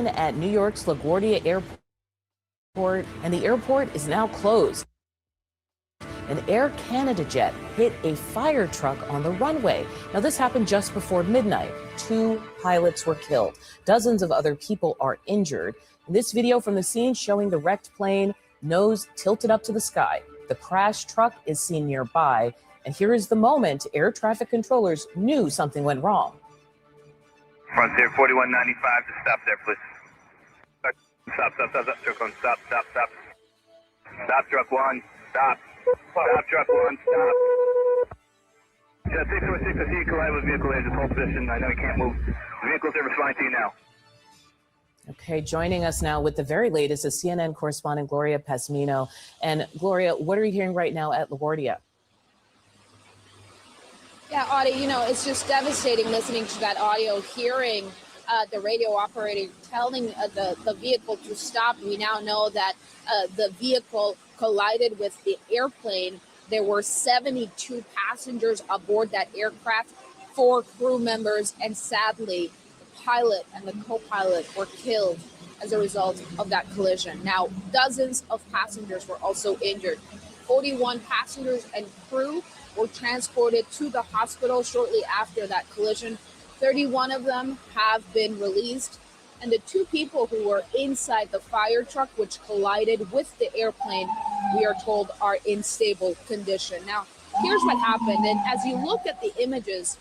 explosion at New York's LaGuardia Airport, and the airport is now closed. An Air Canada jet hit a fire truck on the runway. Now, this happened just before midnight. 2 pilots were killed. Dozens of other people are injured. This video from the scene showing the wrecked plane, nose tilted up to the sky. The crash truck is seen nearby. And here is the moment air traffic controllers knew something went wrong. Frontier 4195, just stop there, please. Stop, truck 1, stop. Stop, truck 1, stop. Stop, truck 1, stop. Yeah, 646, I see you collide with vehicle in just hold position. I know you can't move. Vehicles are responding to you now. Okay, joining us now with the very latest is CNN correspondent Gloria Pasmino. And Gloria, what are you hearing right now at LaGuardia? Yeah, Audie, you know, it's just devastating listening to that audio, hearing the radio operator telling the vehicle to stop. We now know that the vehicle collided with the airplane. There were 72 passengers aboard that aircraft, 4 crew members, and sadly, the pilot and the co-pilot were killed as a result of that collision. Now, dozens of passengers were also injured. 41 passengers and crew were transported to the hospital shortly after that collision. 31 of them have been released, and the 2 people who were inside the fire truck, which collided with the airplane, we are told are in stable condition. Now, here's what happened, and as you look at the images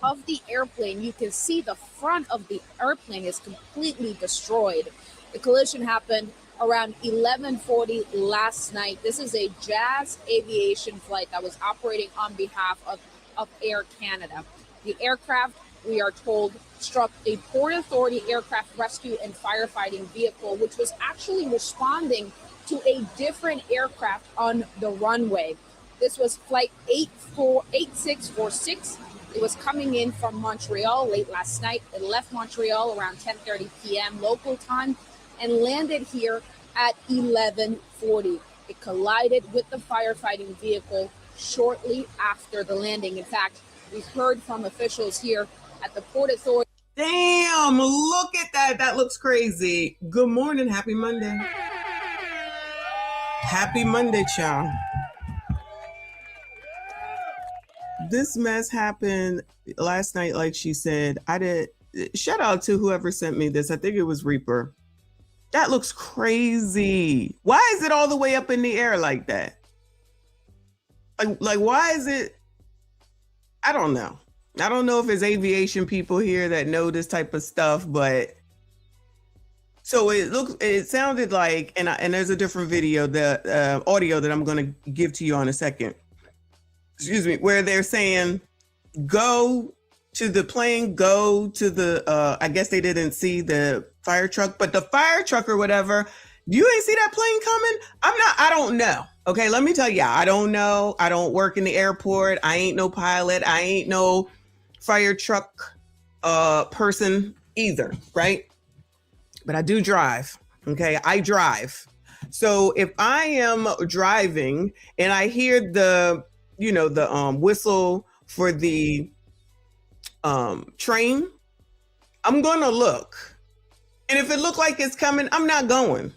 of the airplane, you can see the front of the airplane is completely destroyed. The collision happened around 11:40 last night. This is a Jazz Aviation flight that was operating on behalf of Air Canada. The aircraft, we are told, struck a Port Authority aircraft rescue and firefighting vehicle, which was actually responding to a different aircraft on the runway. This was flight 8646. It was coming in from Montreal late last night. It left Montreal around 10:30 p.m. local time and landed here at 11:40. It collided with the firefighting vehicle shortly after the landing. In fact, we heard from officials here at the Port Authority. Damn, look at that. That looks crazy. Good morning. Happy Monday. Happy Monday, child. This mess happened last night, like she said. Shout out to whoever sent me this. I think it was Reaper. That looks crazy. Why is it all the way up in the air like that? Like why is it? I don't know. I don't know if it's aviation people here that know this type of stuff, but so it sounded like, and there's a different video, the audio that I'm going to give to you on a second. Excuse me, where they're saying, go to the plane, go to the, I guess they didn't see the fire truck, but the fire truck or whatever, you ain't see that plane coming? I don't know. Okay, let me tell you, I don't know. I don't work in the airport. I ain't no pilot. I ain't no fire truck person either, right? But I do drive, okay? I drive. So if I am driving and I hear the whistle for the train, I'm gonna look. And if it look like it's coming, I'm not going.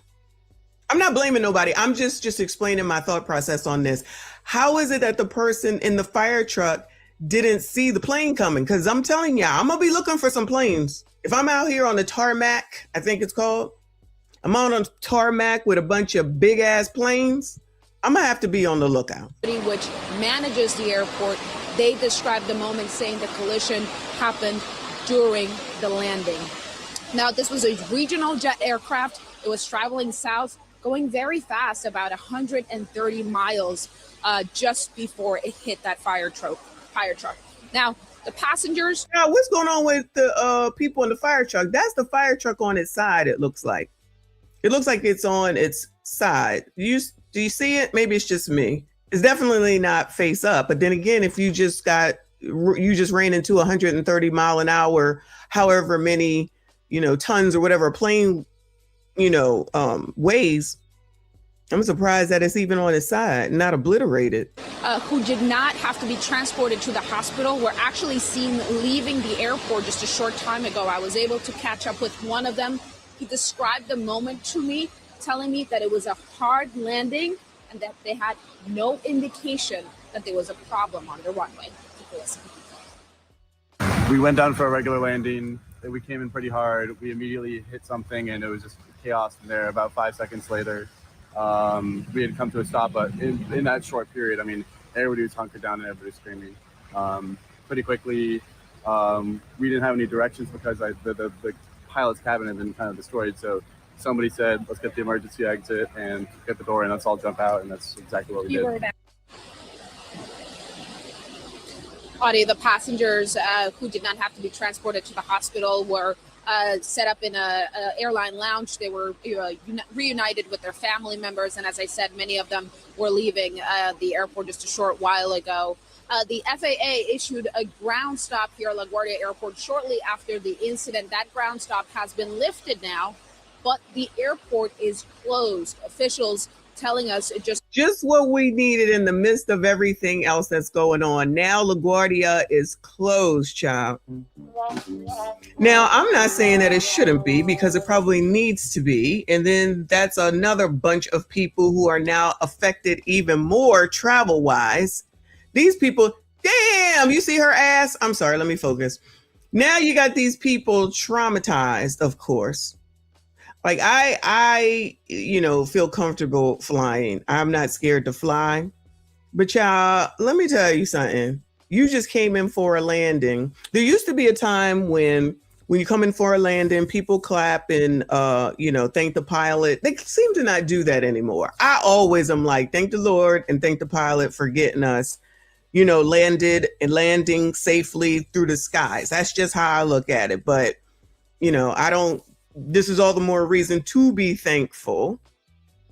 I'm not blaming nobody. I'm just explaining my thought process on this. How is it that the person in the fire truck didn't see the plane coming? Because I'm telling y'all, I'm gonna be looking for some planes. If I'm out here on the tarmac, I think it's called, I'm out on tarmac with a bunch of big ass planes, I'm gonna have to be on the lookout. Which manages the airport, they described the moment saying the collision happened during the landing. Now, this was a regional jet aircraft. It was traveling south, going very fast, about 130 miles just before it hit that fire truck. Now, the passengers. Now, what's going on with the people in the fire truck? That's the fire truck on its side, it looks like. It looks like it's on its side. Do you see it? Maybe it's just me. It's definitely not face up. But then again, if you just ran into 130 mile an hour, however many, tons or whatever a plane, weighs, I'm surprised that it's even on its side, not obliterated. Who did not have to be transported to the hospital were actually seen leaving the airport just a short time ago. I was able to catch up with one of them. He described the moment to me, telling me that it was a hard landing and that they had no indication that there was a problem on the runway. Take a listen. We went down for a regular landing. We came in pretty hard. We immediately hit something, and it was just chaos from there. About 5 seconds later, we had come to a stop, but in that short period, I mean, everybody was hunkered down and everybody was screaming. Pretty quickly, we didn't have any directions because the pilot's cabin had been kind of destroyed. So somebody said, let's get the emergency exit and get the door and let's all jump out. And that's exactly what we did. Audie, the passengers who did not have to be transported to the hospital were set up in a airline lounge. They were reunited with their family members. And as I said, many of them were leaving the airport just a short while ago. The FAA issued a ground stop here at LaGuardia Airport shortly after the incident. That ground stop has been lifted now, but the airport is closed. Officials telling us it just what we needed in the midst of everything else that's going on. Now LaGuardia is closed, child. Now, I'm not saying that it shouldn't be, because it probably needs to be. And then that's another bunch of people who are now affected even more travel-wise. These people, damn, you see her ass? I'm sorry, let me focus. Now you got these people traumatized, of course. Like I feel comfortable flying. I'm not scared to fly. But y'all, let me tell you something. You just came in for a landing. There used to be a time when you come in for a landing, people clap and thank the pilot. They seem to not do that anymore. I always am like, thank the Lord and thank the pilot for getting us, landing safely through the skies. That's just how I look at it. But, this is all the more reason to be thankful,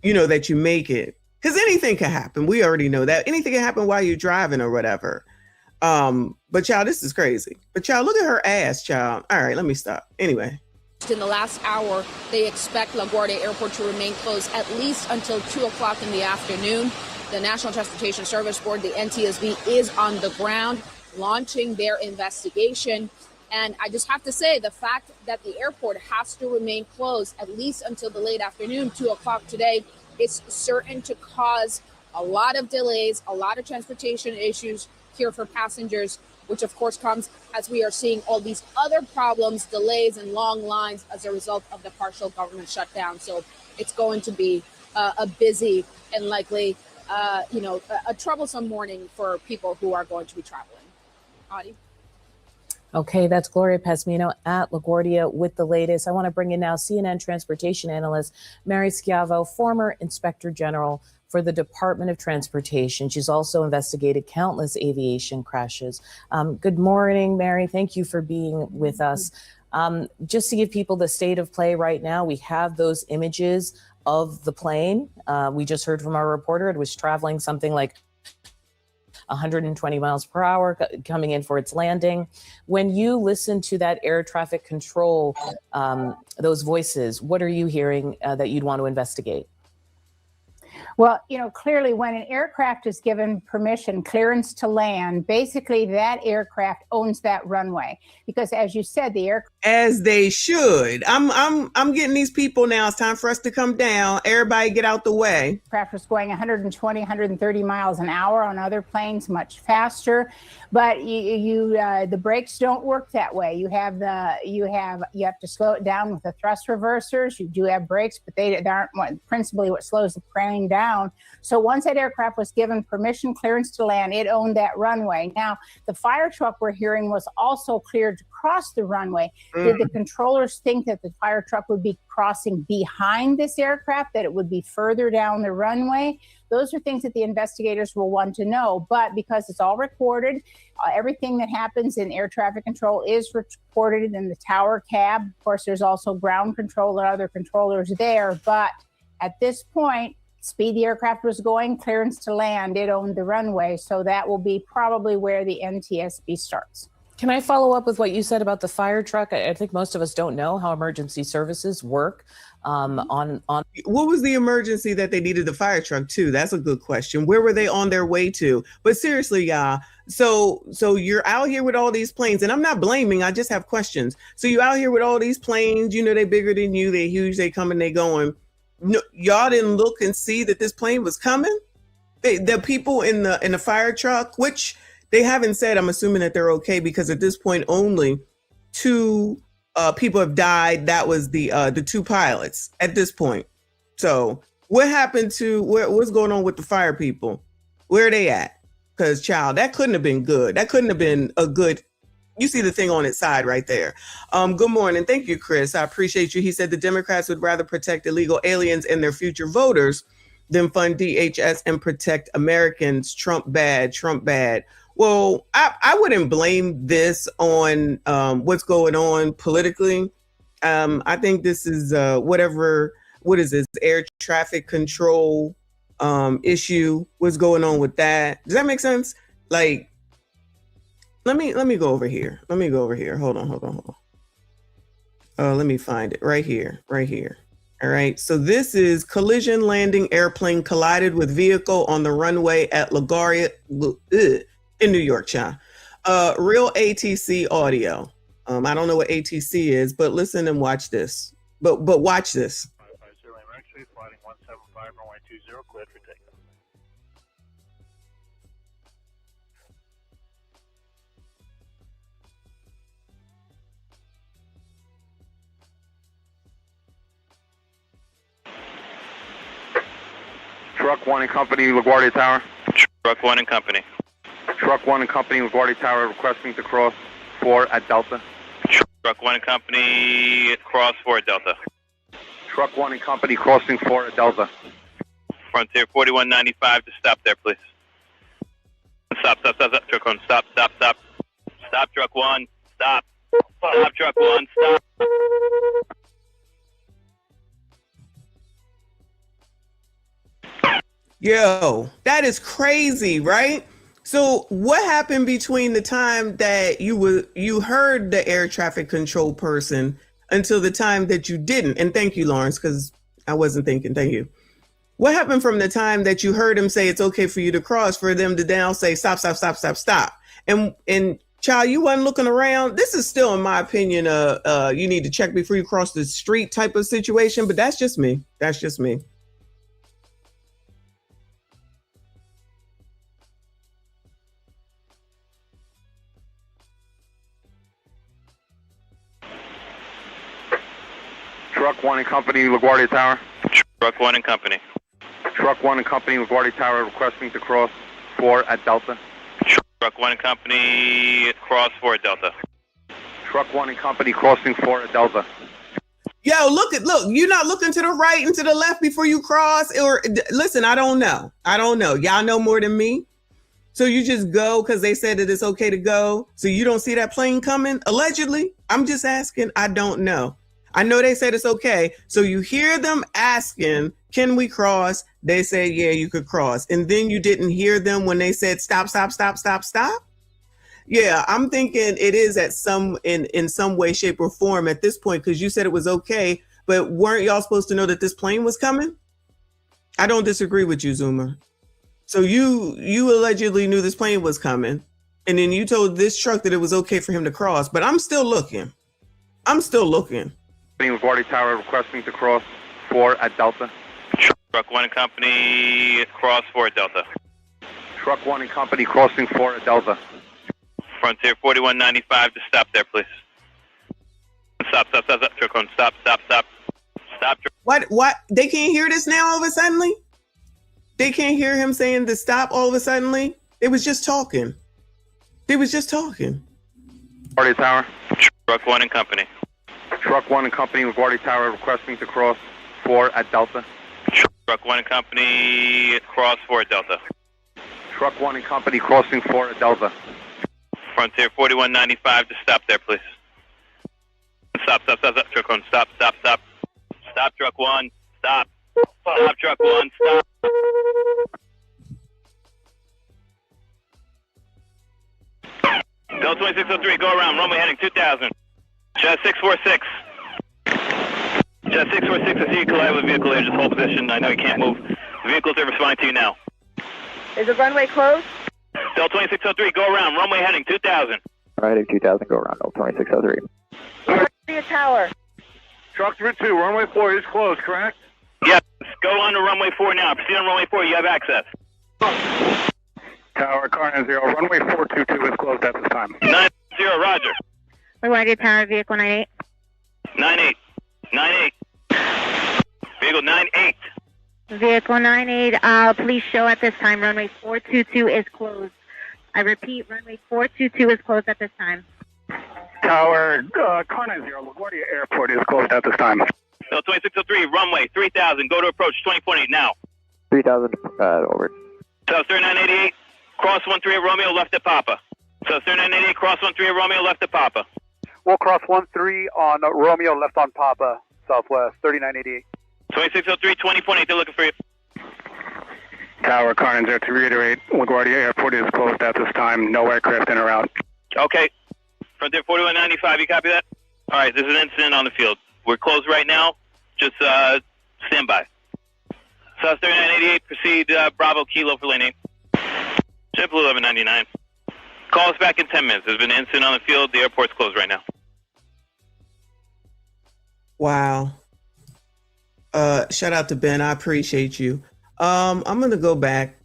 that you make it. Because anything can happen. We already know that. Anything can happen while you're driving or whatever. But child, this is crazy. But child, look at her ass, child. All right, let me stop. Anyway. In the last hour, they expect LaGuardia Airport to remain closed at least until 2 o'clock in the afternoon. The National Transportation Service Board, the NTSB, is on the ground launching their investigation. And I just have to say, the fact that the airport has to remain closed at least until the late afternoon, 2 o'clock today, is certain to cause a lot of delays, a lot of transportation issues here for passengers, which of course comes as we are seeing all these other problems, delays and long lines as a result of the partial government shutdown. So it's going to be a busy and likely, a troublesome morning for people who are going to be traveling. Audie? Okay, that's Gloria Pesmino at LaGuardia with the latest. I want to bring in now CNN transportation analyst Mary Schiavo, former Inspector General for the Department of Transportation. She's also investigated countless aviation crashes. Good morning, Mary. Thank you for being with us. Just to give people the state of play right now, we have those images of the plane. We just heard from our reporter, it was traveling something like 120 miles per hour coming in for its landing. When you listen to that air traffic control, those voices, what are you hearing that you'd want to investigate? Well, clearly when an aircraft is given permission, clearance to land, basically that aircraft owns that runway. Because as you said, the aircraft... As they should. I'm getting these people now. It's time for us to come down. Everybody get out the way. Aircraft was going 120, 130 miles an hour. On other planes, much faster. But the brakes don't work that way. You have to slow it down with the thrust reversers. You do have brakes, but they aren't principally what slows the plane down. So once that aircraft was given permission, clearance to land, it owned that runway. Now, the fire truck we're hearing was also cleared to cross the runway. Did the controllers think that the fire truck would be crossing behind this aircraft, that it would be further down the runway? Those are things that the investigators will want to know. But because it's all recorded, everything that happens in air traffic control is recorded in the tower cab. Of course, there's also ground control and other controllers there. But at this point, speed the aircraft was going, clearance to land, it owned the runway. So that will be probably where the NTSB starts. Can I follow up with what you said about the fire truck? I think most of us don't know how emergency services work. What was the emergency that they needed the fire truck to? That's a good question. Where were they on their way to? But seriously, y'all, So you're out here with all these planes, and I'm not blaming, I just have questions. So you out here with all these planes, you know, they bigger than you, they huge, they coming, they going. No, y'all didn't look and see that this plane was coming? The people in the fire truck, which they haven't said, I'm assuming that they're okay, because at this point only 2 people have died. That was the 2 pilots at this point. So what happened to what's going on with the fire people? Where are they at? Because child, that couldn't have been good. That couldn't have been a good. You see the thing on its side right there. Good morning. Thank you, Chris. I appreciate you. He said the Democrats would rather protect illegal aliens and their future voters than fund DHS and protect Americans. Trump bad, Trump bad. Well, I wouldn't blame this on what's going on politically. I think this is what is this, air traffic control issue? What's going on with that? Does that make sense? Like, let me go over here. Let me go over here. Hold on. Let me find it right here. All right. So this is collision landing airplane collided with vehicle on the runway at Laguardia in New York, child. Real ATC audio. I don't know what ATC is, but listen and watch this. But watch this. Flighting 175, runway 20, cleared for takeoff. Truck 1 and Company, LaGuardia Tower. Truck 1 and Company. Truck 1 and Company, LaGuardia Tower, requesting to cross 4 at Delta. Truck 1 and Company, cross 4 at Delta. Truck 1 and Company, crossing 4 at Delta. Frontier 4195 to stop there, please. Stop. Truck 1, stop. Stop, Truck 1, stop. Stop, Truck 1, stop. Yo, that is crazy, right? So what happened between the time that you heard the air traffic control person until the time that you didn't? And thank you, Lawrence, because I wasn't thinking. Thank you. What happened from the time that you heard him say it's okay for you to cross for them to now say stop? And child, you wasn't looking around. This is still, in my opinion, you need to check before you cross the street type of situation. But that's just me. Truck 1 and Company, LaGuardia Tower. Truck 1 and Company. Truck 1 and Company, LaGuardia Tower, requesting to cross 4 at Delta. Truck 1 and Company, cross 4 at Delta. Truck 1 and Company, crossing 4 at Delta. Yo, look, you're not looking to the right and to the left before you cross? Or listen, I don't know. Y'all know more than me. So you just go because they said that it's okay to go. So you don't see that plane coming, allegedly? I'm just asking. I don't know. I know they said it's okay. So you hear them asking, can we cross? They say, yeah, you could cross. And then you didn't hear them when they said, stop. Yeah, I'm thinking it is in some way, shape, or form at this point, because you said it was okay, but weren't y'all supposed to know that this plane was coming? I don't disagree with you, Zoomer. So you allegedly knew this plane was coming, and then you told this truck that it was okay for him to cross, but I'm still looking. LaGuardia Tower, requesting to cross 4 at Delta. Truck 1 and Company, cross 4 at Delta. Truck 1 and Company, crossing 4 at Delta. Frontier 4195 to stop there, please. Stop. Truck 1, stop. Stop. What? They can't hear this now all of a sudden? They can't hear him saying to stop all of a sudden? They was just talking. LaGuardia Tower. Truck 1 and Company. Truck 1 and Company, LaGuardia Tower, requesting to cross 4 at Delta. Truck 1 and Company, cross 4 at Delta. Truck 1 and Company, crossing 4 at Delta. Frontier 4195 to stop there, please. Stop. Truck 1, stop. Stop, Truck 1, stop. Stop, Truck 1, stop. Delta 2603, go around, runway heading 2000. Jet 646. Jet 646, I see you collide with a vehicle there. Just hold position. I know you can't move. The vehicles are responding to you now. Is the runway closed? Del 2603, go around. Runway heading 2000. Heading 2000, go around. Del 2603. LaGuardia Tower. Truck 32, runway 4 is closed, correct? Yes, go on to runway 4 now. Proceed on runway 4, you have access. Tower, car 90, runway 422 is closed at this time. 90, roger. LaGuardia Tower, vehicle 98. 98. 98. Vehicle 98. Vehicle 98, please show at this time. Runway 422 is closed. I repeat, runway 422 is closed at this time. Tower, car 90, LaGuardia Airport is closed at this time. Del 2603, runway 3000, go to approach 20.8 now. 3000, over. South 3988, cross 13 Romeo, left at Papa. South 3988, cross 13 Romeo, left at Papa. We'll cross 13 on Romeo, left on Papa, Southwest, 3988. 2603, 20.8, they're looking for you. Tower, car 90, to reiterate, LaGuardia Airport is closed at this time. No aircraft in or out. Okay. Frontier 4195, you copy that? All right, there's an incident on the field. We're closed right now. Just stand by. South 3988, proceed Bravo Kilo for lane 8. JetBlue 1199. Call us back in 10 minutes. There's been an incident on the field. The airport's closed right now. Wow. Shout out to Ben. I appreciate you. I'm going to go back.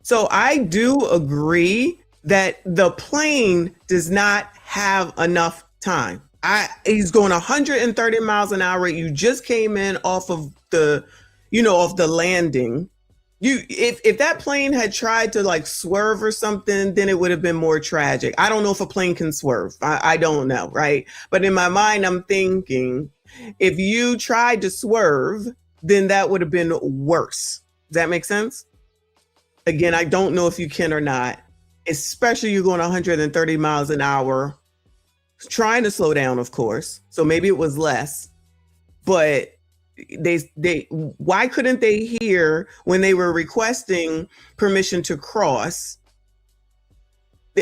So I do agree that the plane does not have enough time. He's going 130 miles an hour. You just came in off of the landing. If that plane had tried to like swerve or something, then it would have been more tragic. I don't know if a plane can swerve. I don't know, right? But in my mind, I'm thinking if you tried to swerve, then that would have been worse. Does that make sense? Again, I don't know if you can or not, especially you're going 130 miles an hour, trying to slow down, of course. So maybe it was less, but why couldn't they hear when they were requesting permission to cross?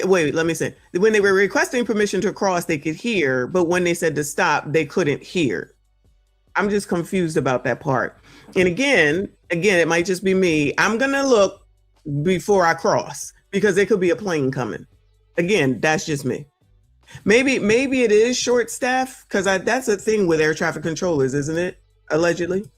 Wait, let me say, when they were requesting permission to cross, they could hear, but when they said to stop, they couldn't hear. I'm just confused about that part. And again, it might just be me. I'm going to look before I cross because there could be a plane coming. Again, that's just me. Maybe it is short staff because that's a thing with air traffic controllers, isn't it? Allegedly.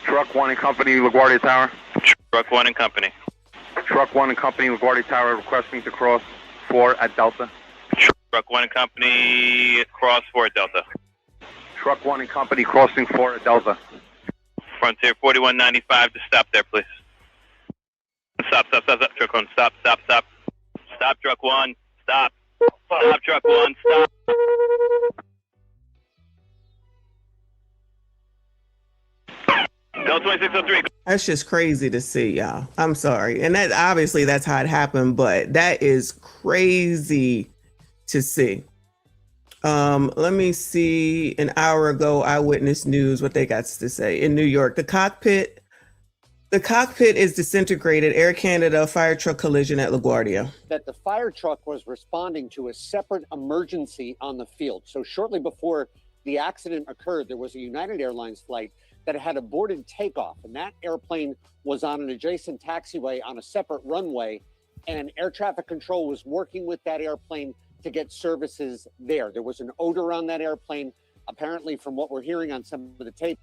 Truck 1 and Company, LaGuardia Tower. Truck 1 and Company. Truck 1 and Company, LaGuardia Tower, requesting to cross 4 at Delta. Truck 1 and Company, cross 4 at Delta. Truck 1 and Company, crossing 4 at Delta. Frontier 4195 to stop there, please. Stop. Truck 1, stop. Stop, Truck 1, stop. Stop, Truck 1, stop. Del 2603. That's just crazy to see, y'all. I'm sorry. And that obviously that's how it happened, but that is crazy to see. Let me see. An hour ago, Eyewitness News, what they got to say. In New York, the cockpit is disintegrated. Air Canada fire truck collision at LaGuardia. That the fire truck was responding to a separate emergency on the field. So shortly before the accident occurred, there was a United Airlines flight that had aborted takeoff, and that airplane was on an adjacent taxiway on a separate runway, and air traffic control was working with that airplane to get services there. There was an odor on that airplane. Apparently, from what we're hearing on some of the tapes,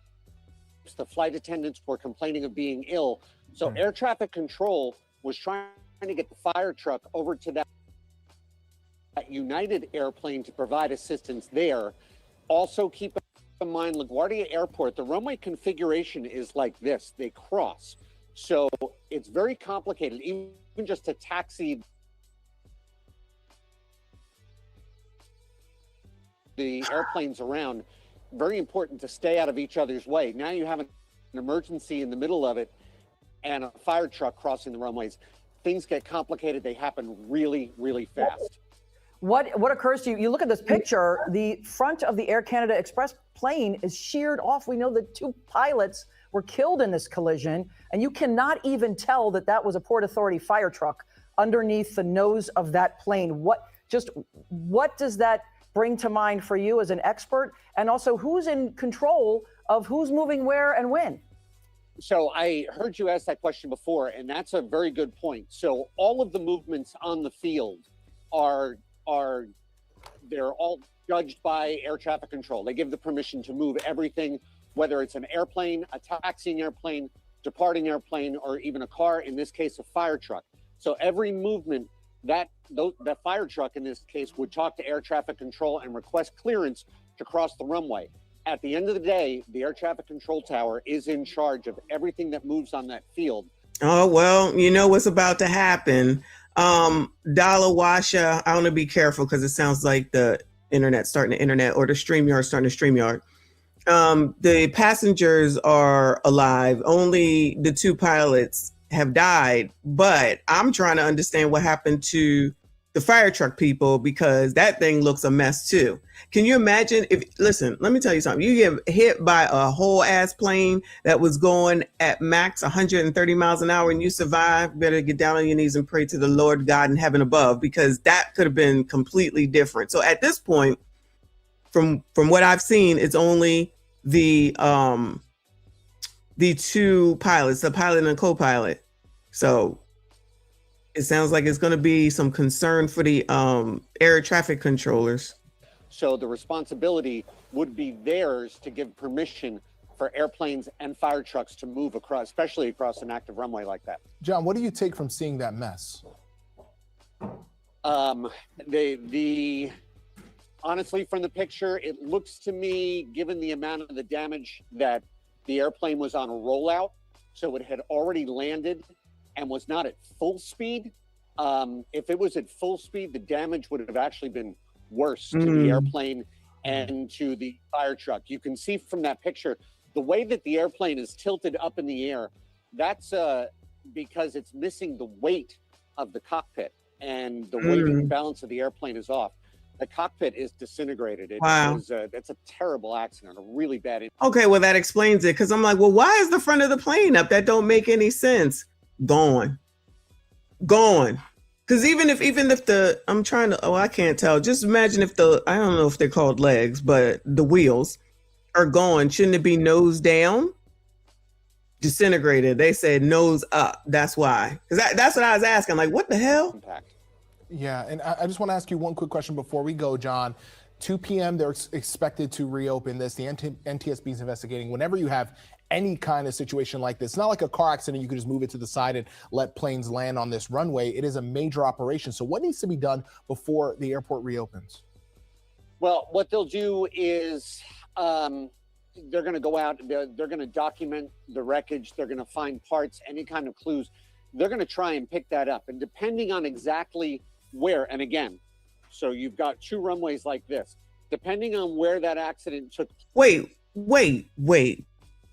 the flight attendants were complaining of being ill. So air traffic control was trying to get the fire truck over to that United airplane to provide assistance there. Also keep in mind, LaGuardia Airport, the runway configuration is like this. They cross. So it's very complicated, even just to taxi the airplanes around. Very important to stay out of each other's way. Now you have an emergency in the middle of it and a fire truck crossing the runways. Things get complicated. They happen really, really fast. What occurs to you? You look at this picture, the front of the Air Canada Express plane is sheared off. We know that 2 pilots were killed in this collision, and you cannot even tell that that was a Port Authority fire truck underneath the nose of that plane. What does that bring to mind for you as an expert? And also, who's in control of who's moving where and when? So I heard you ask that question before, and that's a very good point. So all of the movements on the field they're all judged by air traffic control. They give the permission to move everything, whether it's an airplane, a taxiing airplane, departing airplane, or even a car, in this case, a fire truck. So every movement that fire truck in this case would talk to air traffic control and request clearance to cross the runway. At the end of the day, the air traffic control tower is in charge of everything that moves on that field. Oh, well, you know what's about to happen. Dalawasha, I want to be careful because it sounds like the internet starting to internet or the StreamYard starting to StreamYard. The passengers are alive. Only the 2 pilots have died, but I'm trying to understand what happened to the fire truck people because that thing looks a mess too. Can you imagine listen, let me tell you something. You get hit by a whole ass plane that was going at max 130 miles an hour and you survive, better get down on your knees and pray to the Lord God in heaven above, because that could have been completely different. So at this point, from what I've seen, it's only the 2 pilots, the pilot and the co-pilot. So it sounds like it's going to be some concern for the air traffic controllers. So the responsibility would be theirs to give permission for airplanes and fire trucks to move across, especially across an active runway like that. John, what do you take from seeing that mess? Honestly, from the picture, it looks to me, given the amount of the damage, that the airplane was on a rollout, so it had already landed and was not at full speed. If it was at full speed, the damage would have actually been worse to the airplane and to the fire truck. You can see from that picture, the way that the airplane is tilted up in the air, that's because it's missing the weight of the cockpit, and the weight and balance of the airplane is off. The cockpit is disintegrated. That's a terrible accident, a really bad incident. Okay, well, that explains it, because I'm like, well, why is the front of the plane up? That don't make any sense. Gone. Because even if the, I'm trying to, I can't tell. Just imagine if I don't know if they're called legs, but the wheels are gone. Shouldn't it be nose down? Disintegrated. They said nose up. That's why. Because that's what I was asking. Like, what the hell? Impact. Yeah, and I just want to ask you one quick question before we go, John. 2 p.m., they're expected to reopen this. The NTSB is investigating. Whenever you have any kind of situation like this, it's not like a car accident, you can just move it to the side and let planes land on this runway. It is a major operation. So what needs to be done before the airport reopens? Well, what they'll do is they're going to go out, they're going to document the wreckage, they're going to find parts, any kind of clues. They're going to try and pick that up. And depending on exactly where, and again, so you've got 2 runways like this, depending on where that accident took. Wait.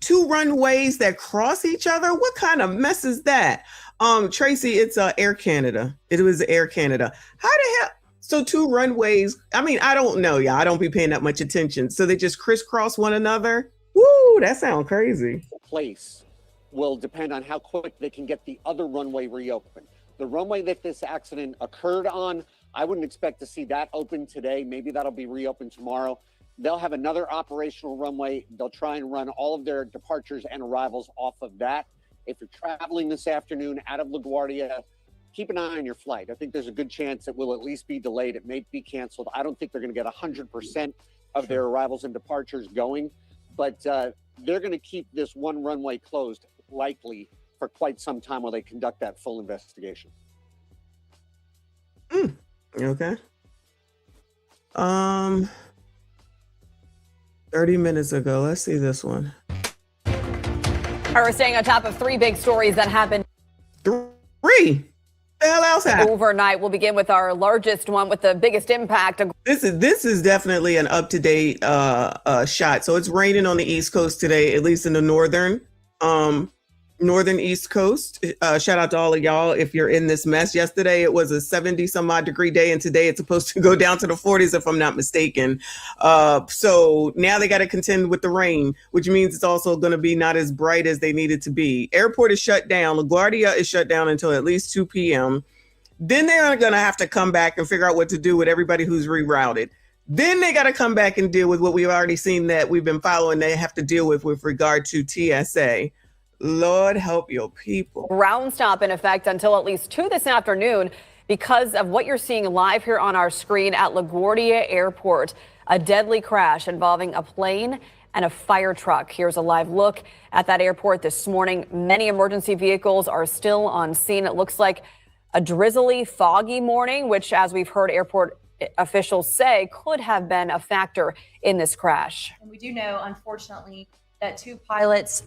2 runways that cross each other? What kind of mess is that? Tracy, it's Air Canada. It was Air Canada. How the hell? So 2 runways. I mean, I don't know. Yeah, I don't be paying that much attention. So they just crisscross one another? Woo, that sounds crazy. Place will depend on how quick they can get the other runway reopened. The runway that this accident occurred on, I wouldn't expect to see that open today. Maybe that'll be reopened tomorrow. They'll have another operational runway. They'll try and run all of their departures and arrivals off of that. If you're traveling this afternoon out of LaGuardia, keep an eye on your flight. I think there's a good chance it will at least be delayed. It may be canceled. I don't think they're going to get 100% of their arrivals and departures going, but they're going to keep this one runway closed likely for quite some time while they conduct that full investigation. Okay. 30 minutes ago. Let's see this one. All right, we're staying on top of 3 big stories that happened. 3? The hell else happened? Overnight. We'll begin with our largest one with the biggest impact. This is definitely an up-to-date shot. So it's raining on the East Coast today, at least in the northern East Coast. Shout out to all of y'all if you're in this mess. Yesterday it was a 70 some odd degree day, and today it's supposed to go down to the 40s if I'm not mistaken. So now they got to contend with the rain, which means it's also going to be not as bright as they need it to be. Airport is shut down. LaGuardia is shut down until at least 2 p.m. Then they're going to have to come back and figure out what to do with everybody who's rerouted. Then they got to come back and deal with what we've already seen that we've been following. They have to deal with regard to TSA. Lord help your people. Ground stop in effect until at least 2 this afternoon because of what you're seeing live here on our screen at LaGuardia Airport. A deadly crash involving a plane and a fire truck. Here's a live look at that airport this morning. Many emergency vehicles are still on scene. It looks like a drizzly, foggy morning, which, as we've heard airport officials say, could have been a factor in this crash. And we do know, unfortunately, that two pilots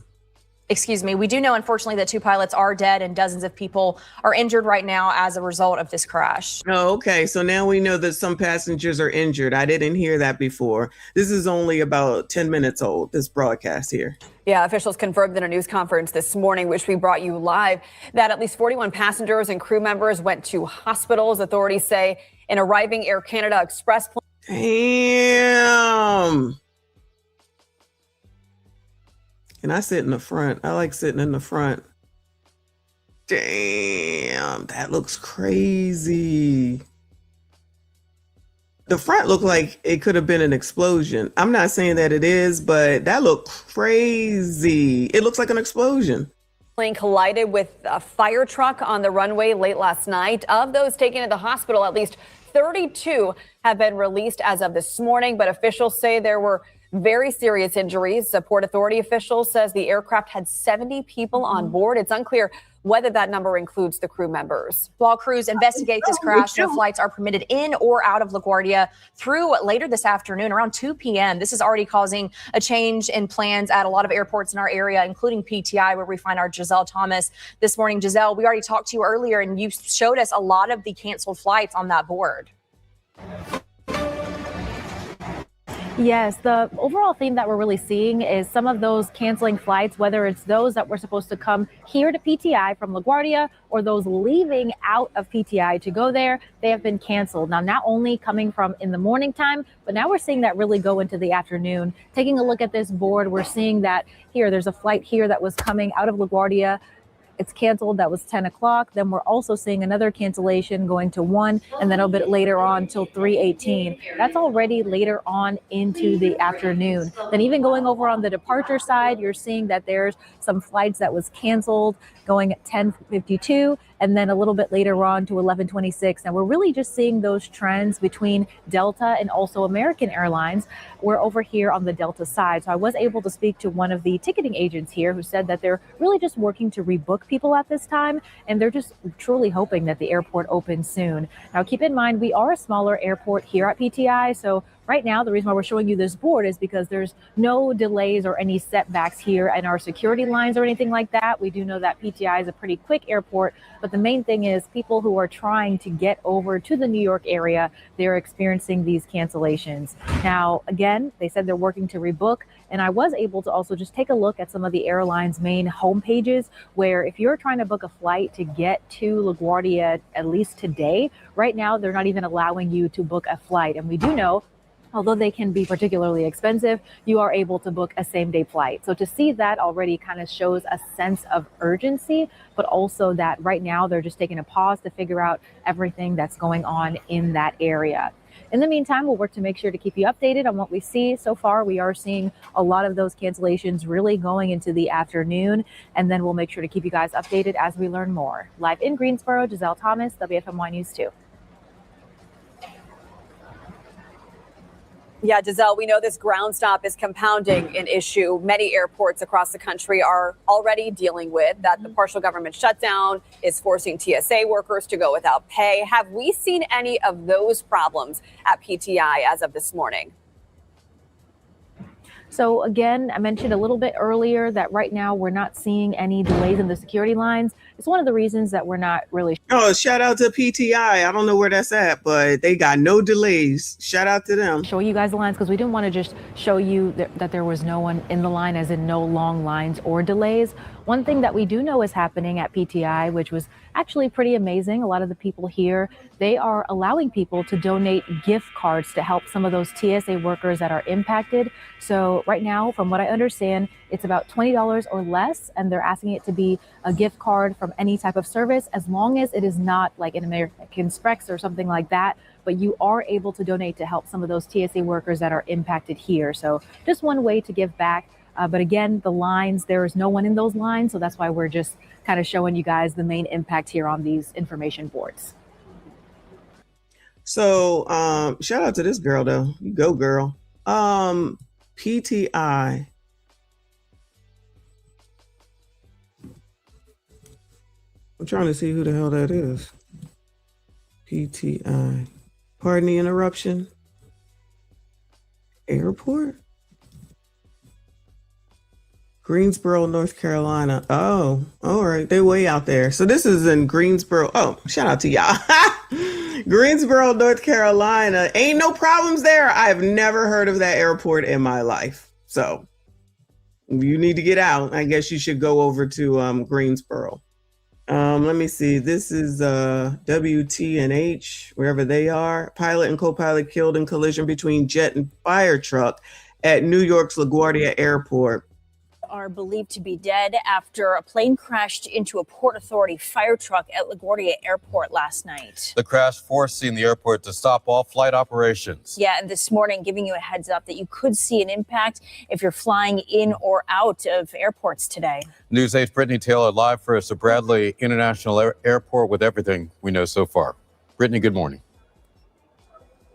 are dead and dozens of people are injured right now as a result of this crash. Oh, okay. So now we know that some passengers are injured. I didn't hear that before. This is only about 10 minutes old, this broadcast here. Yeah, officials confirmed in a news conference this morning, which we brought you live, that at least 41 passengers and crew members went to hospitals. Authorities say an arriving Air Canada Express plane. Damn. And I sit in the front. I like sitting in the front. Damn, that looks crazy. The front looked like it could have been an explosion. I'm not saying that it is, but that looked crazy. It looks like an explosion. Plane collided with a fire truck on the runway late last night. Of those taken to the hospital, at least 32 have been released as of this morning, but officials say there were very serious injuries. A Port Authority official says the aircraft had 70 people on board. It's unclear whether that number includes the crew members. While crews investigate this crash, no flights are permitted in or out of LaGuardia through later this afternoon around 2 p.m. This is already causing a change in plans at a lot of airports in our area, including PTI, where we find our Giselle Thomas this morning. Giselle, we already talked to you earlier, and you showed us a lot of the canceled flights on that board. Yes, the overall theme that we're really seeing is some of those canceling flights, whether it's those that were supposed to come here to PTI from LaGuardia or those leaving out of PTI to go there, they have been canceled. Now, not only coming from in the morning time, but now we're seeing that really go into the afternoon. Taking a look at this board, we're seeing that here, there's a flight here that was coming out of LaGuardia. It's canceled. That was 10 o'clock. Then we're also seeing another cancellation going to 1 and then a bit later on till 3:18. That's already later on into the afternoon. Then even going over on the departure side, you're seeing that there's some flights that was canceled going at 10:52 and then a little bit later on to 11:26. Now we're really just seeing those trends between Delta and also American Airlines. We're over here on the Delta side. So I was able to speak to one of the ticketing agents here who said that they're really just working to rebook people at this time, and they're just truly hoping that the airport opens soon. Now keep in mind, we are a smaller airport here at PTI, so right now, the reason why we're showing you this board is because there's no delays or any setbacks here in our security lines or anything like that. We do know that PTI is a pretty quick airport, but the main thing is people who are trying to get over to the New York area, they're experiencing these cancellations. Now, again, they said they're working to rebook, and I was able to also just take a look at some of the airlines' main home pages, where if you're trying to book a flight to get to LaGuardia, at least today, right now, they're not even allowing you to book a flight. And we do know, although they can be particularly expensive, you are able to book a same-day flight. So to see that already kind of shows a sense of urgency, but also that right now they're just taking a pause to figure out everything that's going on in that area. In the meantime, we'll work to make sure to keep you updated on what we see. So far, we are seeing a lot of those cancellations really going into the afternoon, and then we'll make sure to keep you guys updated as we learn more. Live in Greensboro, Giselle Thomas, WFMY News 2. Yeah, Giselle, we know this ground stop is compounding an issue many airports across the country are already dealing with, that the partial government shutdown is forcing TSA workers to go without pay. Have we seen any of those problems at PTI as of this morning? So again, I mentioned a little bit earlier that right now we're not seeing any delays in the security lines. It's one of the reasons that we're not really. Oh, shout out to PTI. I don't know where that's at, but they got no delays. Shout out to them. Showing you guys the lines because we didn't want to just show you that there was no one in the line, as in no long lines or delays. One thing that we do know is happening at PTI, which was actually pretty amazing. A lot of the people here, they are allowing people to donate gift cards to help some of those TSA workers that are impacted. So right now, from what I understand, it's about $20 or less, and they're asking it to be a gift card from from any type of service, as long as it is not like an American Express or something like that. But you are able to donate to help some of those TSA workers that are impacted here. So just one way to give back. But again, the lines, there is no one in those lines. So that's why we're just kind of showing you guys the main impact here on these information boards. So shout out to this girl though. You go, girl. PTI. I'm trying to see who the hell that is. PTI. Pardon the interruption. Airport? Greensboro, North Carolina. Oh, all right. They're way out there. So this is in Greensboro. Oh, shout out to y'all. Greensboro, North Carolina. Ain't no problems there. I've never heard of that airport in my life. So if you need to get out, I guess you should go over to Greensboro. Let me see. This is WT&H, wherever they are. Pilot and co-pilot killed in collision between jet and fire truck at New York's LaGuardia Airport. Are believed to be dead after a plane crashed into a Port Authority fire truck at LaGuardia Airport last night. The crash forcing the airport to stop all flight operations. Yeah, and this morning giving you a heads up that you could see an impact if you're flying in or out of airports today. News 8's Brittany Taylor live for us at Bradley International Airport with everything we know so far. Brittany, good morning.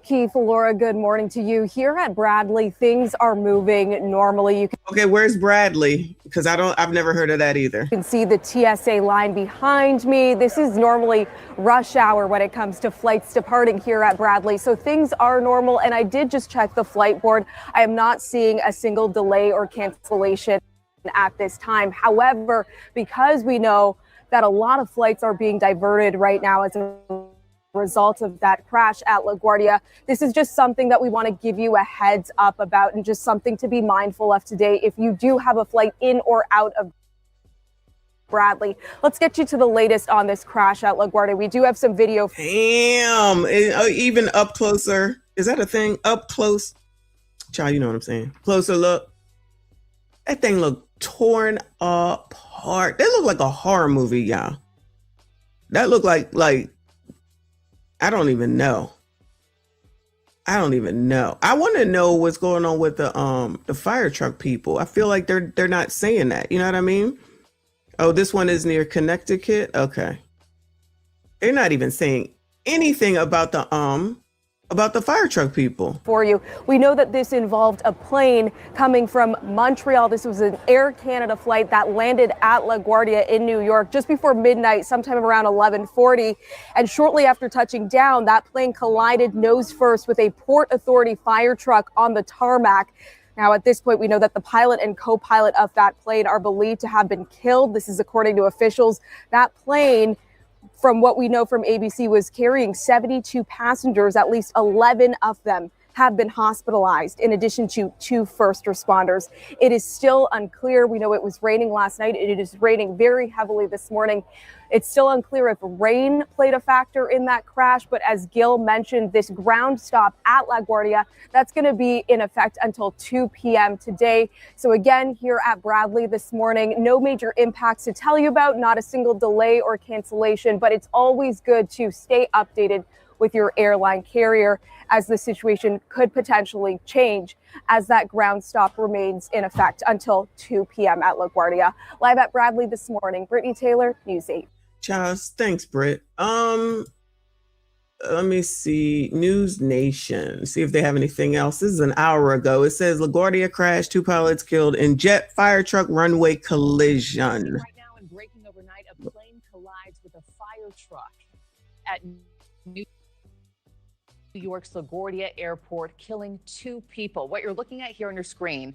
Keith, Laura, good morning to you. Here at Bradley, things are moving normally. Okay, where's Bradley? Because I've never heard of that either. You can see the TSA line behind me. This is normally rush hour when it comes to flights departing here at Bradley. So things are normal. And I did just check the flight board. I am not seeing a single delay or cancellation at this time. However, because we know that a lot of flights are being diverted right now as a result of that crash at LaGuardia, this is just something that we want to give you a heads up about and just something to be mindful of today if you do have a flight in or out of Bradley. Let's get you to the latest on this crash at LaGuardia. We do have some video. Damn, even up closer. Is that a thing? Up close? Child, you know what I'm saying. Closer look. That thing looked torn apart. That looked like a horror movie, y'all. That looked like I don't even know. I want to know what's going on with the fire truck people. I feel like they're not saying that. You know what I mean? Oh, this one is near Connecticut. Okay. They're not even saying anything about the fire truck people. For you, we know that this involved a plane coming from Montreal. This was an Air Canada flight that landed at LaGuardia in New York just before midnight, sometime around 11:40. And shortly after touching down, that plane collided nose first with a Port Authority fire truck on the tarmac. Now, at this point, we know that the pilot and co-pilot of that plane are believed to have been killed. This is according to officials. That plane, from what we know from ABC, was carrying 72 passengers. At least 11 of them have been hospitalized, in addition to 2 first responders. It is still unclear. We know it was raining last night. It is raining very heavily this morning. It's still unclear if rain played a factor in that crash, but as Gil mentioned, this ground stop at LaGuardia, that's going to be in effect until 2 p.m. today. So again, here at Bradley this morning, no major impacts to tell you about, not a single delay or cancellation, but it's always good to stay updated with your airline carrier as the situation could potentially change as that ground stop remains in effect until 2 p.m. at LaGuardia. Live at Bradley this morning, Brittany Taylor, News 8. Charles, thanks, Britt. Let me see. News Nation. See if they have anything else. This is an hour ago. It says LaGuardia crash, 2 pilots killed in jet fire truck runway collision. Right now and breaking overnight, a plane collides with a fire truck at New York's LaGuardia Airport, killing 2 people. What you're looking at here on your screen,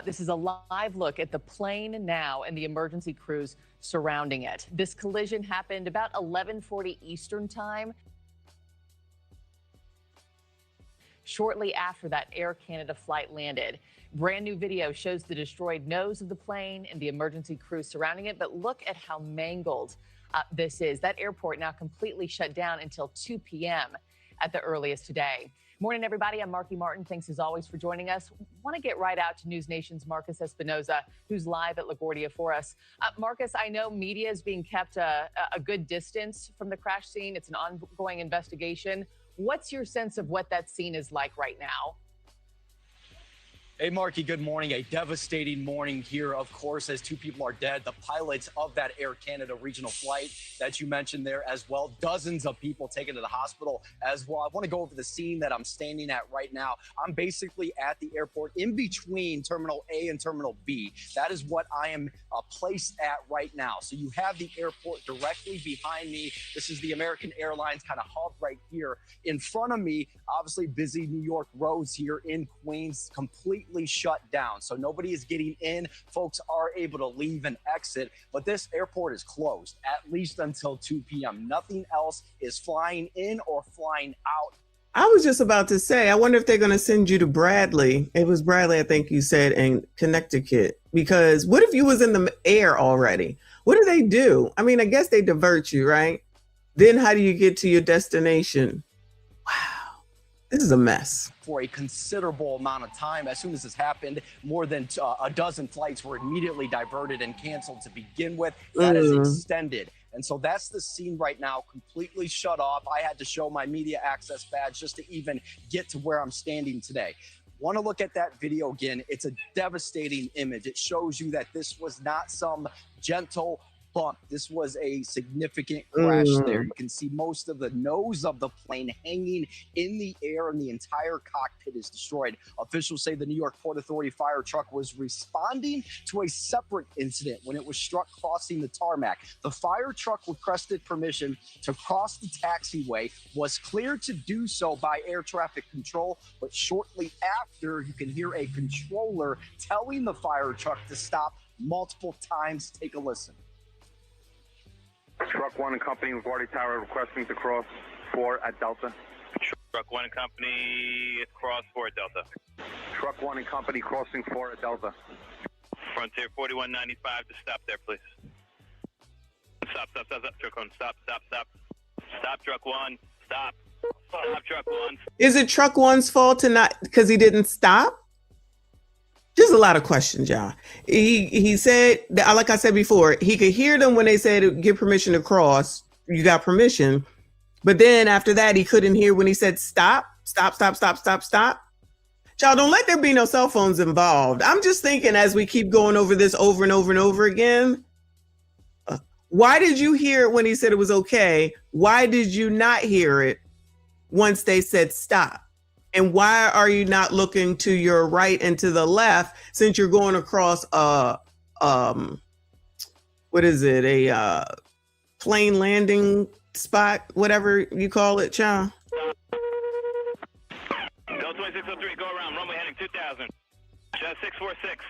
this is a live look at the plane now and the emergency crews surrounding it. This collision happened about 11:40 Eastern time. Shortly after that Air Canada flight landed. Brand new video shows the destroyed nose of the plane and the emergency crews surrounding it, but look at how mangled this is. That airport now completely shut down until 2 p.m. at the earliest today. Morning, everybody. I'm Marky Martin. Thanks as always for joining us. Want to get right out to News Nation's Marcus Espinoza, who's live at LaGuardia for us. Marcus, I know media is being kept a good distance from the crash scene. It's an ongoing investigation. What's your sense of what that scene is like right now? Hey, Marky, good morning. A devastating morning here, of course, as 2 people are dead. The pilots of that Air Canada regional flight that you mentioned there as well. Dozens of people taken to the hospital as well. I want to go over the scene that I'm standing at right now. I'm basically at the airport in between Terminal A and Terminal B. That is what I am placed at right now. So you have the airport directly behind me. This is the American Airlines kind of hub right here. In front of me, obviously busy New York roads here in Queens, completely shut down. So nobody is getting in. Folks are able to leave and exit, but this airport is closed at least until 2 p.m. Nothing else is flying in or flying out. I was just about to say, I wonder if they're going to send you to Bradley. It was Bradley, I think you said, in Connecticut. Because what if you was in the air already? What do they do? I mean, I guess they divert you, right? Then how do you get to your destination? This is a mess. For a considerable amount of time. As soon as this happened, more than a dozen flights were immediately diverted and canceled to begin with. That is extended. And so that's the scene right now, completely shut off. I had to show my media access badge just to even get to where I'm standing today. Want to look at that video again. It's a devastating image. It shows you that this was not some gentle bump. This was a significant crash there. You can see most of the nose of the plane hanging in the air, and the entire cockpit is destroyed. Officials say the New York Port Authority fire truck was responding to a separate incident when it was struck crossing the tarmac. The fire truck requested permission to cross the taxiway, was cleared to do so by air traffic control, but shortly after, you can hear a controller telling the fire truck to stop multiple times. Take a listen. Truck 1 and Company, LaGuardia Tower, requesting to cross 4 at Delta. Truck 1 and Company, cross 4 at Delta. Truck 1 and Company, crossing 4 at Delta. Frontier 4195 to stop there, please. Stop, Truck 1, stop. Stop, Truck 1, stop. Stop, Truck 1. Is it Truck 1's fault to not, because he didn't stop? Just a lot of questions, y'all. He said, like I said before, he could hear them when they said give permission to cross. You got permission. But then after that, he couldn't hear when he said stop. Y'all, don't let there be no cell phones involved. I'm just thinking as we keep going over this over and over and over again, why did you hear it when he said it was okay? Why did you not hear it once they said stop? And why are you not looking to your right and to the left since you're going across a plane landing spot, whatever you call it, Cha? Delta 2603, go around, runway heading 2000. Jet 646.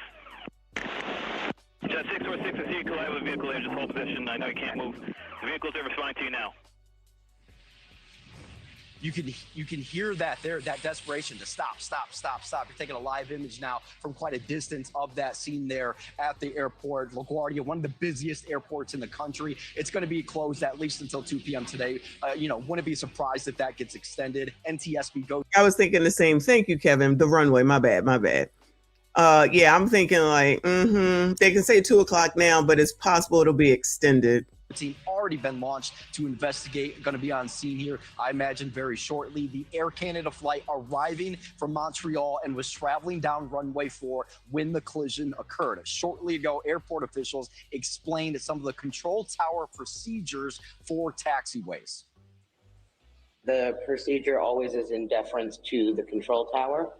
Jet 646, I see you collide with a vehicle here, just hold position. I know you can't move. The vehicles are responding to you now. You can hear that there, that desperation to stop. You're taking a live image now from quite a distance of that scene there at the airport. LaGuardia, one of the busiest airports in the country. It's going to be closed at least until 2 p.m. today. Wouldn't be surprised if that gets extended. NTSB goes. I was thinking the same. Thank you, Kevin. The runway. My bad. Yeah, I'm thinking like, they can say 2 o'clock now, but it's possible it'll be extended. Team already been launched to investigate, going to be on scene here, I imagine, very shortly. The Air Canada flight arriving from Montreal and was traveling down runway 4 when the collision occurred. Shortly ago, airport officials explained some of the control tower procedures for taxiways. The procedure always is in deference to the control tower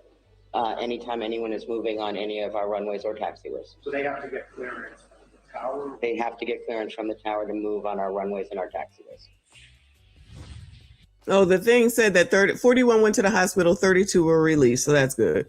anytime anyone is moving on any of our runways or taxiways. So they have to get clearance. Tower? They have to get clearance from the tower to move on our runways and our taxiways. Oh, the thing said that 41 went to the hospital, 32 were released, so that's good.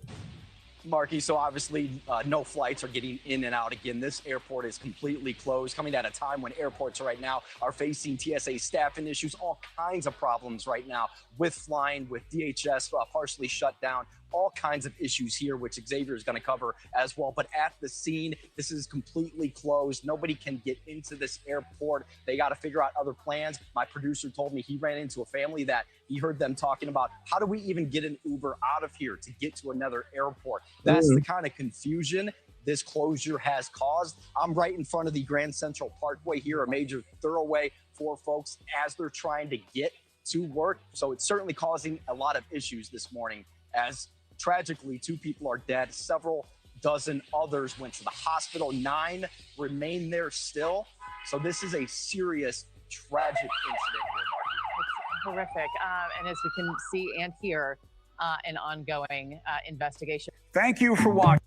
Marky, so obviously no flights are getting in and out again. This airport is completely closed, coming at a time when airports right now are facing TSA staffing issues, all kinds of problems right now with flying, with DHS partially shut down. all kinds of issues here, which Xavier is going to cover as well. But at the scene, this is completely closed. Nobody can get into this airport. They got to figure out other plans. My producer told me he ran into a family that he heard them talking about, how do we even get an Uber out of here to get to another airport? That's the kind of confusion this closure has caused. I'm right in front of the Grand Central Parkway here, a major thoroughway for folks as they're trying to get to work. So it's certainly causing a lot of issues this morning, as tragically 2 people are dead. Several dozen others went to the hospital. 9 remain there still. So this is a serious, tragic incident here, It's horrific. And as we can see and hear, an ongoing investigation. Thank you for watching.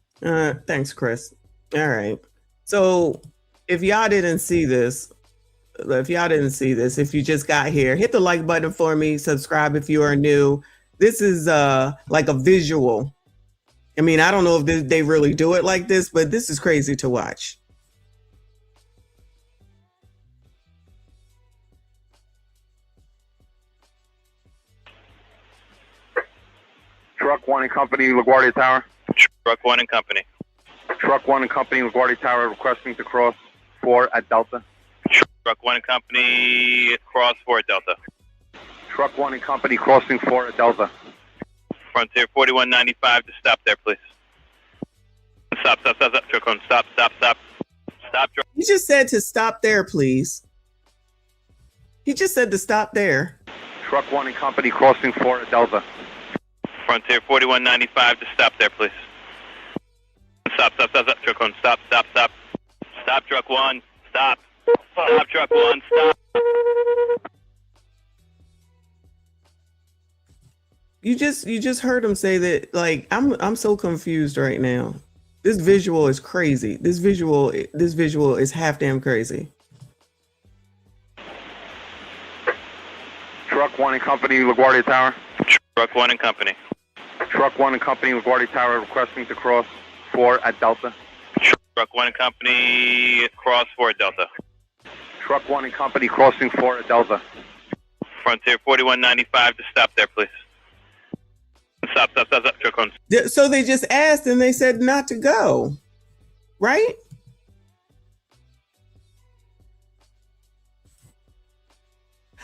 Thanks, Chris. All right. So if y'all didn't see this, if you just got here, hit the like button for me. Subscribe if you are new. This is like a visual. I mean, I don't know if they really do it like this, but this is crazy to watch. Truck 1 and Company, LaGuardia Tower. Truck 1 and Company. Truck 1 and Company, LaGuardia Tower, requesting to cross 4 at Delta. Truck 1 and Company, cross 4 at Delta. Truck 1 and Company, crossing 4 at Delta. Frontier 4195 to stop there, please. Stop, truck 1, stop. Stop, truck. He just said to stop there, please. He just said to stop there. Truck 1 and Company, crossing 4 at Delta. Frontier 4195 to stop there, please. Stop, truck 1, stop. Stop, truck 1, stop. Stop, truck 1, stop. You just heard him say that. Like, I'm so confused right now. This visual is crazy. This visual is half damn crazy. Truck 1 and Company, LaGuardia Tower. Truck 1 and Company. Truck 1 and Company, LaGuardia Tower, requesting to cross 4 at Delta. Truck 1 and Company, cross 4 at Delta. Truck 1 and Company, crossing 4 at Delta. Frontier 4195 to stop there, please. Stop, truck 1. So they just asked and they said not to go, right?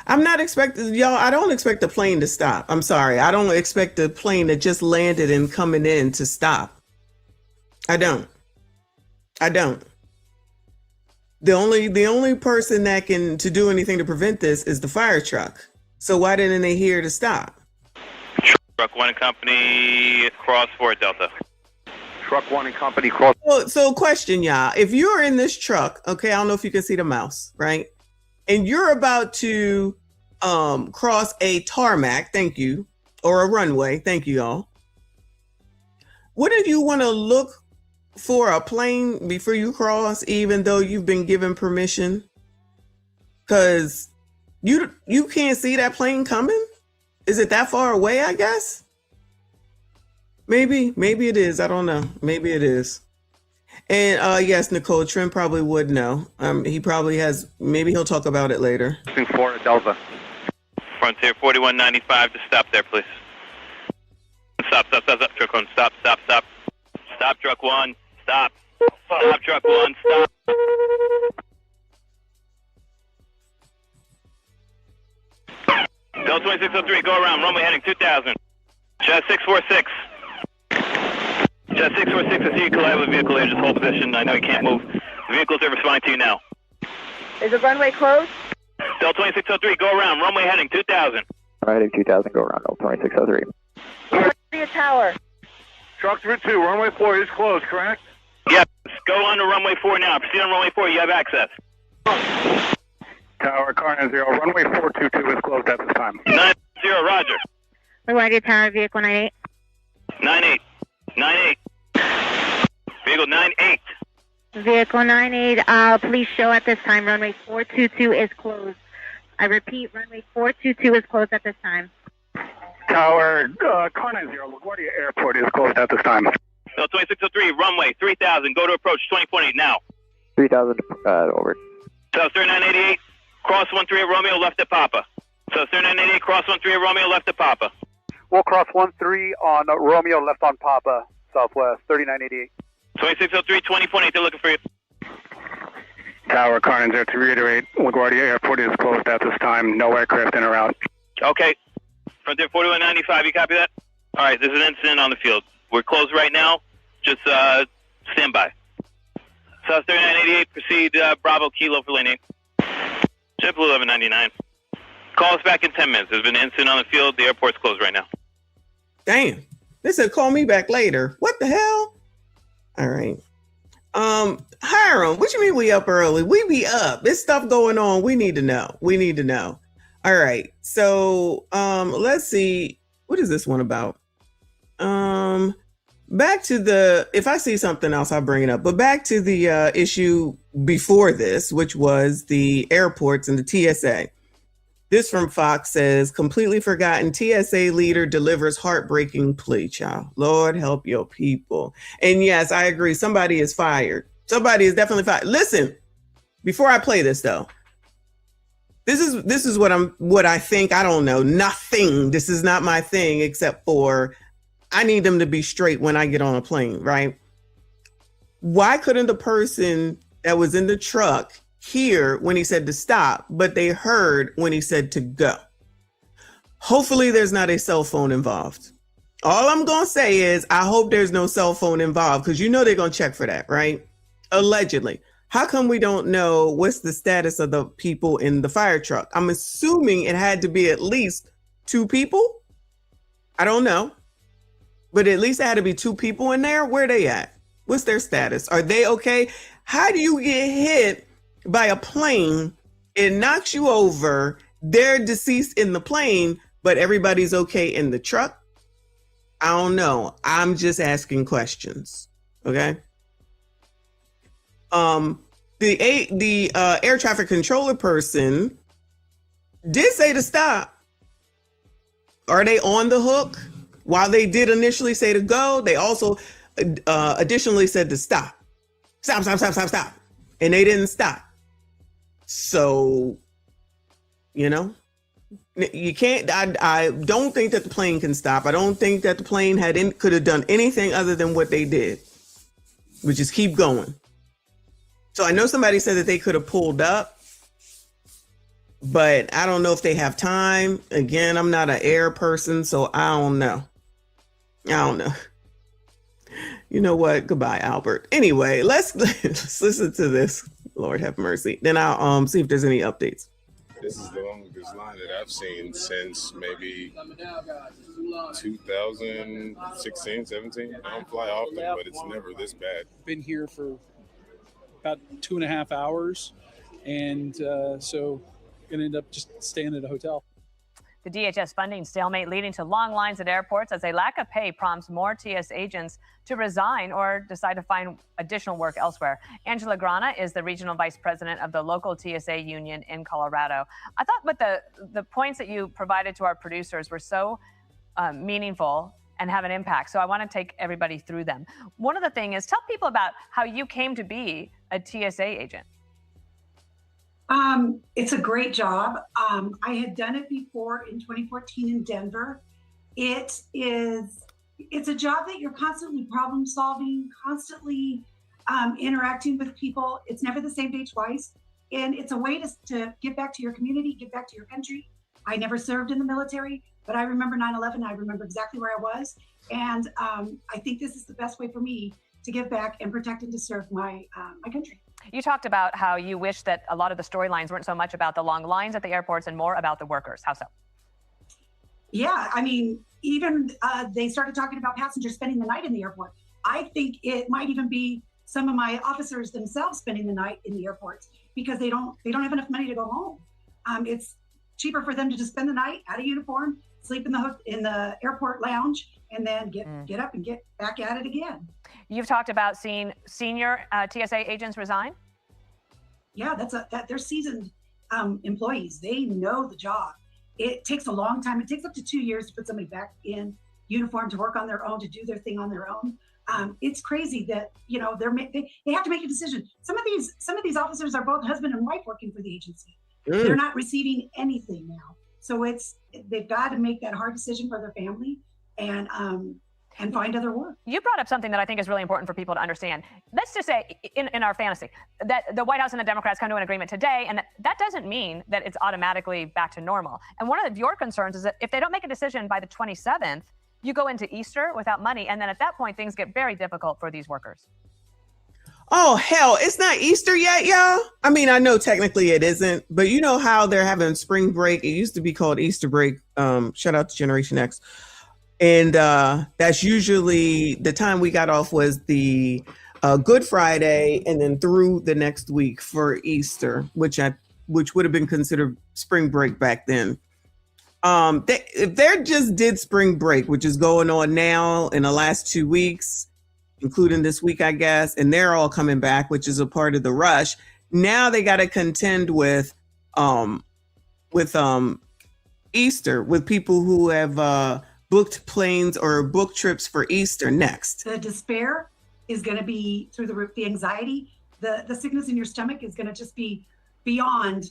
I'm not expecting, y'all, I don't expect the plane to stop. I'm sorry. I don't expect the plane that just landed and coming in to stop. I don't. The only person that can to do anything to prevent this is the fire truck. So why didn't they hear to stop? Truck 1 and Company, cross 4 Delta. Truck 1 and Company, cross. So question, y'all. If you're in this truck, okay, I don't know if you can see the mouse, right? And you're about to cross a tarmac, thank you, or a runway, thank you, y'all. Wouldn't you want to look for a plane before you cross, even though you've been given permission? Because you can't see that plane coming? Is it that far away, I guess? Maybe it is. I don't know. Maybe it is. And yes, Nicole, Trent probably would know. He probably has. Maybe he'll talk about it later. 4 at Delta. Frontier 4195 to stop there, please. Stop, truck 1, stop. Stop, truck 1, stop. Stop, truck 1, stop. Delta 2603, go around, runway heading 2000. Jet 646. Jet 646, I see you collide with a vehicle here, just hold position. I know you can't move. The vehicles are responding to you now. Is the runway closed? Delta 2603, go around, runway heading 2000. Heading 2000, go around, 2603. Laguardia Tower. Truck 2, runway 4 is closed, correct? Yes, go on to runway 4 now. Proceed on runway 4, you have access. Tower, car 90, runway 422 is closed at this time. 90, roger. LaGuardia Tower, vehicle 98. 98. Vehicle 98. Vehicle 98, please show at this time. Runway 422 is closed. I repeat, runway 422 is closed at this time. Tower, car 90, LaGuardia Airport is closed at this time. So 2603, runway 3000, go to approach 20.8 now. 3000, over. So 3988, cross 13 at Romeo, left at Papa. So 3988, cross 13 at Romeo, left at Papa. We'll cross 13 on Romeo, left on Papa, Southwest, 3988. 2603, 20.8, they're looking for you. Tower, Carnes Air, to reiterate, LaGuardia Airport is closed at this time. No aircraft in or out. Okay. Frontier 4195, you copy that? All right, there's an incident on the field. We're closed right now. Just stand by. South 3988, proceed Bravo Kilo for lane 8. JetBlue 1199. Call us back in 10 minutes. There's been an incident on the field. The airport's closed right now. Damn. They said call me back later. What the hell? All right. Hiram, what you mean we up early? We be up. There's stuff going on. We need to know. We need to know. All right. So let's see. What is this one about? Back to the, if I see something else, I'll bring it up. But back to the issue before this, which was the airports and the TSA. This from Fox says, completely forgotten TSA leader delivers heartbreaking plea, child. Lord help your people. And yes, I agree. Somebody is fired. Somebody is definitely fired. Listen, before I play this though, this is what I think. I don't know nothing. This is not my thing, except for I need them to be straight when I get on a plane, right? Why couldn't the person that was in the truck hear when he said to stop, but they heard when he said to go? Hopefully there's not a cell phone involved. All I'm going to say is I hope there's no cell phone involved, because you know they're going to check for that, right? Allegedly. How come we don't know what's the status of the people in the fire truck? I'm assuming it had to be at least 2 people. I don't know. But at least it had to be 2 people in there. Where are they at? What's their status? Are they okay? How do you get hit by a plane? It knocks you over. They're deceased in the plane, but everybody's okay in the truck. I don't know. I'm just asking questions. Okay. The air traffic controller person did say to stop. Are they on the hook? While they did initially say to go, they also additionally said to stop. Stop. And they didn't stop. So, you know, you can't, I don't think that the plane can stop. I don't think that the plane could have done anything other than what they did, which is keep going. So I know somebody said that they could have pulled up, but I don't know if they have time. Again, I'm not an air person, so I don't know. You know what? Goodbye, Albert. Anyway, let's listen to this. Lord have mercy. Then I'll see if there's any updates. This is the longest line that I've seen since maybe 2016, 17. I don't fly often, but it's never this bad. Been here for about 2.5 hours, and so gonna end up just staying at a hotel. The DHS funding stalemate leading to long lines at airports as a lack of pay prompts more TS agents to resign or decide to find additional work elsewhere. Angela Grana is the regional vice president of the local TSA union in Colorado. I thought what the points that you provided to our producers were so meaningful and have an impact. So I want to take everybody through them. One of the things is tell people about how you came to be a TSA agent. It's a great job. I had done it before in 2014 in Denver. It's a job that you're constantly problem solving, constantly interacting with people. It's never the same day twice. And it's a way to give back to your community, give back to your country. I never served in the military, but I remember 9/11. I remember exactly where I was. And I think this is the best way for me to give back and protect and to serve my country. You talked about how you wish that a lot of the storylines weren't so much about the long lines at the airports and more about the workers. How so? Yeah, I mean, even they started talking about passengers spending the night in the airport. I think it might even be some of my officers themselves spending the night in the airports because they don't have enough money to go home. It's cheaper for them to just spend the night out of uniform, sleep in the airport lounge, and then get up and get back at it again. You've talked about seeing senior TSA agents resign. Yeah, they're seasoned employees. They know the job. It takes a long time. It takes up to 2 years to put somebody back in uniform to work on their own, to do their thing on their own. It's crazy that they have to make a decision. Some of these officers are both husband and wife working for the agency. They're not receiving anything now. So they've got to make that hard decision for their family and find other work. You brought up something that I think is really important for people to understand. Let's just say in our fantasy that the White House and the Democrats come to an agreement today, and that doesn't mean that it's automatically back to normal. And one of your concerns is that if they don't make a decision by the 27th, you go into Easter without money. And then at that point, things get very difficult for these workers. Oh, hell, it's not Easter yet, y'all. I mean, I know technically it isn't, but you know how they're having spring break. It used to be called Easter break. Shout out to Generation X. And that's usually the time we got off was the Good Friday and then through the next week for Easter, which would have been considered spring break back then. If they just did spring break, which is going on now in the last 2 weeks, including this week, I guess, and they're all coming back, which is a part of the rush. Now they got to contend with Easter, with people who have booked planes or booked trips for Easter next. The despair is going to be through the roof. The anxiety, the sickness in your stomach is going to just be beyond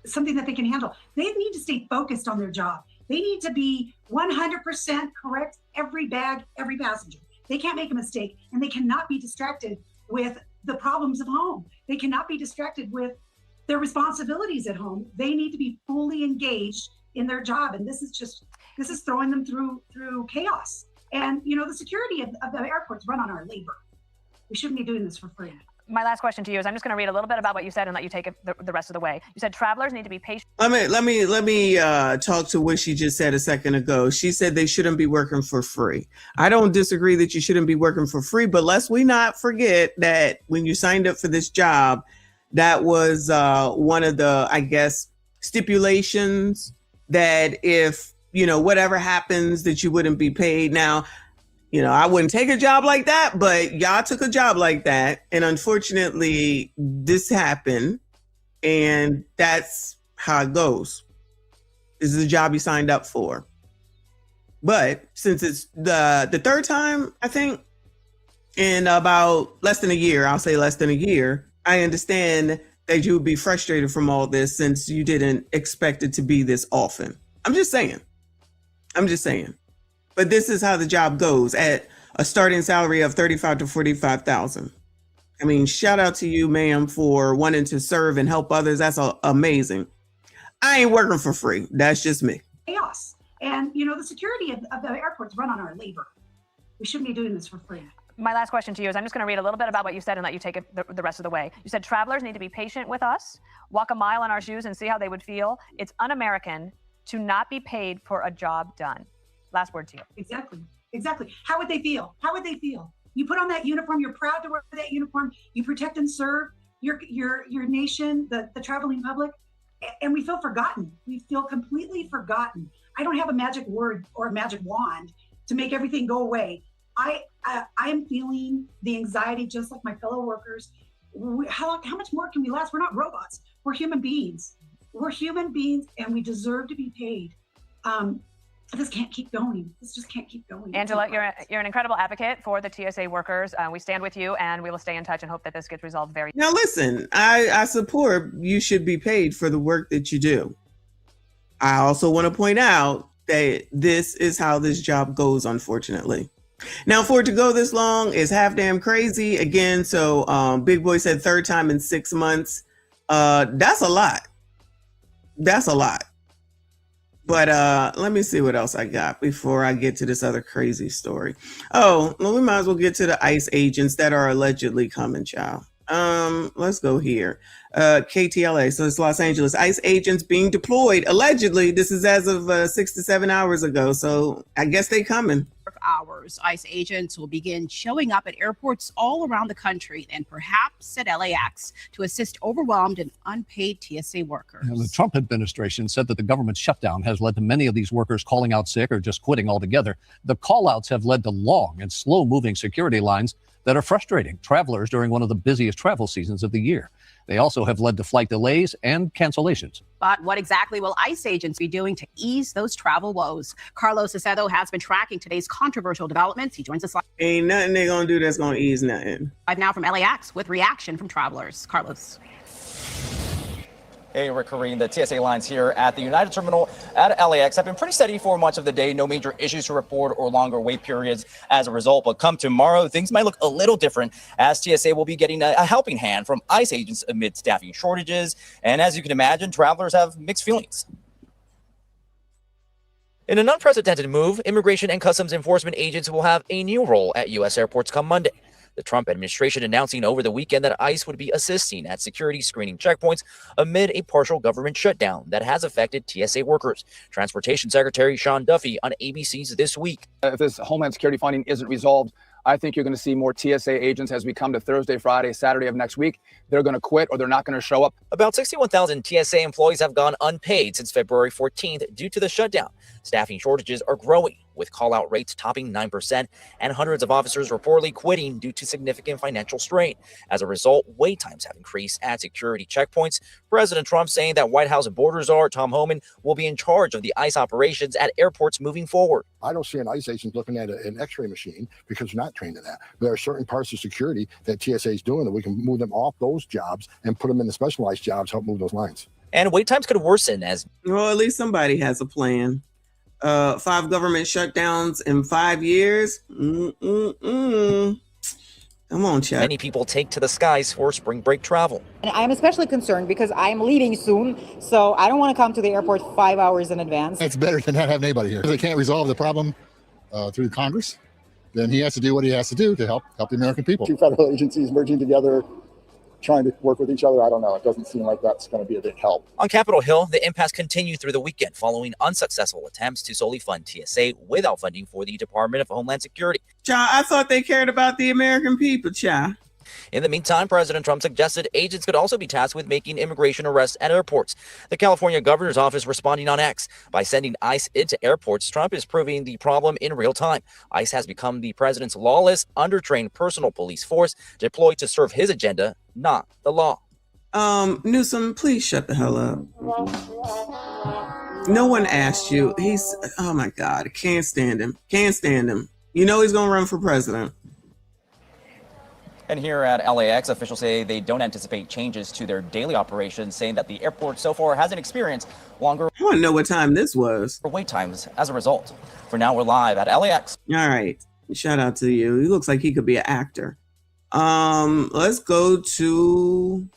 something that they can handle. They need to stay focused on their job. They need to be 100% correct every bag, every passenger. They can't make a mistake, and they cannot be distracted with the problems of home. They cannot be distracted with their responsibilities at home. They need to be fully engaged in their job, and this is throwing them through chaos. And you know, the security of the airports run on our labor. We shouldn't be doing this for free. My last question to you is, I'm just going to read a little bit about what you said and let you take it the rest of the way. You said travelers need to be patient. Let me talk to what she just said a second ago. She said they shouldn't be working for free. I don't disagree that you shouldn't be working for free, but let's we not forget that when you signed up for this job, that was one of the, I guess, stipulations that if, you know, whatever happens that you wouldn't be paid. Now, you know, I wouldn't take a job like that, but y'all took a job like that. And unfortunately, this happened. And that's how it goes. This is a job you signed up for. But since it's the third time, I think, in about less than a year, I'll say less than a year, I understand that you would be frustrated from all this since you didn't expect it to be this often. I'm just saying. But this is how the job goes at a starting salary of $35,000 to $45,000. I mean, shout out to you, ma'am, for wanting to serve and help others. That's amazing. I ain't working for free. That's just me. Chaos. And, you know, the security of the airports run on our labor. We shouldn't be doing this for free. My last question to you is, I'm just going to read a little bit about what you said and let you take it the rest of the way. You said travelers need to be patient with us, walk a mile in our shoes and see how they would feel. It's un-American to not be paid for a job done. Last word to you. Exactly. How would they feel? You put on that uniform. You're proud to wear that uniform. You protect and serve your nation, the traveling public, and we feel forgotten. We feel completely forgotten. I don't have a magic word or a magic wand to make everything go away. I am feeling the anxiety just like my fellow workers. How much more can we last? We're not robots. We're human beings. And we deserve to be paid. This can't keep going. This just can't keep going. Angela, you're an incredible advocate for the TSA workers. We stand with you, and we will stay in touch and hope that this gets resolved very soon. Now, listen, I support you should be paid for the work that you do. I also want to point out that this is how this job goes, unfortunately. Now, for it to go this long is half damn crazy. Again, so Big Boy said third time in 6 months. That's a lot. But let me see what else I got before I get to this other crazy story. Oh, well, we might as well get to the ICE agents that are allegedly coming, child. Let's go here. KTLA, so it's Los Angeles. ICE agents being deployed, allegedly. This is as of 6 to 7 hours ago, so I guess they coming. Hours, ICE agents will begin showing up at airports all around the country and perhaps at LAX to assist overwhelmed and unpaid TSA workers. And the Trump administration said that the government shutdown has led to many of these workers calling out sick or just quitting altogether. The call-outs have led to long and slow-moving security lines that are frustrating travelers during one of the busiest travel seasons of the year. They also have led to flight delays and cancellations. But what exactly will ICE agents be doing to ease those travel woes? Carlos Acedo has been tracking today's controversial developments. He joins us live. Ain't nothing they're going to do that's going to ease nothing. Live now from LAX with reaction from travelers. Carlos. Hey, Rick Kareen, the TSA lines here at the United Terminal at LAX have been pretty steady for much of the day. No major issues to report or longer wait periods as a result. But come tomorrow, things might look a little different as TSA will be getting a helping hand from ICE agents amid staffing shortages. And as you can imagine, travelers have mixed feelings. In an unprecedented move, immigration and customs enforcement agents will have a new role at U.S. airports come Monday. The Trump administration announcing over the weekend that ICE would be assisting at security screening checkpoints amid a partial government shutdown that has affected TSA workers. Transportation Secretary Sean Duffy on ABC's This Week. If this Homeland Security funding isn't resolved, I think you're going to see more TSA agents as we come to Thursday, Friday, Saturday of next week. They're going to quit or they're not going to show up. About 61,000 TSA employees have gone unpaid since February 14th due to the shutdown. Staffing shortages are growing, with call-out rates topping 9% and hundreds of officers reportedly quitting due to significant financial strain. As a result, wait times have increased at security checkpoints. President Trump saying that White House border czar Tom Homan will be in charge of the ICE operations at airports moving forward. I don't see an ICE agent looking at an x-ray machine because you're not trained in that. There are certain parts of security that TSA is doing that we can move them off those jobs and put them in the specialized jobs, help move those lines. And wait times could worsen as... Well, at least somebody has a plan. 5 government shutdowns in 5 years. Come on, Chuck. Many people take to the skies for spring break travel. And I'm especially concerned because I'm leaving soon, so I don't want to come to the airport 5 hours in advance. It's better than not having anybody here. If they can't resolve the problem through Congress, then he has to do what he has to do to help the American people. 2 federal agencies merging together, trying to work with each other. I don't know. It doesn't seem like that's going to be a big help. On Capitol Hill, the impasse continued through the weekend following unsuccessful attempts to solely fund TSA without funding for the Department of Homeland Security. Cha, I thought they cared about the American people, Cha. In the meantime, President Trump suggested agents could also be tasked with making immigration arrests at airports. The California governor's office responding on X. By sending ICE into airports, Trump is proving the problem in real time. ICE has become the president's lawless, undertrained personal police force deployed to serve his agenda, not the law. Newsom, please shut the hell up. No one asked you. Oh my God, I can't stand him. Can't stand him. You know he's going to run for president. And here at LAX, officials say they don't anticipate changes to their daily operations, saying that the airport so far hasn't experienced longer I want to know what time this was. wait times as a result. For now, we're live at LAX. All right. Shout out to you. He looks like he could be an actor. Let's go to,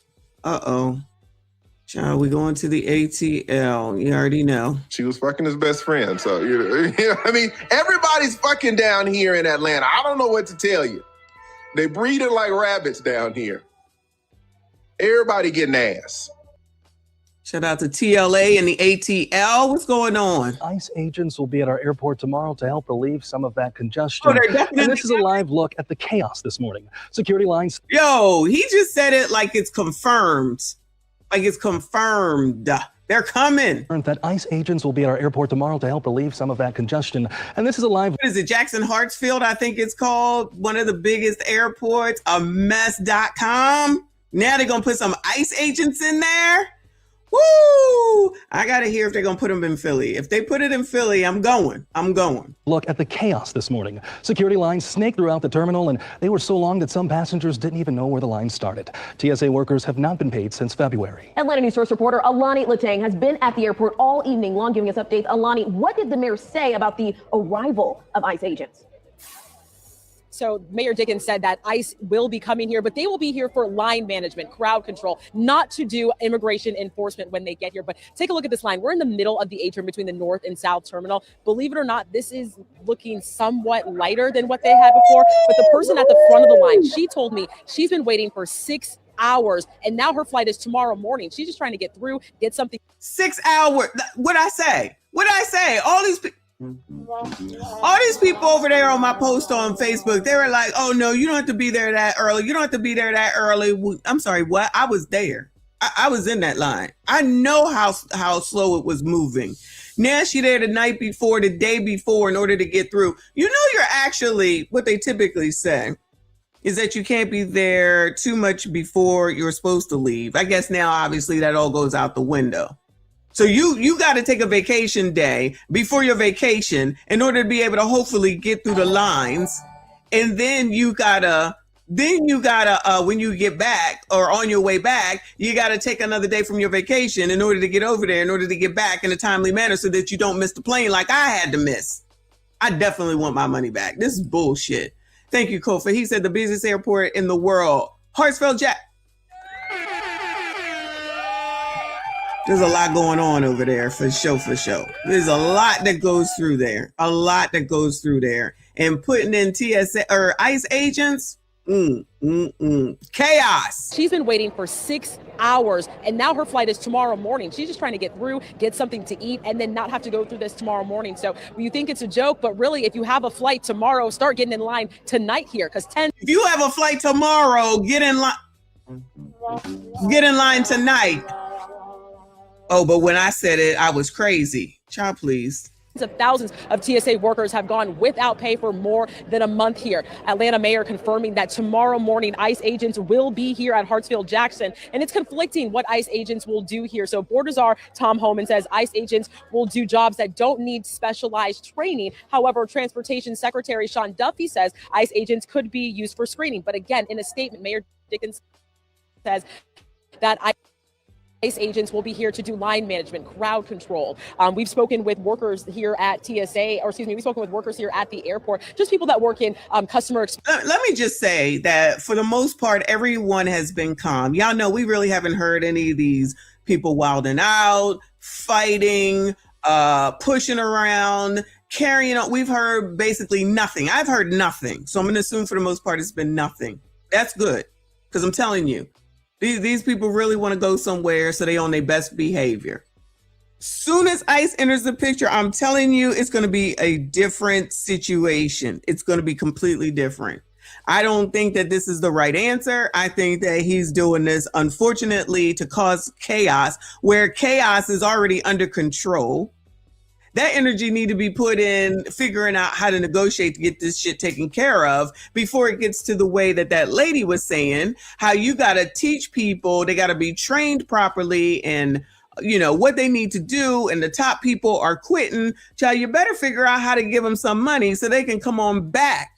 Shall we go into the ATL? You already know. She was fucking his best friend. So, I mean, everybody's fucking down here in Atlanta. I don't know what to tell you. They breeding like rabbits down here. Everybody getting ass. Shout out to TLA and the ATL. What's going on? ICE agents will be at our airport tomorrow to help relieve some of that congestion. Oh, they're definitely- And this is a live look at the chaos this morning. Security lines. Yo, he just said it like it's confirmed. Like it's confirmed. They're coming. That ICE agents will be at our airport tomorrow to help relieve some of that congestion. And this is a live. What is it? Jackson Hartsfield, I think it's called. One of the biggest airports. A mess.com. Now they're going to put some ICE agents in there. Woo! I got to hear if they're going to put them in Philly. If they put it in Philly, I'm going. Look at the chaos this morning. Security lines snaked throughout the terminal, and they were so long that some passengers didn't even know where the line started. TSA workers have not been paid since February. Atlanta News Source reporter Alani Latang has been at the airport all evening long giving us updates. Alani, what did the mayor say about the arrival of ICE agents? So Mayor Dickens said that ICE will be coming here, but they will be here for line management, crowd control, not to do immigration enforcement when they get here. But take a look at this line. We're in the middle of the atrium between the North and South Terminal. Believe it or not, this is looking somewhat lighter than what they had before. But the person at the front of the line, she told me she's been waiting for 6 hours, and now her flight is tomorrow morning. She's just trying to get through, get something. 6 hours. What'd I say? All these people over there on my post on Facebook, they were like, oh no, you don't have to be there that early. I'm sorry, what? I was there. I was in that line. I know how slow it was moving. Now she there the night before, the day before in order to get through. You know, you're actually, what they typically say is that you can't be there too much before you're supposed to leave. I guess now, obviously, that all goes out the window. So you got to take a vacation day before your vacation in order to be able to hopefully get through the lines. And then you got to Then you gotta, when you get back or on your way back, you gotta take another day from your vacation in order to get over there, in order to get back in a timely manner so that you don't miss the plane like I had to miss. I definitely want my money back. This is bullshit. Thank you, Kofa. He said the busiest airport in the world. Hartsfield Jack. There's a lot going on over there for sure, for sure. There's a lot that goes through there. A lot that goes through there. And putting in TSA or ICE agents, chaos. She's been waiting for 6 hours, and now her flight is tomorrow morning. She's just trying to get through, get something to eat, and then not have to go through this tomorrow morning. So you think it's a joke, but really, if you have a flight tomorrow, start getting in line tonight here, because If you have a flight tomorrow, get in line. Get in line tonight. Oh, but when I said it, I was crazy. Child, please. Of thousands of TSA workers have gone without pay for more than a month here. Atlanta mayor confirming that tomorrow morning ICE agents will be here at Hartsfield Jackson, and it's conflicting what ICE agents will do here. So Board Czar Tom Homan says ICE agents will do jobs that don't need specialized training. However, Transportation Secretary Sean Duffy says ICE agents could be used for screening. But again, in a statement, Mayor Dickens says that ICE agents will be here to do line management, crowd control. We've spoken with workers here at TSA, or excuse me, we've spoken with workers here at the airport, just people that work in customer experience. Let me just say that for the most part, everyone has been calm. Y'all know we really haven't heard any of these people wilding out, fighting, pushing around, carrying on. We've heard basically nothing. I've heard nothing. So I'm going to assume for the most part, it's been nothing. That's good. Because I'm telling you, these people really want to go somewhere, so they on their best behavior. Soon as ICE enters the picture, I'm telling you, it's going to be a different situation. It's going to be completely different. I don't think that this is the right answer. I think that he's doing this, unfortunately, to cause chaos, where chaos is already under control. That energy need to be put in figuring out how to negotiate to get this shit taken care of before it gets to the way that that lady was saying, how you got to teach people, they got to be trained properly and, you know, what they need to do. And the top people are quitting. Child, you better figure out how to give them some money so they can come on back.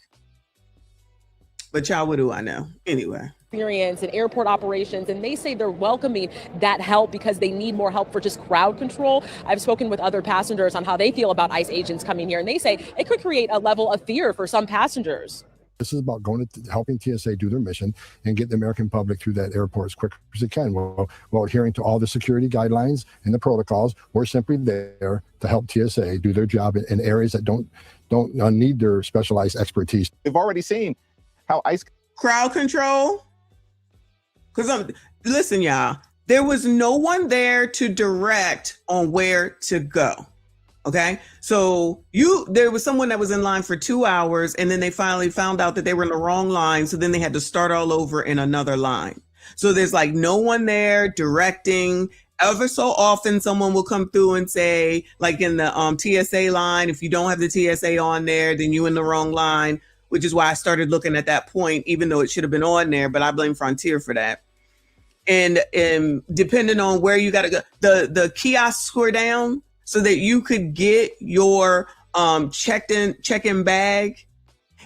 But child, what do I know? Anyway. Experience and airport operations, and they say they're welcoming that help because they need more help for just crowd control. I've spoken with other passengers on how they feel about ICE agents coming here, and they say it could create a level of fear for some passengers. This is about going to helping TSA do their mission and get the American public through that airport as quick as it can. While adhering to all the security guidelines and the protocols, we're simply there to help TSA do their job in areas that don't need their specialized expertise. We've already seen how ICE crowd control. Because listen, y'all, there was no one there to direct on where to go. Okay, so there was someone that was in line for 2 hours, and then they finally found out that they were in the wrong line. So then they had to start all over in another line. So there's like no one there directing. Ever so often, someone will come through and say, like in the TSA line, if you don't have the TSA on there, then you're in the wrong line, which is why I started looking at that point, even though it should have been on there. But I blame Frontier for that. And depending on where you got to go, the kiosks were down so that you could get your check-in bag.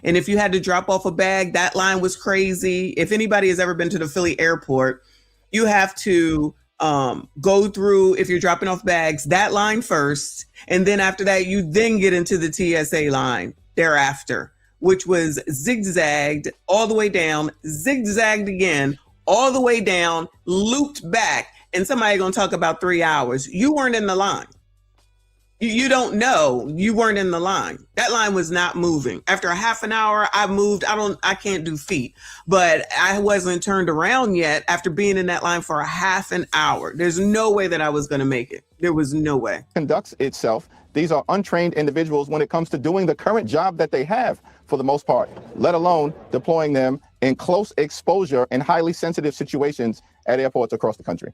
And if you had to drop off a bag, that line was crazy. If anybody has ever been to the Philly airport, you have to go through, if you're dropping off bags, that line first. And then after that, you then get into the TSA line thereafter, which was zigzagged all the way down, zigzagged again, all the way down, looped back, and somebody gonna talk about 3 hours. You weren't in the line. You don't know. You weren't in the line. That line was not moving. After a half an hour, I moved. I can't do feet, but I wasn't turned around yet after being in that line for a half an hour. There's no way that I was gonna make it. There was no way. Conducts itself. These are untrained individuals when it comes to doing the current job that they have for the most part, let alone deploying them in close exposure and highly sensitive situations at airports across the country.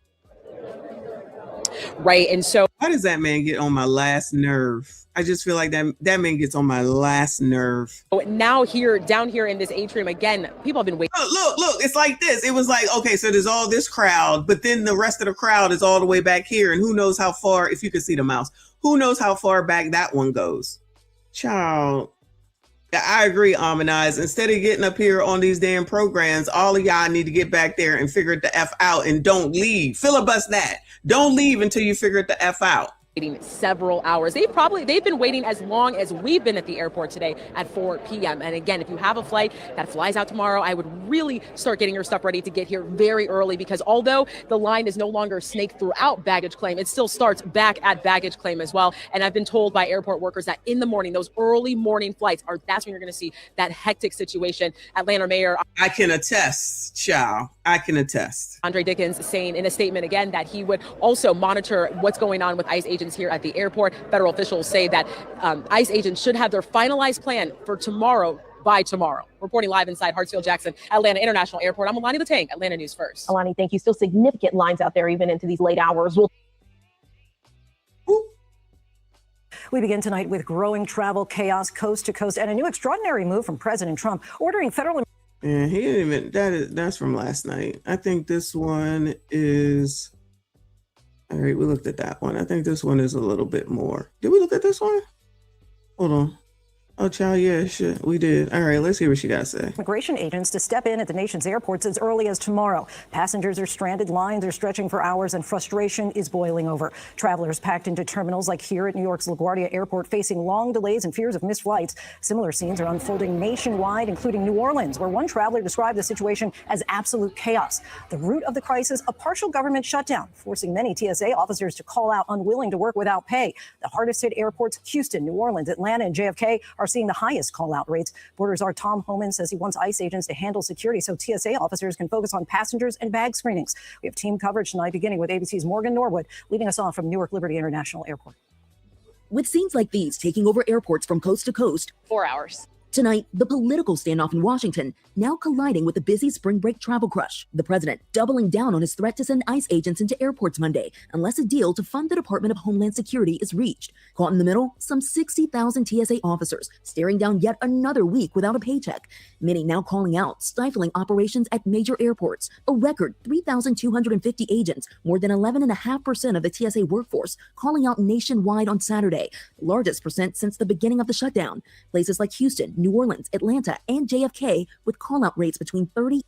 Right. And so why does that man get on my last nerve? I just feel like that man gets on my last nerve. Now down here in this atrium, again, people have been waiting. Look, it's like this. It was like, okay, so there's all this crowd, but then the rest of the crowd is all the way back here. And who knows how far, if you could see the mouse, who knows how far back that one goes. Child. I agree, Amanize. Instead of getting up here on these damn programs, all of y'all need to get back there and figure it the F out and don't leave. Filibust that. Don't leave until you figure it the F out. Several hours. They've been waiting as long as we've been at the airport today at 4 p.m. And again, if you have a flight that flies out tomorrow, I would really start getting your stuff ready to get here very early, because although the line is no longer snaked throughout baggage claim, it still starts back at baggage claim as well. And I've been told by airport workers that in the morning, those early morning flights that's when you're going to see that hectic situation. Atlanta Mayor, I can attest, child. I can attest. Andre Dickens saying in a statement again that he would also monitor what's going on with ICE agents here at the airport. Federal officials say that ICE agents should have their finalized plan for tomorrow by tomorrow. Reporting live inside Hartsfield-Jackson Atlanta International Airport, I'm Alani Latang, Atlanta News First. Alani, thank you. Still significant lines out there even into these late hours. We begin tonight with growing travel chaos coast to coast and a new extraordinary move from President Trump ordering federal. And he didn't even, that's from last night. I think this one is, all right, we looked at that one. I think this one is a little bit more. Did we look at this one? Hold on. Oh, child, yeah, shit, we did. All right, let's hear what she got to say. Immigration agents to step in at the nation's airports as early as tomorrow. Passengers are stranded, lines are stretching for hours, and frustration is boiling over. Travelers packed into terminals like here at New York's LaGuardia Airport facing long delays and fears of missed flights. Similar scenes are unfolding nationwide, including New Orleans, where one traveler described the situation as absolute chaos. The root of the crisis, a partial government shutdown, forcing many TSA officers to call out unwilling to work without pay. The hardest hit airports, Houston, New Orleans, Atlanta, and JFK, are seeing the highest call-out rates. Borders Czar Tom Homan says he wants ICE agents to handle security so TSA officers can focus on passengers and bag screenings. We have team coverage tonight, beginning with ABC's Morgan Norwood, leading us on from Newark Liberty International Airport. With scenes like these taking over airports from coast to coast, 4 hours. Tonight, the political standoff in Washington now colliding with the busy spring break travel crush. The president doubling down on his threat to send ICE agents into airports Monday unless a deal to fund the Department of Homeland Security is reached. Caught in the middle, some 60,000 TSA officers staring down yet another week without a paycheck. Many now calling out stifling operations at major airports. A record 3,250 agents, more than 11.5% of the TSA workforce, calling out nationwide on Saturday, the largest percent since the beginning of the shutdown. Places like Houston, New Orleans, Atlanta, and JFK with call-out rates between 30.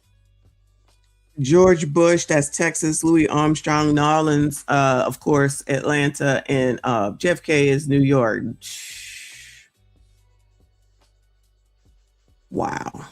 George Bush, that's Texas. Louis Armstrong, New Orleans, of course, Atlanta, and JFK is New York. Wow.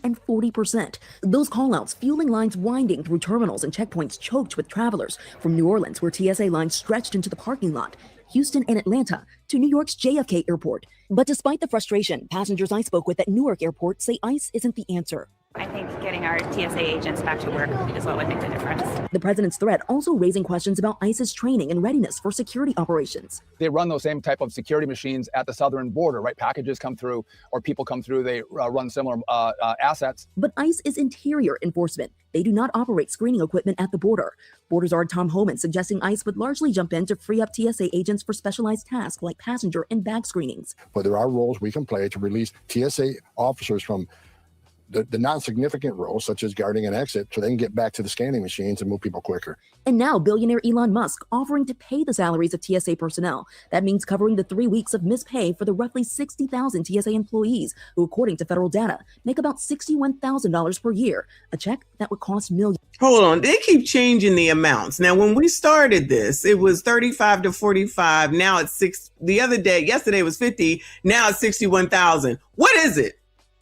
And 40%. Those callouts fueling lines winding through terminals and checkpoints choked with travelers from New Orleans, where TSA lines stretched into the parking lot, Houston and Atlanta, to New York's JFK Airport. But despite the frustration, passengers I spoke with at Newark Airport say ICE isn't the answer. I think getting our TSA agents back to work is what would make the difference. The president's threat also raising questions about ICE's training and readiness for security operations. They run those same type of security machines at the southern border, right? Packages come through or people come through, they run similar assets. But ICE is interior enforcement. They do not operate screening equipment at the border. Border Czar Tom Homan suggesting ICE would largely jump in to free up TSA agents for specialized tasks like passenger and bag screenings. But there are roles we can play to release TSA officers from the non-significant roles, such as guarding an exit, so they can get back to the scanning machines and move people quicker. And now billionaire Elon Musk offering to pay the salaries of TSA personnel. That means covering the 3 weeks of missed pay for the roughly 60,000 TSA employees who, according to federal data, make about $61,000 per year, a check that would cost millions. Hold on, they keep changing the amounts. Now, when we started this, it was 35 to 45. Now it's yesterday it was 50. Now it's 61,000. What is it?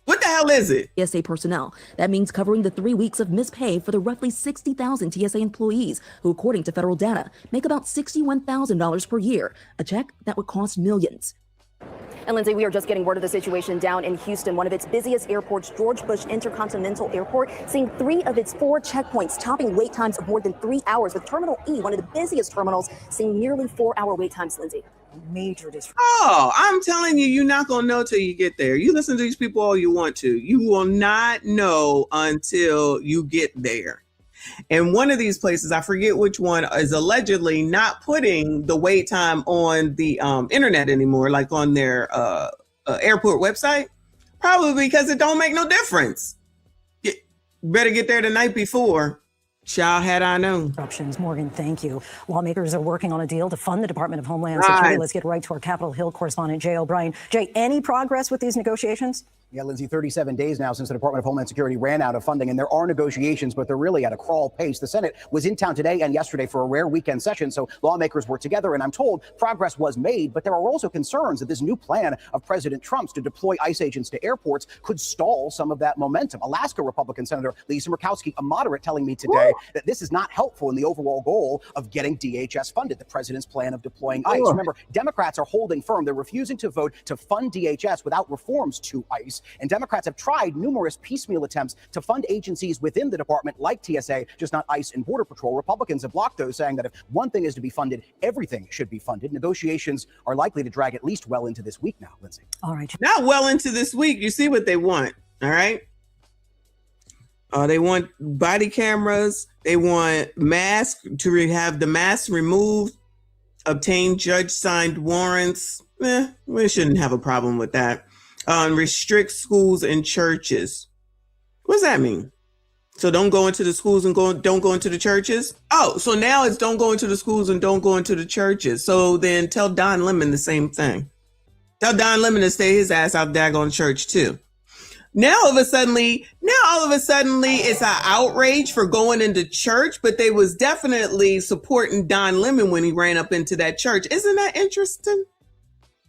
What the hell is it? TSA personnel. That means covering the 3 weeks of missed pay for the roughly 60,000 TSA employees who, according to federal data, make about $61,000 per year, a check that would cost millions. And Lindsay, we are just getting word of the situation down in Houston, one of its busiest airports, George Bush Intercontinental Airport, seeing 3 of its 4 checkpoints topping wait times of more than 3 hours, with Terminal E, one of the busiest terminals, seeing nearly 4-hour wait times, Lindsay. Major disruption. Oh, I'm telling you, you're not going to know till you get there. You listen to these people all you want to. You will not know until you get there. And one of these places, I forget which one, is allegedly not putting the wait time on the internet anymore, like on their airport website, probably because it don't make no difference. Better get there the night before. Child, had I known. Morgan, thank you. Lawmakers are working on a deal to fund the Department of Homeland Security. Let's get right to our Capitol Hill correspondent, Jay O'Brien. Jay, any progress with these negotiations? Yeah, Lindsay, 37 days now since the Department of Homeland Security ran out of funding, and there are negotiations, but they're really at a crawl pace. The Senate was in town today and yesterday for a rare weekend session, so lawmakers were together, and I'm told progress was made, but there are also concerns that this new plan of President Trump's to deploy ICE agents to airports could stall some of that momentum. Alaska Republican Senator Lisa Murkowski, a moderate, telling me today that this is not helpful in the overall goal of getting DHS funded, the president's plan of deploying ICE. Remember, Democrats are holding firm. They're refusing to vote to fund DHS without reforms to ICE. And Democrats have tried numerous piecemeal attempts to fund agencies within the department like TSA, just not ICE and Border Patrol. Republicans have blocked those, saying that if one thing is to be funded, everything should be funded. Negotiations are likely to drag at least well into this week now, Lindsay. All right. Not well into this week. You see what they want, all right? They want body cameras. They want masks, to have the masks removed, obtain judge-signed warrants. We shouldn't have a problem with that. Restrict schools and churches. What does that mean? So don't go into the schools and don't go into the churches? Oh, so now it's don't go into the schools and don't go into the churches. So then tell Don Lemon the same thing. Tell Don Lemon to stay his ass out daggone church too. Now all of a sudden it's an outrage for going into church, but they was definitely supporting Don Lemon when he ran up into that church. Isn't that interesting?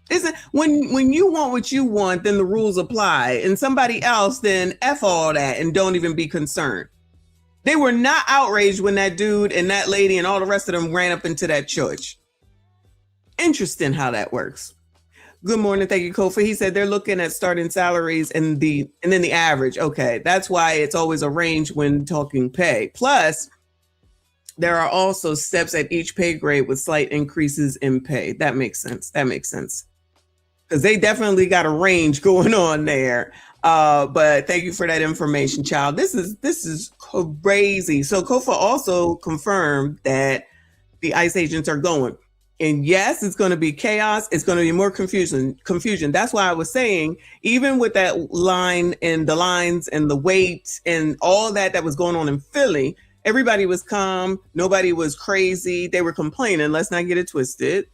Isn't when you want what you want, then the rules apply, and somebody else then F all that and don't even be concerned. They were not outraged when that dude and that lady and all the rest of them ran up into that church. Interesting how that works. Good morning, thank you, Kofi. He said they're looking at starting salaries and then the average. Okay, that's why it's always a range when talking pay. Plus, there are also steps at each pay grade with slight increases in pay. That makes sense. Because they definitely got a range going on there. But thank you for that information, child. This is crazy. So Kofa also confirmed that the ICE agents are going. And yes, it's going to be chaos. It's going to be more confusion. That's why I was saying, even with that line and the lines and the wait and all that was going on in Philly, everybody was calm. Nobody was crazy. They were complaining. Let's not get it twisted.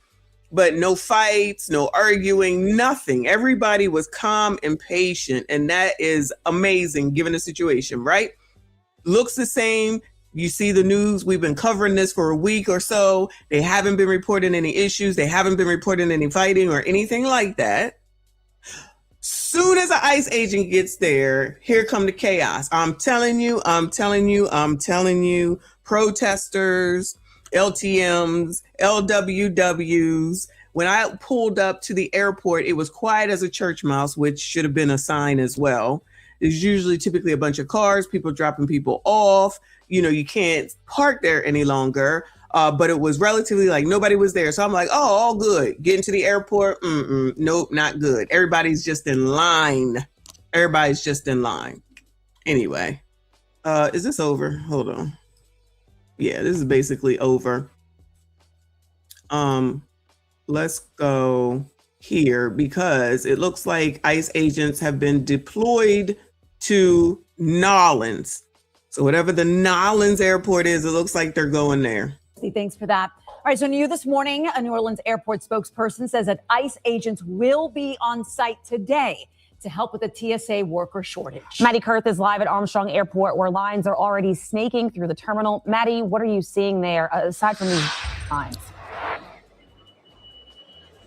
But no fights, no arguing, nothing. Everybody was calm and patient. And that is amazing given the situation, right? Looks the same. You see the news. We've been covering this for a week or so. They haven't been reporting any issues. They haven't been reporting any fighting or anything like that. Soon as an ICE agent gets there, here come the chaos. I'm telling you, protesters, LTMs, LWWs. When I pulled up to the airport, it was quiet as a church mouse, which should have been a sign as well. There's usually typically a bunch of cars, people dropping people off. You know, you can't park there any longer. But it was relatively like nobody was there. So I'm like, oh, all good. Getting to the airport. Nope, not good. Everybody's just in line. Anyway, is this over? Hold on. Yeah, this is basically over. Let's go here because it looks like ICE agents have been deployed to Nolens. So whatever the Nolens airport is, it looks like they're going there. Thanks for that. All right, so new this morning, a New Orleans airport spokesperson says that ICE agents will be on site today to help with the TSA worker shortage. Maddie Kurth is live at Armstrong Airport, where lines are already snaking through the terminal. Maddie, what are you seeing there aside from these lines?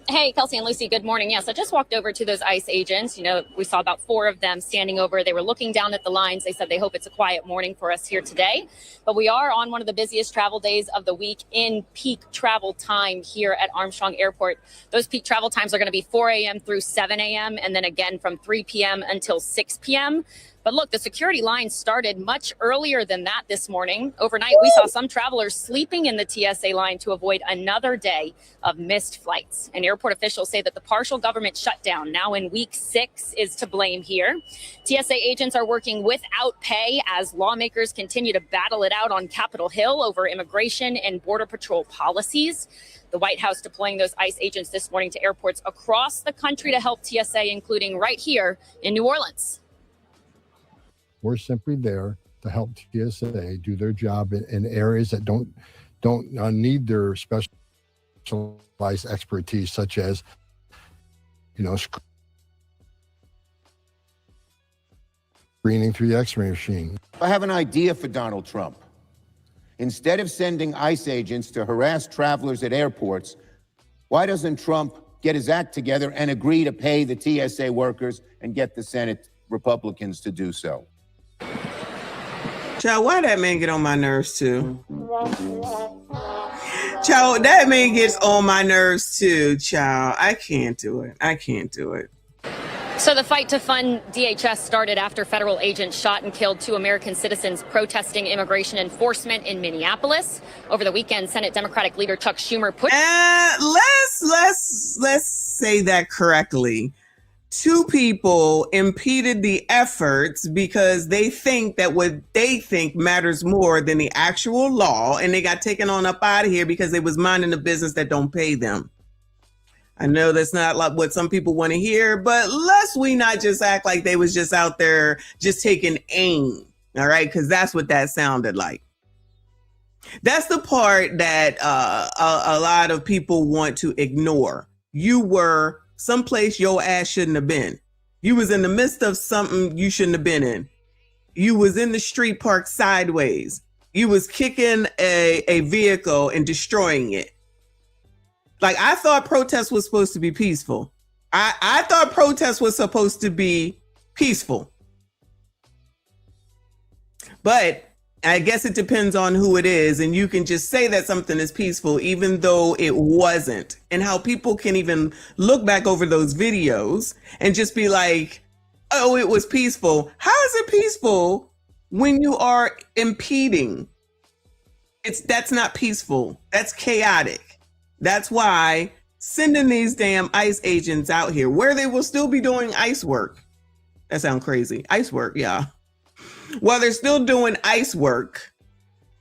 Hey, Kelsey and Lucy, good morning. Yes, I just walked over to those ICE agents. You know, we saw about 4 of them standing over. They were looking down at the lines. They said they hope it's a quiet morning for us here today. But we are on one of the busiest travel days of the week in peak travel time here at Armstrong Airport. Those peak travel times are going to be 4 a.m. through 7 a.m. and then again from 3 p.m. until 6 p.m. But look, the security line started much earlier than that this morning. Overnight, we saw some travelers sleeping in the TSA line to avoid another day of missed flights. And airport officials say that the partial government shutdown, now in week 6, is to blame here. TSA agents are working without pay as lawmakers continue to battle it out on Capitol Hill over immigration and Border Patrol policies. The White House deploying those ICE agents this morning to airports across the country to help TSA, including right here in New Orleans. We're simply there to help TSA do their job in areas that don't need their specialized expertise, such as, screening through the X-ray machine. I have an idea for Donald Trump. Instead of sending ICE agents to harass travelers at airports, why doesn't Trump get his act together and agree to pay the TSA workers and get the Senate Republicans to do so? Child, why that man get on my nerves too? Child, that man gets on my nerves too, child. I can't do it. I can't do it. So the fight to fund DHS started after federal agents shot and killed 2 American citizens protesting immigration enforcement in Minneapolis. Over the weekend, Senate Democratic leader Chuck Schumer put... Let's say that correctly. 2 people impeded the efforts because they think that what they think matters more than the actual law, and they got taken on up out of here because they was minding a business that don't pay them. I know that's not like what some people want to hear, but let's we not just act like they was just out there just taking aim, all right? Because that's what that sounded like. That's the part that a lot of people want to ignore. You were someplace your ass shouldn't have been. You was in the midst of something you shouldn't have been in. You was in the street parked sideways. You was kicking a vehicle and destroying it. Like, I thought protest was supposed to be peaceful. I thought protest was supposed to be peaceful. But I guess it depends on who it is. And you can just say that something is peaceful, even though it wasn't. And how people can even look back over those videos and just be like, oh, it was peaceful. How is it peaceful when you are impeding? That's not peaceful. That's chaotic. That's why sending these damn ICE agents out here where they will still be doing ICE work. That sounds crazy. ICE work, yeah. While they're still doing ICE work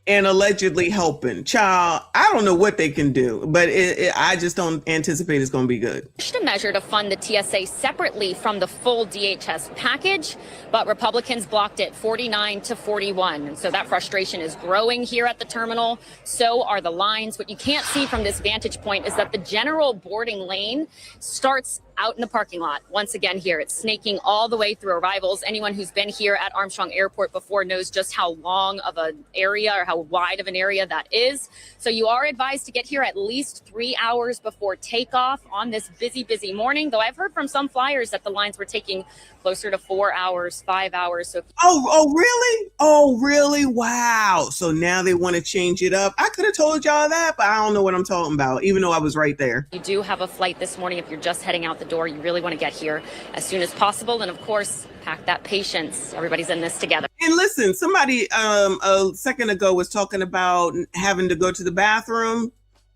and allegedly helping. Child, I don't know what they can do, but I just don't anticipate it's going to be good. A measure to fund the TSA separately from the full DHS package, but Republicans blocked it 49-41. And so that frustration is growing here at the terminal. So are the lines. What you can't see from this vantage point is that the general boarding lane starts out in the parking lot. Once again here, it's snaking all the way through arrivals. Anyone who's been here at Armstrong Airport before knows just how long of an area or how wide of an area that is. So you are advised to get here at least 3 hours before takeoff on this busy morning, though I've heard from some flyers that the lines were taking closer to 4 hours, 5 hours. So Oh, really? Oh, really? Wow. So now they want to change it up. I could have told y'all that, but I don't know what I'm talking about, even though I was right there. You do have a flight this morning. If you're just heading out the door, you really want to get here as soon as possible. And of course, pack that patience. Everybody's in this together. And listen, somebody a second ago was talking about having to go to the bathroom.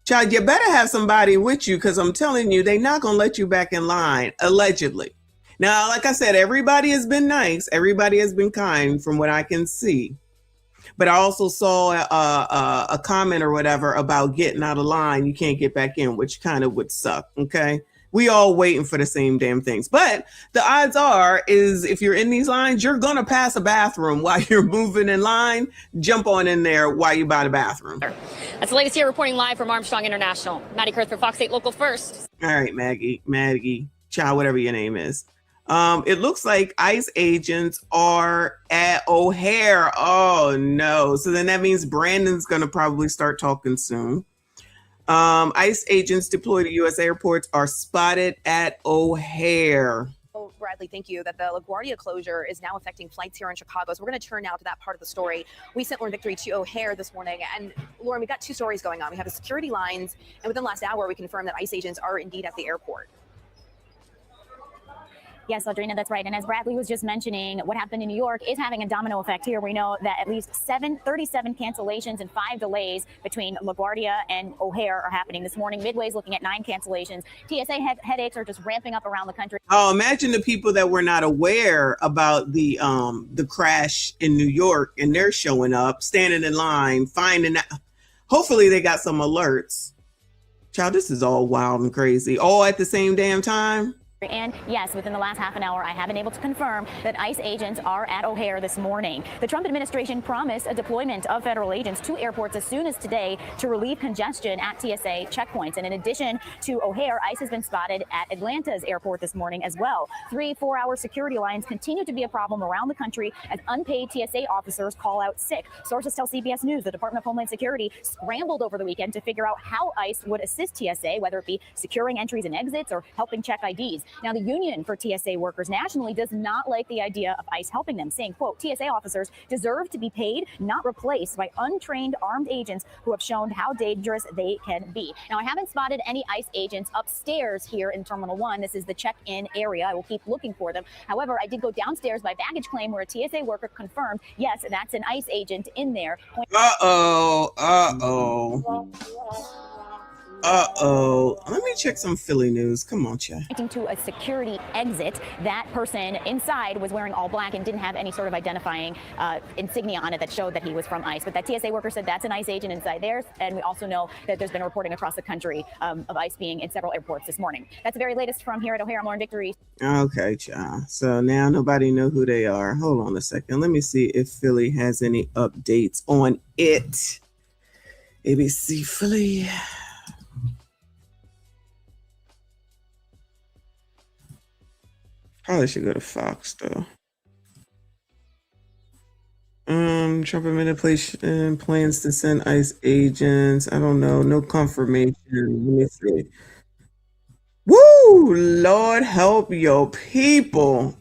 Child, you better have somebody with you, because I'm telling you, they're not going to let you back in line, allegedly. Now, like I said, everybody has been nice. Everybody has been kind from what I can see. But I also saw a comment or whatever about getting out of line. You can't get back in, which kind of would suck. Okay. We all waiting for the same damn things. But the odds are is if you're in these lines, you're going to pass a bathroom while you're moving in line. Jump on in there while you by the bathroom. That's the latest here, reporting live from Armstrong International. Maddie Kurth for Fox 8 Local First. All right, Maggie, child, whatever your name is. It looks like ICE agents are at O'Hare. Oh, no. So then that means Brandon's going to probably start talking soon. ICE agents deployed to U.S. airports are spotted at O'Hare. Oh, Bradley, thank you. That the LaGuardia closure is now affecting flights here in Chicago. So we're going to turn now to that part of the story. We sent Lauren Victory to O'Hare this morning. And Lauren, we got 2 stories going on. We have the security lines. And within the last hour, we confirmed that ICE agents are indeed at the airport. Yes, Audrina, that's right. And as Bradley was just mentioning, what happened in New York is having a domino effect here. We know that at least 37 cancellations and 5 delays between LaGuardia and O'Hare are happening this morning. Midway's looking at 9 cancellations. TSA headaches are just ramping up around the country. Oh, imagine the people that were not aware about the crash in New York, and they're showing up, standing in line, finding out. Hopefully they got some alerts. Child, this is all wild and crazy. All at the same damn time. And yes, within the last half an hour, I have been able to confirm that ICE agents are at O'Hare this morning. The Trump administration promised a deployment of federal agents to airports as soon as today to relieve congestion at TSA checkpoints. And in addition to O'Hare, ICE has been spotted at Atlanta's airport this morning as well. 3 4-hour security lines continue to be a problem around the country as unpaid TSA officers call out sick. Sources tell CBS News the Department of Homeland Security scrambled over the weekend to figure out how ICE would assist TSA, whether it be securing entries and exits or helping check IDs. Now, the Union for TSA Workers nationally does not like the idea of ICE helping them, saying, quote, TSA officers deserve to be paid, not replaced by untrained armed agents who have shown how dangerous they can be. Now, I haven't spotted any ICE agents upstairs here in Terminal 1. This is the check-in area. I will keep looking for them. However, I did go downstairs by baggage claim where a TSA worker confirmed, yes, that's an ICE agent in there. Let me check some Philly news. Come on, chat. Pointing to a security exit. That person inside was wearing all black and didn't have any sort of identifying insignia on it that showed that he was from ICE. But that TSA worker said that's an ICE agent inside there. And we also know that there's been reporting across the country of ICE being in several airports this morning. That's the very latest from here at O'Hare. I'm Lauren Victory. Okay, child. So now nobody know who they are. Hold on a second. Let me see if Philly has any updates on it. ABC Philly. Probably should go to Fox though. Trump administration plans to send ICE agents. I don't know. No confirmation. Let me see. Woo! Lord help your people.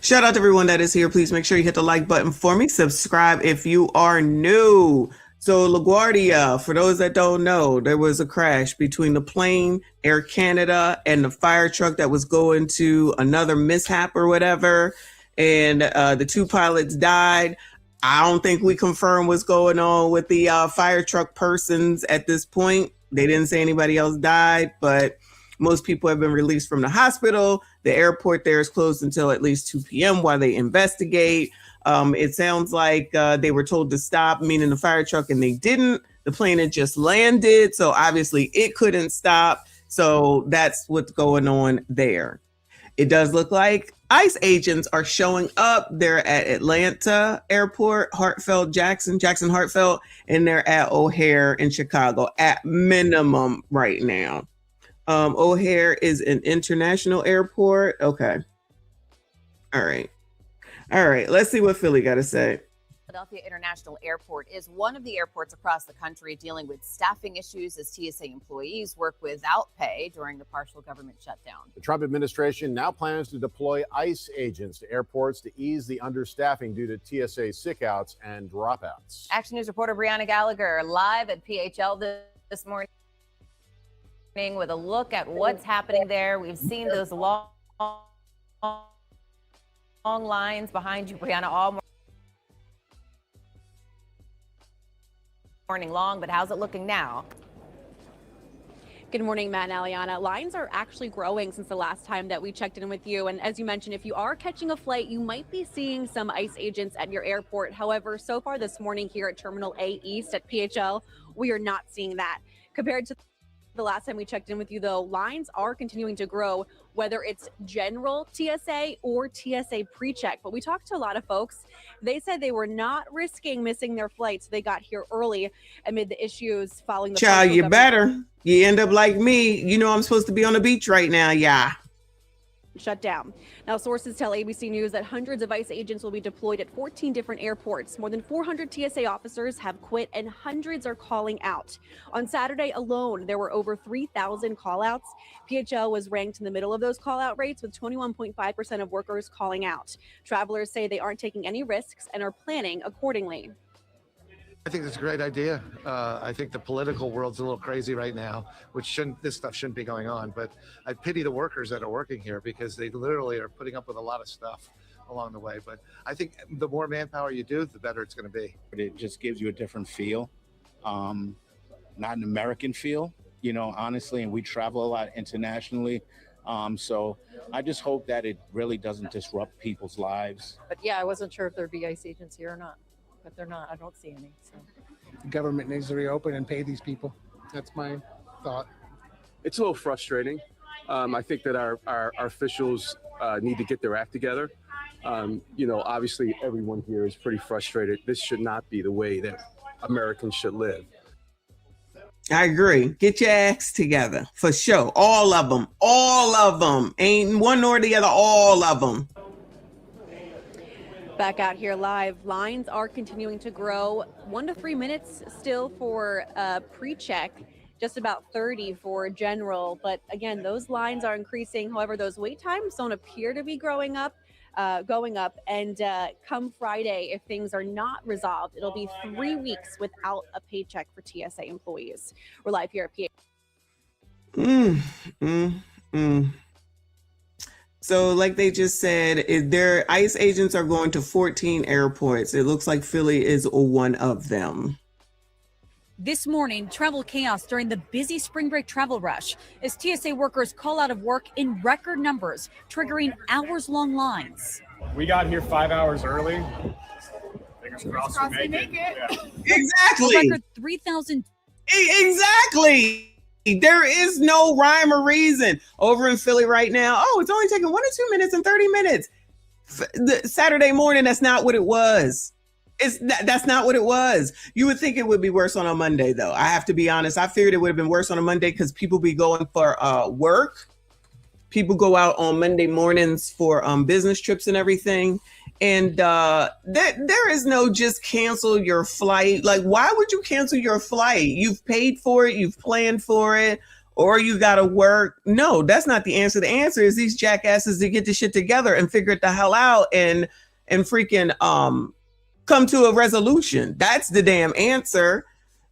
Shout out to everyone that is here. Please make sure you hit the like button for me. Subscribe if you are new. So LaGuardia, for those that don't know, there was a crash between the plane, Air Canada, and the fire truck that was going to another mishap or whatever. And the 2 pilots died. I don't think we confirm what's going on with the fire truck persons at this point. They didn't say anybody else died, but most people have been released from the hospital. The airport there is closed until at least 2 p.m. while they investigate. It sounds like they were told to stop, meaning the fire truck, and they didn't. The plane had just landed, so obviously it couldn't stop. So that's what's going on there. It does look like ICE agents are showing up. They're at Atlanta Airport, Jackson Hartfeld, and they're at O'Hare in Chicago at minimum right now. O'Hare is an international airport. Okay. All right. Let's see what Philly got to say. Philadelphia International Airport is one of the airports across the country dealing with staffing issues as TSA employees work without pay during the partial government shutdown. The Trump administration now plans to deploy ICE agents to airports to ease the understaffing due to TSA sickouts and dropouts. Action News reporter Brianna Gallagher live at PHL this morning with a look at what's happening there. We've seen those long lines behind you, Brianna, all morning long, but how's it looking now? Good morning, Matt and Aliana. Lines are actually growing since the last time that we checked in with you. And as you mentioned, if you are catching a flight, you might be seeing some ICE agents at your airport. However, so far this morning here at Terminal A East at PHL, we are not seeing that. Compared to the last time we checked in with you, though, lines are continuing to grow, whether it's general TSA or TSA pre-check. But we talked to a lot of folks. They said they were not risking missing their flights. They got here early amid the issues following the child. You better. You end up like me. You know I'm supposed to be on the beach right now. Yeah. Shutdown. Now, sources tell ABC News that hundreds of ICE agents will be deployed at 14 different airports. More than 400 TSA officers have quit and hundreds are calling out. On Saturday alone, there were over 3,000 callouts. PHL was ranked in the middle of those callout rates with 21.5% of workers calling out. Travelers say they aren't taking any risks and are planning accordingly. I think it's a great idea. I think the political world's a little crazy right now, this stuff shouldn't be going on. But I pity the workers that are working here because they literally are putting up with a lot of stuff along the way. But I think the more manpower you do, the better it's going to be. It just gives you a different feel, not an American feel, honestly. And we travel a lot internationally. So I just hope that it really doesn't disrupt people's lives. But yeah, I wasn't sure if there'd be ICE agents here or not. But they're not. I don't see any. So. The government needs to reopen and pay these people. That's my thought. It's a little frustrating. I think that our officials need to get their act together. Obviously everyone here is pretty frustrated. This should not be the way that Americans should live. I agree. Get your acts together for sure. All of them. All of them. Ain't one nor the other. All of them. Back out here live, lines are continuing to grow. 1 to 3 minutes still for pre-check, just about 30 for general. But again, those lines are increasing. However, those wait times don't appear to be going up. And come Friday, if things are not resolved, it'll be 3 weeks without a paycheck for TSA employees. We're live here at PA. So like they just said, their ICE agents are going to 14 airports. It looks like Philly is one of them. This morning, travel chaos during the busy spring break travel rush as TSA workers call out of work in record numbers, triggering hours-long lines. We got here 5 hours early. Fingers crossed we make it. Yeah. Exactly. A record 3,000. Exactly. There is no rhyme or reason over in Philly right now. Oh, it's only taking 1 or 2 minutes and 30 minutes. The Saturday morning, that's not what it was. That's not what it was. You would think it would be worse on a Monday, though. I have to be honest. I figured it would have been worse on a Monday because people be going for work. People go out on Monday mornings for business trips and everything. And there is no just cancel your flight. Like, why would you cancel your flight? You've paid for it. You've planned for it. Or you got to work. No, that's not the answer. The answer is these jackasses to get this shit together and figure it the hell out and freaking come to a resolution. That's the damn answer.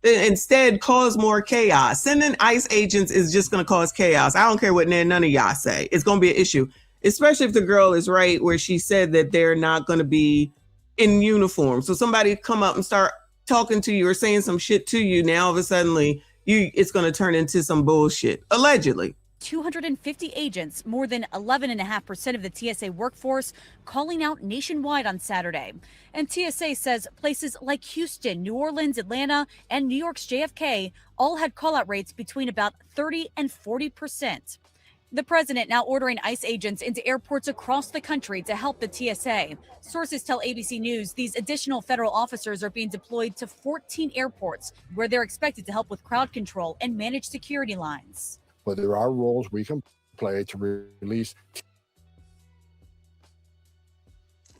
Instead, cause more chaos. Sending ICE agents is just going to cause chaos. I don't care what none of y'all say. It's going to be an issue, especially if the girl is right where she said that they're not going to be in uniform. So somebody come up and start talking to you or saying some shit to you. Now, all of a sudden, it's going to turn into some bullshit, allegedly. 250 agents, more than 11.5% of the TSA workforce, calling out nationwide on Saturday. And TSA says places like Houston, New Orleans, Atlanta, and New York's JFK all had call-out rates between about 30 and 40%. The president now ordering ICE agents into airports across the country to help the TSA. Sources tell ABC News these additional federal officers are being deployed to 14 airports where they're expected to help with crowd control and manage security lines. But there are roles we can play to release.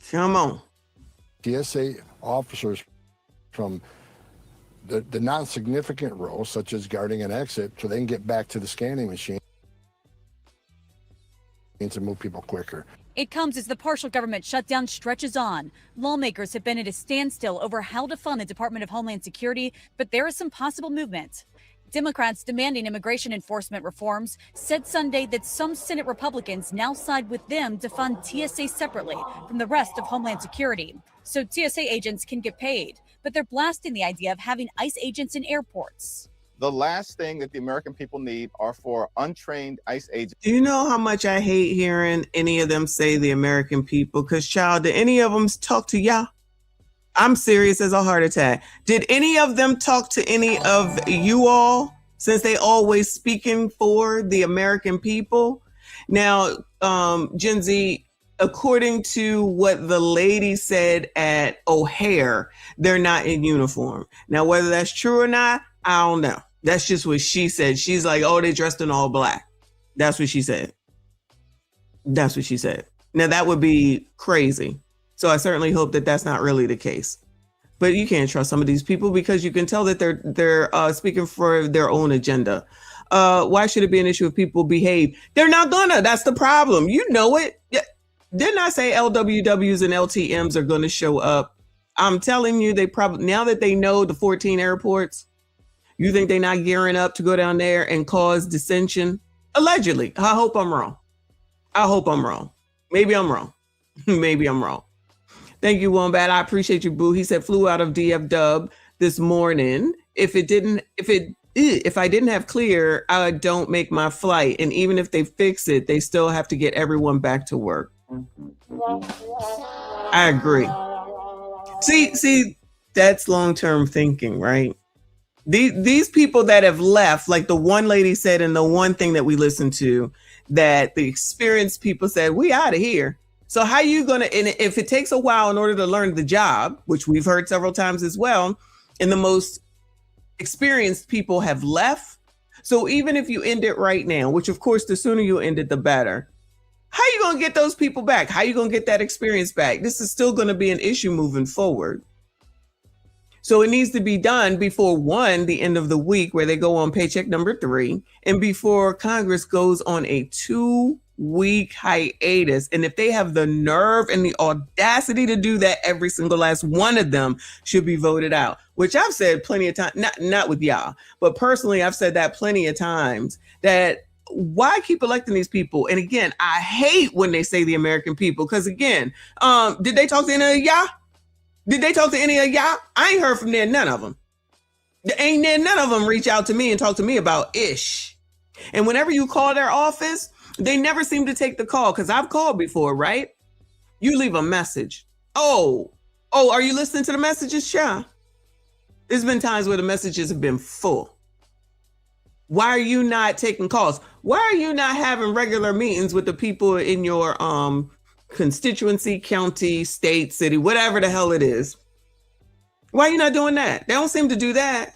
Come on. TSA officers from the non-significant roles, such as guarding an exit, so they can get back to the scanning machine and move people quicker. It comes as the partial government shutdown stretches on. Lawmakers have been at a standstill over how to fund the Department of Homeland Security, but there is some possible movement. Democrats demanding immigration enforcement reforms said Sunday that some Senate Republicans now side with them to fund TSA separately from the rest of Homeland Security, so TSA agents can get paid. But they're blasting the idea of having ICE agents in airports. The last thing that the American people need are for untrained ICE agents. Do you know how much I hate hearing any of them say the American people? Because, child, did any of them talk to y'all? I'm serious as a heart attack. Did any of them talk to any of you all, since they always speaking for the American people? Now, Gen Z, according to what the lady said at O'Hare, they're not in uniform. Now, whether that's true or not, I don't know. That's just what she said. She's like, oh, they dressed in all black. That's what she said. That's what she said. Now, that would be crazy. So I certainly hope that that's not really the case. But you can't trust some of these people because you can tell that they're speaking for their own agenda. Why should it be an issue if people behave? They're not gonna. That's the problem. You know it. Didn't I say LWWs and LTMs are going to show up? I'm telling you, they probably, now that they know the 14 airports, you think they're not gearing up to go down there and cause dissension? Allegedly. I hope I'm wrong. I hope I'm wrong. Maybe I'm wrong. Maybe I'm wrong. Thank you, Wombat. I appreciate you, boo. He said flew out of DF Dub this morning. If I didn't have clear, I don't make my flight. And even if they fix it, they still have to get everyone back to work. I agree. See, that's long-term thinking, right? These people that have left, like the one lady said, and the one thing that we listened to, that the experienced people said, we out of here. So how you going to, and if it takes a while in order to learn the job, which we've heard several times as well, and the most experienced people have left. So even if you end it right now, which of course, the sooner you end it, the better. How you going to get those people back? How you going to get that experience back? This is still going to be an issue moving forward. So it needs to be done before the end of the week where they go on paycheck number 3, and before Congress goes on a 2-week hiatus. And if they have the nerve and the audacity to do that, every single last one of them should be voted out, which I've said plenty of times, not with y'all, but personally, I've said that plenty of times, that why keep electing these people? And again, I hate when they say the American people, because again, did they talk to any of y'all? Did they talk to any of y'all? I ain't heard from none of them. None of them reach out to me and talk to me about ish. And whenever you call their office, they never seem to take the call, because I've called before, right? You leave a message. Oh, are you listening to the messages, Cha? There's been times where the messages have been full. Why are you not taking calls? Why are you not having regular meetings with the people in your constituency, county, state, city, whatever the hell it is? Why are you not doing that? They don't seem to do that.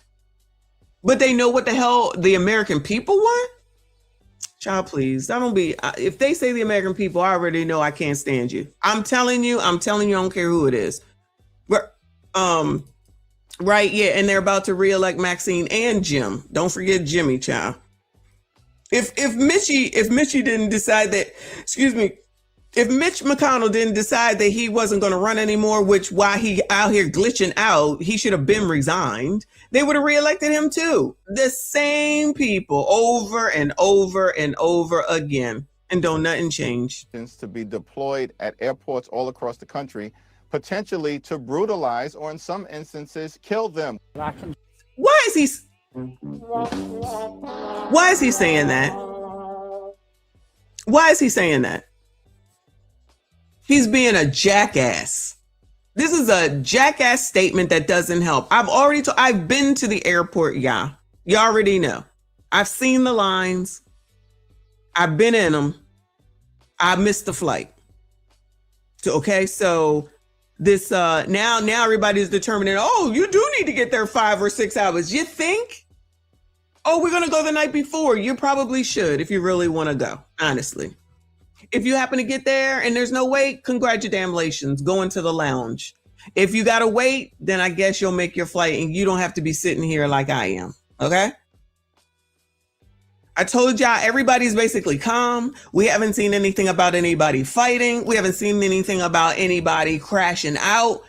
But they know what the hell the American people want? Child, please, don't be, if they say the American people, I already know I can't stand you. I'm telling you, I don't care who it is. Right, yeah, and they're about to reelect Maxine and Jim. Don't forget Jimmy, child. If Mitchie didn't decide that, if Mitch McConnell didn't decide that he wasn't going to run anymore, which while he out here glitching out, he should have been resigned, they would have reelected him too. The same people over and over and over again, and don't nothing change. To be deployed at airports all across the country, potentially to brutalize or in some instances kill them. Why is he saying that? Why is he saying that? He's being a jackass. This is a jackass statement that doesn't help. I've been to the airport, y'all. You already know. I've seen the lines. I've been in them. I missed the flight. So this now everybody's determining, oh, you do need to get there 5 or 6 hours. You think? Oh, we're gonna go the night before. You probably should if you really want to go, honestly. If you happen to get there and there's no wait, congratulations, go into the lounge. If you gotta wait, then I guess you'll make your flight and you don't have to be sitting here like I am, okay? I told y'all everybody's basically calm. We haven't seen anything about anybody fighting. We haven't seen anything about anybody crashing out.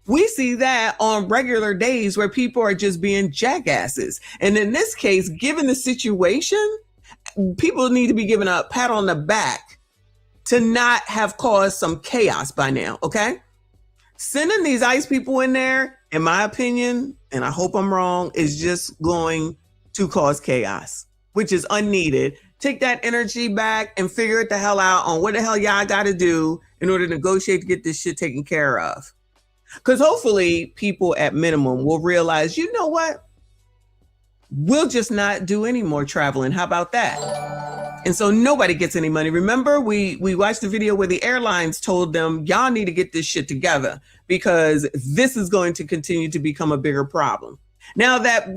We see that on regular days where people are just being jackasses. And in this case, given the situation, people need to be given a pat on the back to not have caused some chaos by now, okay? Sending these ICE people in there, in my opinion, and I hope I'm wrong, is just going to cause chaos, which is unneeded. Take that energy back and figure it the hell out on what the hell y'all got to do in order to negotiate to get this shit taken care of. Because hopefully people at minimum will realize, you know what? We'll just not do any more traveling. How about that? And so nobody gets any money. Remember, we watched the video where the airlines told them, y'all need to get this shit together because this is going to continue to become a bigger problem. Now that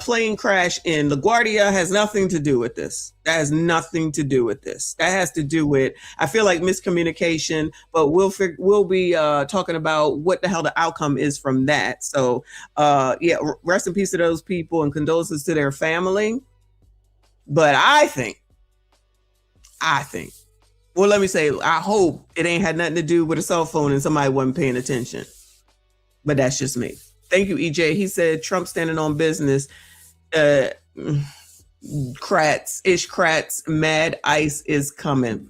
plane crash in LaGuardia has nothing to do with this. That has nothing to do with this. That has to do with, I feel like, miscommunication, but we'll be talking about what the hell the outcome is from that. So yeah, rest in peace to those people and condolences to their family. But I think, well, let me say, I hope it ain't had nothing to do with a cell phone and somebody wasn't paying attention. But that's just me. Thank you, EJ. He said Trump standing on business. Krats, mad ICE is coming.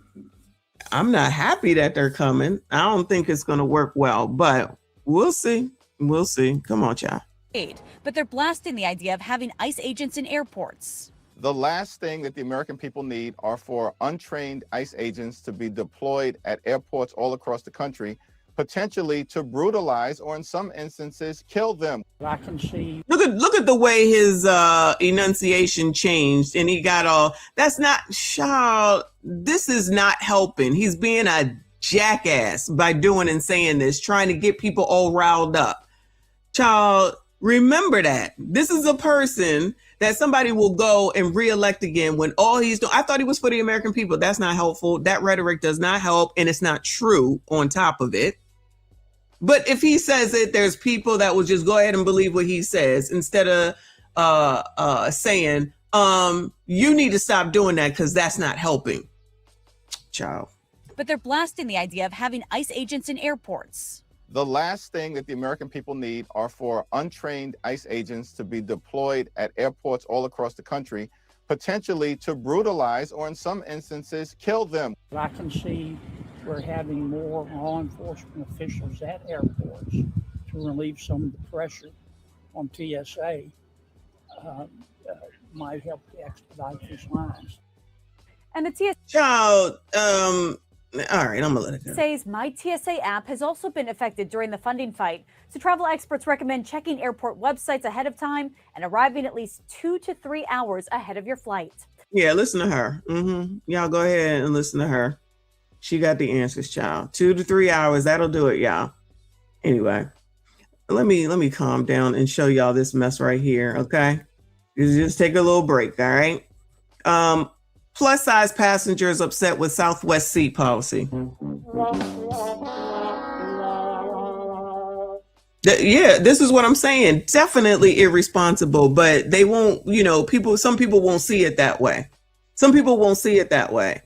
I'm not happy that they're coming. I don't think it's going to work well, but we'll see. We'll see. Come on, child. But they're blasting the idea of having ICE agents in airports. The last thing that the American people need are for untrained ICE agents to be deployed at airports all across the country, potentially to brutalize or in some instances kill them. I can see. Look at the way his enunciation changed, and he got all. That's not, child. This is not helping. He's being a jackass by doing and saying this, trying to get people all riled up. Child, remember that this is a person that somebody will go and reelect again when all he's doing. I thought he was for the American people. That's not helpful. That rhetoric does not help, and it's not true on top of it. But if he says it, there's people that will just go ahead and believe what he says instead of saying, you need to stop doing that because that's not helping. Child. But they're blasting the idea of having ICE agents in airports. The last thing that the American people need are for untrained ICE agents to be deployed at airports all across the country, potentially to brutalize or in some instances kill them. I can see we're having more law enforcement officials at airports to relieve some of the pressure on TSA. Might help to expedite these lines. And the TSA Child, all right, I'm gonna let it go. says My TSA app has also been affected during the funding fight. So travel experts recommend checking airport websites ahead of time and arriving at least 2 to 3 hours ahead of your flight. Yeah, listen to her. Y'all go ahead and listen to her. She got the answers, child. 2 to 3 hours, that'll do it, y'all. Anyway, let me calm down and show y'all this mess right here, okay? Just take a little break, all right? Plus size passengers upset with Southwest seat policy. Yeah, this is what I'm saying. Definitely irresponsible, but they won't, some people won't see it that way. Some people won't see it that way.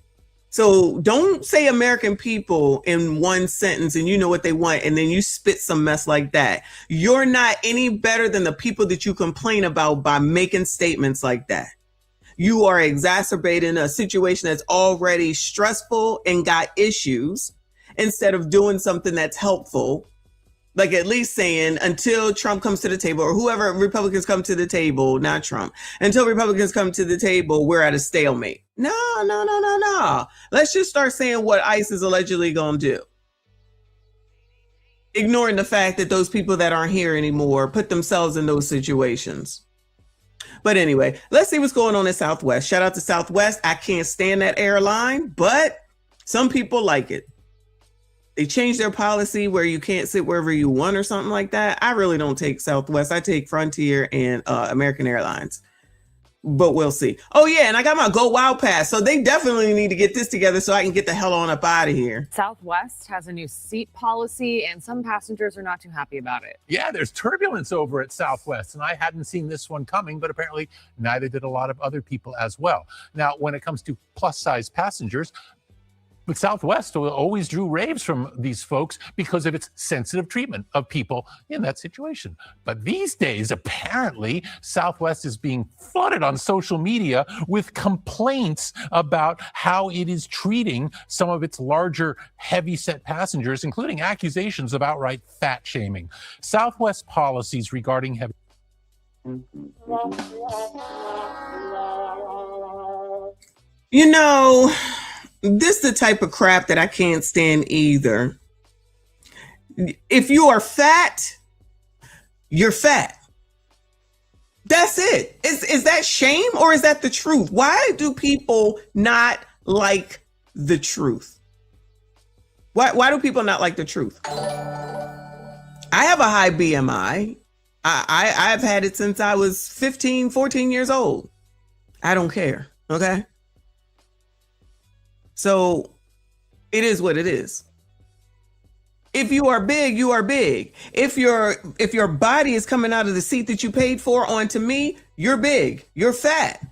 So don't say American people in one sentence and you know what they want and then you spit some mess like that. You're not any better than the people that you complain about by making statements like that. You are exacerbating a situation that's already stressful and got issues instead of doing something that's helpful. Like at least saying until Trump comes to the table or whoever Republicans come to the table, not Trump, until Republicans come to the table, we're at a stalemate. No. Let's just start saying what ICE is allegedly going to do. Ignoring the fact that those people that aren't here anymore put themselves in those situations. But anyway, let's see what's going on in Southwest. Shout out to Southwest. I can't stand that airline, but some people like it. They changed their policy where you can't sit wherever you want or something like that. I really don't take Southwest. I take Frontier and American Airlines. But we'll see. Oh, yeah, and I got my Go Wild Pass. So they definitely need to get this together so I can get the hell on up out of here. Southwest has a new seat policy, and some passengers are not too happy about it. Yeah, there's turbulence over at Southwest, and I hadn't seen this one coming, but apparently neither did a lot of other people as well. Now, when it comes to plus-size passengers, but Southwest always drew raves from these folks because of its sensitive treatment of people in that situation. But these days, apparently, Southwest is being flooded on social media with complaints about how it is treating some of its larger, heavy-set passengers, including accusations of outright fat shaming. Southwest policies regarding heavy... This is the type of crap that I can't stand either. If you are fat, you're fat. That's it. Is that shame or is that the truth? Why do people not like the truth? Why do people not like the truth? I have a high BMI. I've had it since I was 15, 14 years old. I don't care. Okay. So it is what it is. If you are big, you are big. If your body is coming out of the seat that you paid for onto me, you're big. You're fat.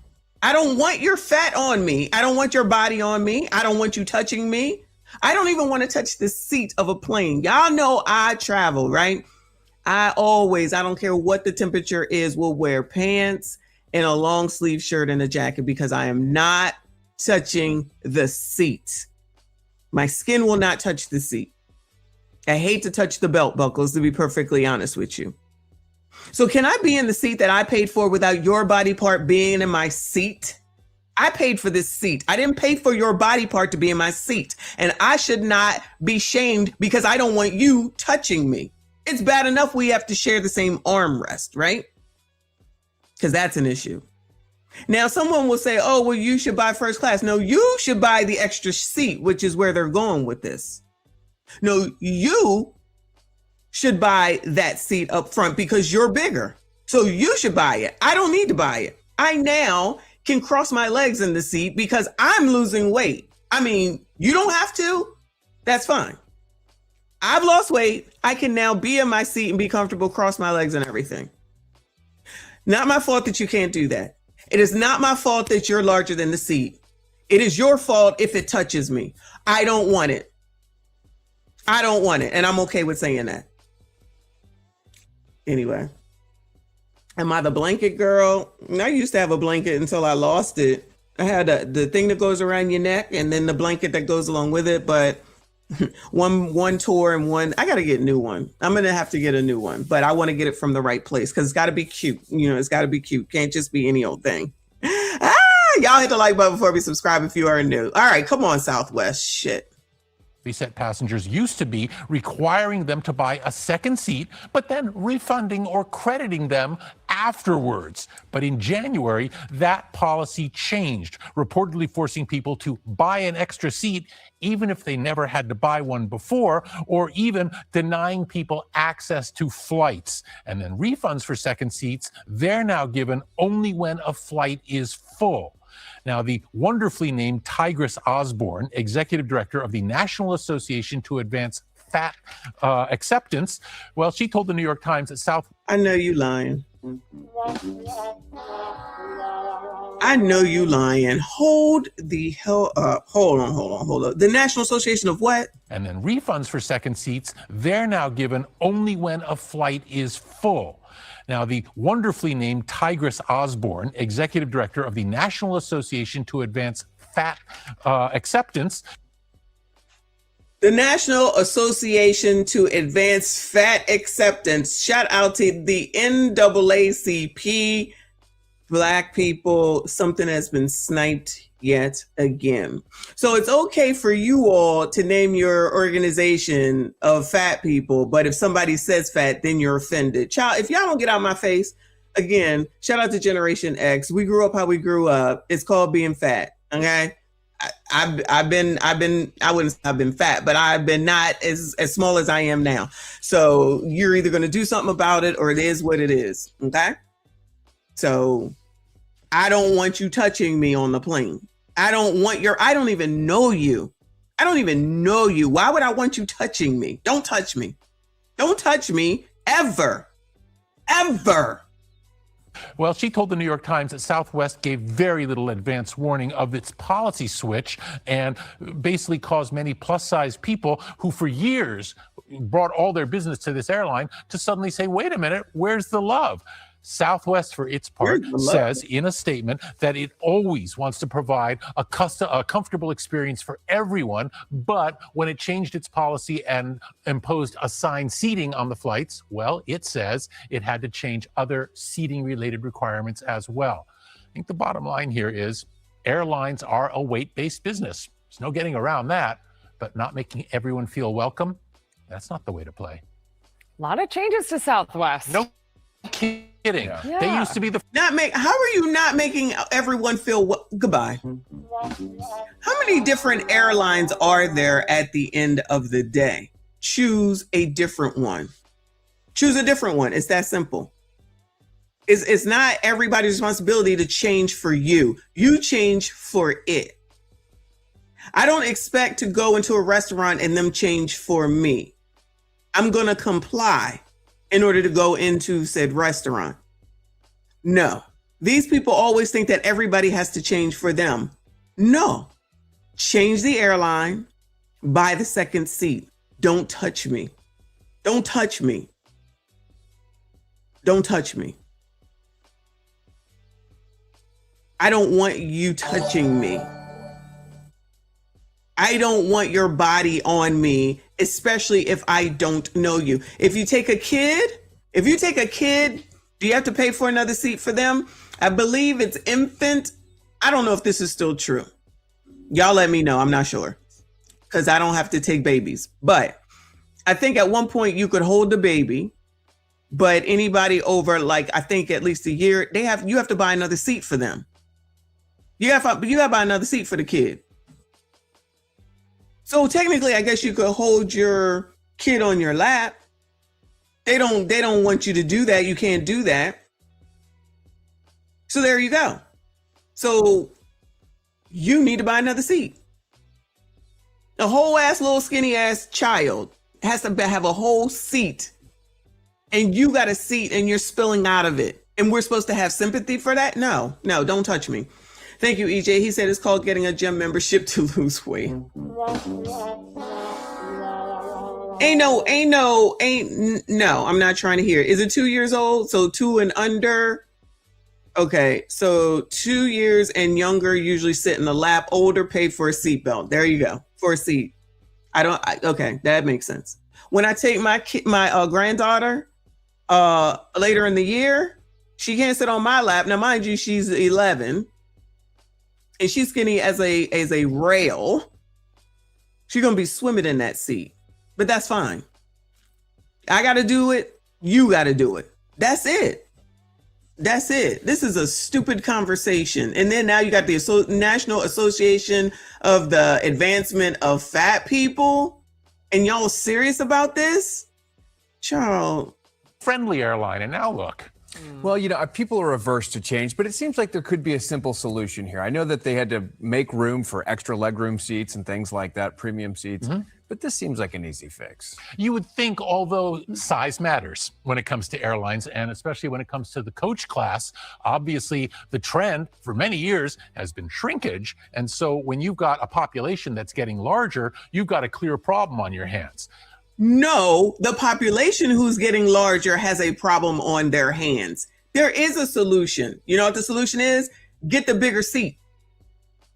I don't want your fat on me. I don't want your body on me. I don't want you touching me. I don't even want to touch the seat of a plane. Y'all know I travel, right? I don't care what the temperature is, will wear pants and a long sleeve shirt and a jacket because I am not touching the seat. My skin will not touch the seat. I hate to touch the belt buckles, to be perfectly honest with you. So can I be in the seat that I paid for without your body part being in my seat? I paid for this seat. I didn't pay for your body part to be in my seat. And I should not be shamed because I don't want you touching me. It's bad enough we have to share the same armrest, right? Because that's an issue. Now, someone will say, oh, well, you should buy first class. No, you should buy the extra seat, which is where they're going with this. No, you should buy that seat up front because you're bigger. So you should buy it. I don't need to buy it. I now can cross my legs in the seat because I'm losing weight. I mean, you don't have to. That's fine. I've lost weight. I can now be in my seat and be comfortable, cross my legs and everything. Not my fault that you can't do that. It is not my fault that you're larger than the seat. It is your fault if it touches me. I don't want it. I don't want it. And I'm okay with saying that. Anyway. Am I the blanket girl? I used to have a blanket until I lost it. I had the thing that goes around your neck and then the blanket that goes along with it. But one tore and one, I got to get a new one. I'm going to have to get a new one, but I want to get it from the right place because it's got to be cute. You know, it's got to be cute. Can't just be any old thing. Y'all hit the like button before we subscribe if you are new. All right, come on, Southwest. Shit. Set passengers used to be requiring them to buy a second seat, but then refunding or crediting them afterwards. But in January, that policy changed, reportedly forcing people to buy an extra seat even if they never had to buy one before, or even denying people access to flights. And then refunds for second seats, they're now given only when a flight is full. Now, the wonderfully named Tigress Osborne, executive director of the National Association to Advance Fat Acceptance, well, she told the New York Times that South... I know you lying. I know you lying. Hold the hell up. Hold on. The National Association of what? And then refunds for second seats, they're now given only when a flight is full. Now, the wonderfully named Tigress Osborne, executive director of the National Association to Advance Fat Acceptance. The National Association to Advance Fat Acceptance. Shout out to the NAACP. Black people, something has been sniped yet again. So it's okay for you all to name your organization of fat people, but if somebody says fat, then you're offended. Child, if y'all don't get out of my face, again, shout out to Generation X. We grew up how we grew up. It's called being fat. Okay. I've been fat, but I've been not as small as I am now. So you're either going to do something about it or it is what it is. Okay. So I don't want you touching me on the plane. I don't even know you. I don't even know you. Why would I want you touching me? Don't touch me. Don't touch me ever. Ever. Well, she told the New York Times that Southwest gave very little advance warning of its policy switch and basically caused many plus-size people who for years brought all their business to this airline to suddenly say, wait a minute, where's the love? Southwest, for its part, says in a statement that it always wants to provide a comfortable experience for everyone, but when it changed its policy and imposed assigned seating on the flights, well, it says it had to change other seating-related requirements as well. I think the bottom line here is airlines are a weight-based business. There's no getting around that, but not making everyone feel welcome, that's not the way to play. A lot of changes to Southwest. No kidding. Yeah. They used to be the how are you not making everyone feel goodbye? How many different airlines are there at the end of the day? Choose a different one. Choose a different one. It's that simple. It's not everybody's responsibility to change for you. You change for it. I don't expect to go into a restaurant and them change for me. I'm going to comply in order to go into said restaurant. No, these people always think that everybody has to change for them. No, change the airline, buy the second seat. Don't touch me. Don't touch me. Don't touch me. I don't want you touching me. I don't want your body on me, especially if I don't know you. If you take a kid, do you have to pay for another seat for them? I believe it's infant I don't know if this is still true. Y'all let me know. I'm not sure because I don't have to take babies. But I think at one point you could hold the baby, but anybody over like I think at least a year, you have to buy another seat for them. You have to buy another seat for the kid. So technically, I guess you could hold your kid on your lap. They don't want you to do that. You can't do that. So there you go. So you need to buy another seat. A whole ass little skinny ass child has to have a whole seat, and you got a seat and you're spilling out of it. And we're supposed to have sympathy for that? No, don't touch me. Thank you, EJ. He said it's called getting a gym membership to lose weight. No, I'm not trying to hear. Is it 2 years old? So 2 and under. Okay, so 2 years and younger usually sit in the lap. Older pay for a seatbelt. There you go, for a seat. Okay, that makes sense. When I take my granddaughter later in the year, she can't sit on my lap. Now, mind you, she's 11. And she's skinny as a rail. She's gonna be swimming in that seat, but that's fine. I gotta do it. You gotta do it. That's it. That's it. This is a stupid conversation. And then now you got the National Association of the Advancement of Fat People, and y'all serious about this? Child. Friendly airline, and now look. Well, people are averse to change, but it seems like there could be a simple solution here. I know that they had to make room for extra legroom seats and things like that, premium seats, but this seems like an easy fix. You would think, although size matters when it comes to airlines, and especially when it comes to the coach class, obviously the trend for many years has been shrinkage. And so when you've got a population that's getting larger, you've got a clear problem on your hands. No, the population who's getting larger has a problem on their hands. There is a solution. You know what the solution is? Get the bigger seat.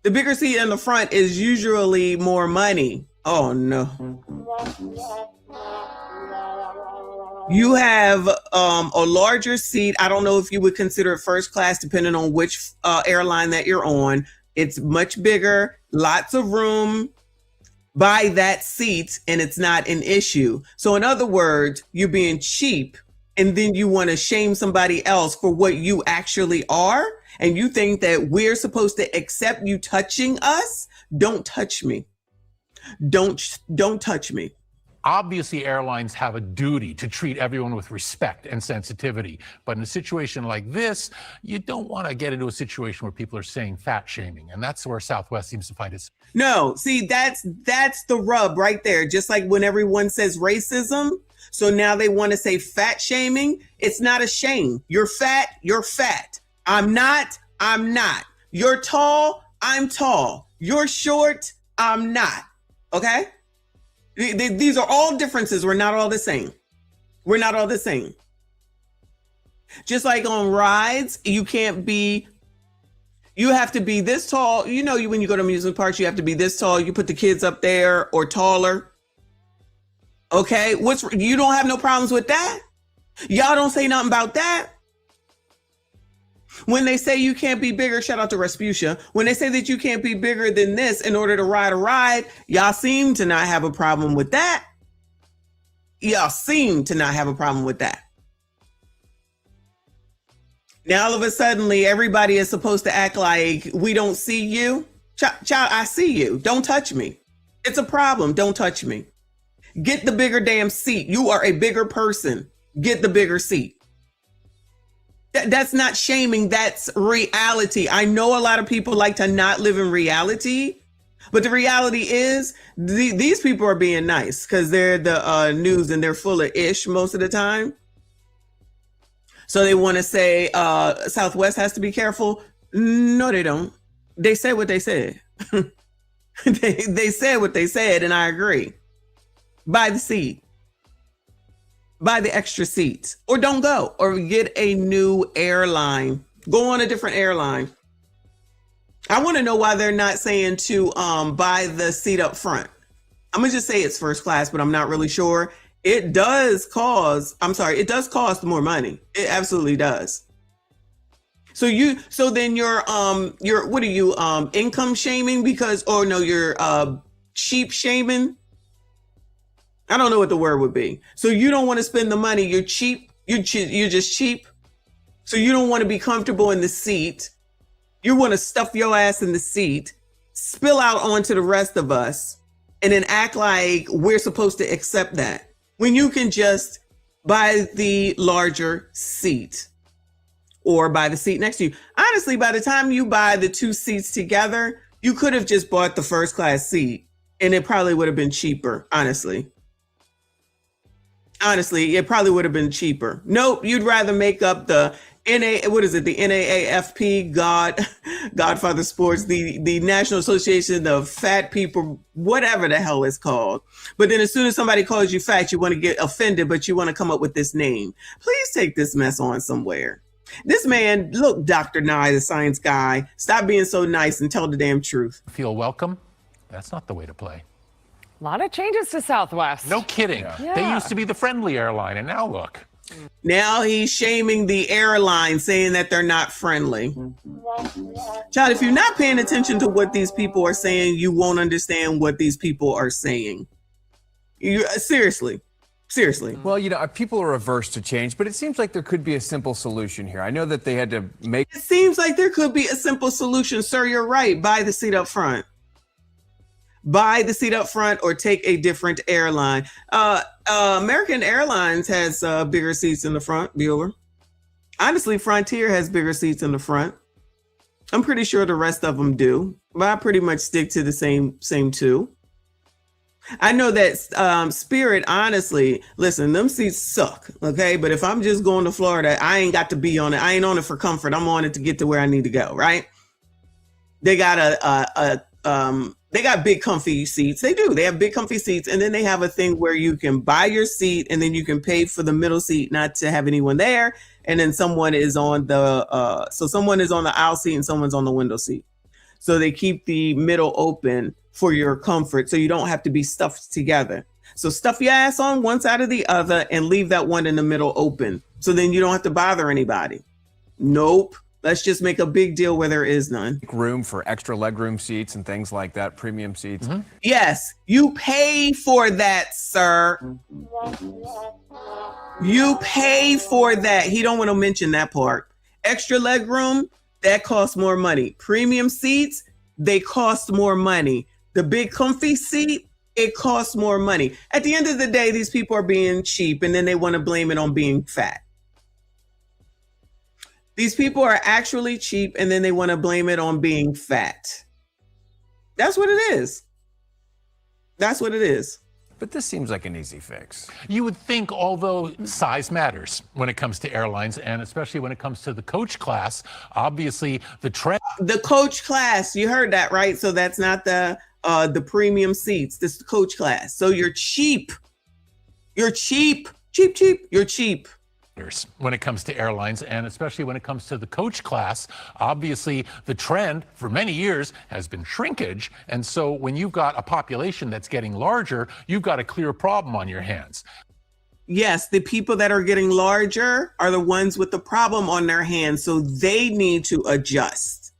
The bigger seat in the front is usually more money. Oh, no. You have a larger seat. I don't know if you would consider it first class, depending on which airline that you're on. It's much bigger, lots of room. Buy that seat and it's not an issue. So in other words, you're being cheap and then you want to shame somebody else for what you actually are. And you think that we're supposed to accept you touching us? Don't touch me. Don't touch me. Obviously, airlines have a duty to treat everyone with respect and sensitivity. But in a situation like this, you don't want to get into a situation where people are saying fat shaming. And that's where Southwest seems to find its. No, see, that's the rub right there. Just like when everyone says racism. So now they want to say fat shaming. It's not a shame. You're fat. You're fat. I'm not. You're tall. I'm tall. You're short. I'm not. Okay? These are all differences. We're not all the same. We're not all the same. Just like on rides, you have to be this tall. You know, when you go to amusement parks, you have to be this tall. You put the kids up there or taller. Okay. You don't have no problems with that. Y'all don't say nothing about that. When they say you can't be bigger, shout out to Respucia. When they say that you can't be bigger than this in order to ride a ride, y'all seem to not have a problem with that. Y'all seem to not have a problem with that. Now, all of a sudden, everybody is supposed to act like we don't see you. Child, I see you. Don't touch me. It's a problem. Don't touch me. Get the bigger damn seat. You are a bigger person. Get the bigger seat. That's not shaming. That's reality. I know a lot of people like to not live in reality, but the reality is these people are being nice because they're the news and they're full of ish most of the time. So they want to say Southwest has to be careful. No, they don't. They said what they said. they said what they said, and I agree. Buy the seat. Buy the extra seats, or don't go, or get a new airline. Go on a different airline. I want to know why they're not saying to buy the seat up front. I'm gonna just say it's first class, but I'm not really sure. It does cost more money. It absolutely does. So then you're what are you income shaming because, or no, you're cheap shaming. I don't know what the word would be. So you don't want to spend the money. You're cheap. You're just cheap. So you don't want to be comfortable in the seat. You want to stuff your ass in the seat, spill out onto the rest of us, and then act like we're supposed to accept that when you can just buy the larger seat or buy the seat next to you. Honestly, by the time you buy the two seats together, you could have just bought the first class seat and it probably would have been cheaper. Honestly, it probably would have been cheaper. Nope. You'd rather make up the the NAAFP, Godfather Sports, the National Association of Fat People, whatever the hell it's called. But then as soon as somebody calls you fat, you want to get offended, but you want to come up with this name. Please take this mess on somewhere. This man, look, Dr. Nye, the science guy, stop being so nice and tell the damn truth. Feel welcome? That's not the way to play. A lot of changes to Southwest. No kidding. Yeah. They used to be the friendly airline, and now look. Now he's shaming the airline, saying that they're not friendly. Child, if you're not paying attention to what these people are saying, you won't understand what these people are saying. Seriously. Well, people are averse to change, but it seems like there could be a simple solution here. I know that they had to make... It seems like there could be a simple solution. Sir, you're right. Buy the seat up front. Buy the seat up front or take a different airline. American Airlines has bigger seats in the front, Bueller. Honestly, Frontier has bigger seats in the front. I'm pretty sure the rest of them do, but I pretty much stick to the same two. I know that Spirit, honestly, listen, them seats suck, okay? But if I'm just going to Florida, I ain't got to be on it. I ain't on it for comfort. I'm on it to get to where I need to go, right? They got they got big comfy seats. They do. They have big comfy seats. And then they have a thing where you can buy your seat and then you can pay for the middle seat not to have anyone there. And then someone is on the someone is on the aisle seat and someone's on the window seat. So they keep the middle open for your comfort so you don't have to be stuffed together. So stuff your ass on one side or the other and leave that one in the middle open. So then you don't have to bother anybody. Nope. Let's just make a big deal where there is none. Room for extra legroom seats and things like that, premium seats. Mm-hmm. Yes, you pay for that, sir. You pay for that. He don't want to mention that part. Extra legroom, that costs more money. Premium seats, they cost more money. The big comfy seat, it costs more money. At the end of the day, these people are being cheap and then they want to blame it on being fat. These people are actually cheap and then they want to blame it on being fat. That's what it is. That's what it is. But this seems like an easy fix. You would think, although size matters when it comes to airlines, and especially when it comes to the coach class, obviously the trend. The coach class, you heard that, right? So that's not the premium seats. This is the coach class. So you're cheap. You're cheap. You're cheap. When it comes to airlines, and especially when it comes to the coach class, obviously the trend for many years has been shrinkage. And so when you've got a population that's getting larger, you've got a clear problem on your hands. Yes, the people that are getting larger are the ones with the problem on their hands. So they need to adjust.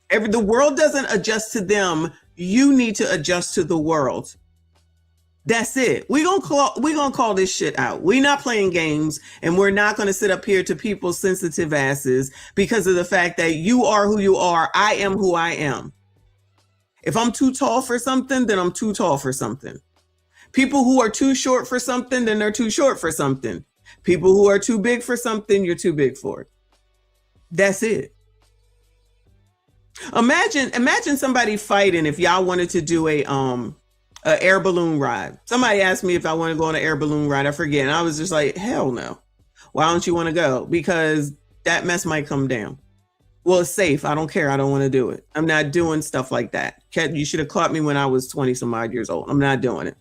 The world doesn't adjust to them. You need to adjust to the world. That's it. We're gonna call this shit out. We're not playing games, and we're not gonna sit up here to people's sensitive asses because of the fact that you are who you are. I am who I am. If I'm too tall for something, then I'm too tall for something. People who are too short for something, then they're too short for something. People who are too big for something, you're too big for it. That's it. Imagine somebody fighting if y'all wanted to do a air balloon ride. Somebody asked me if I want to go on an air balloon ride. I forget. And I was just like, hell no. Why don't you want to go? Because that mess might come down. Well, it's safe. I don't care. I don't want to do it. I'm not doing stuff like that. You should have caught me when I was 20 some odd years old. I'm not doing it.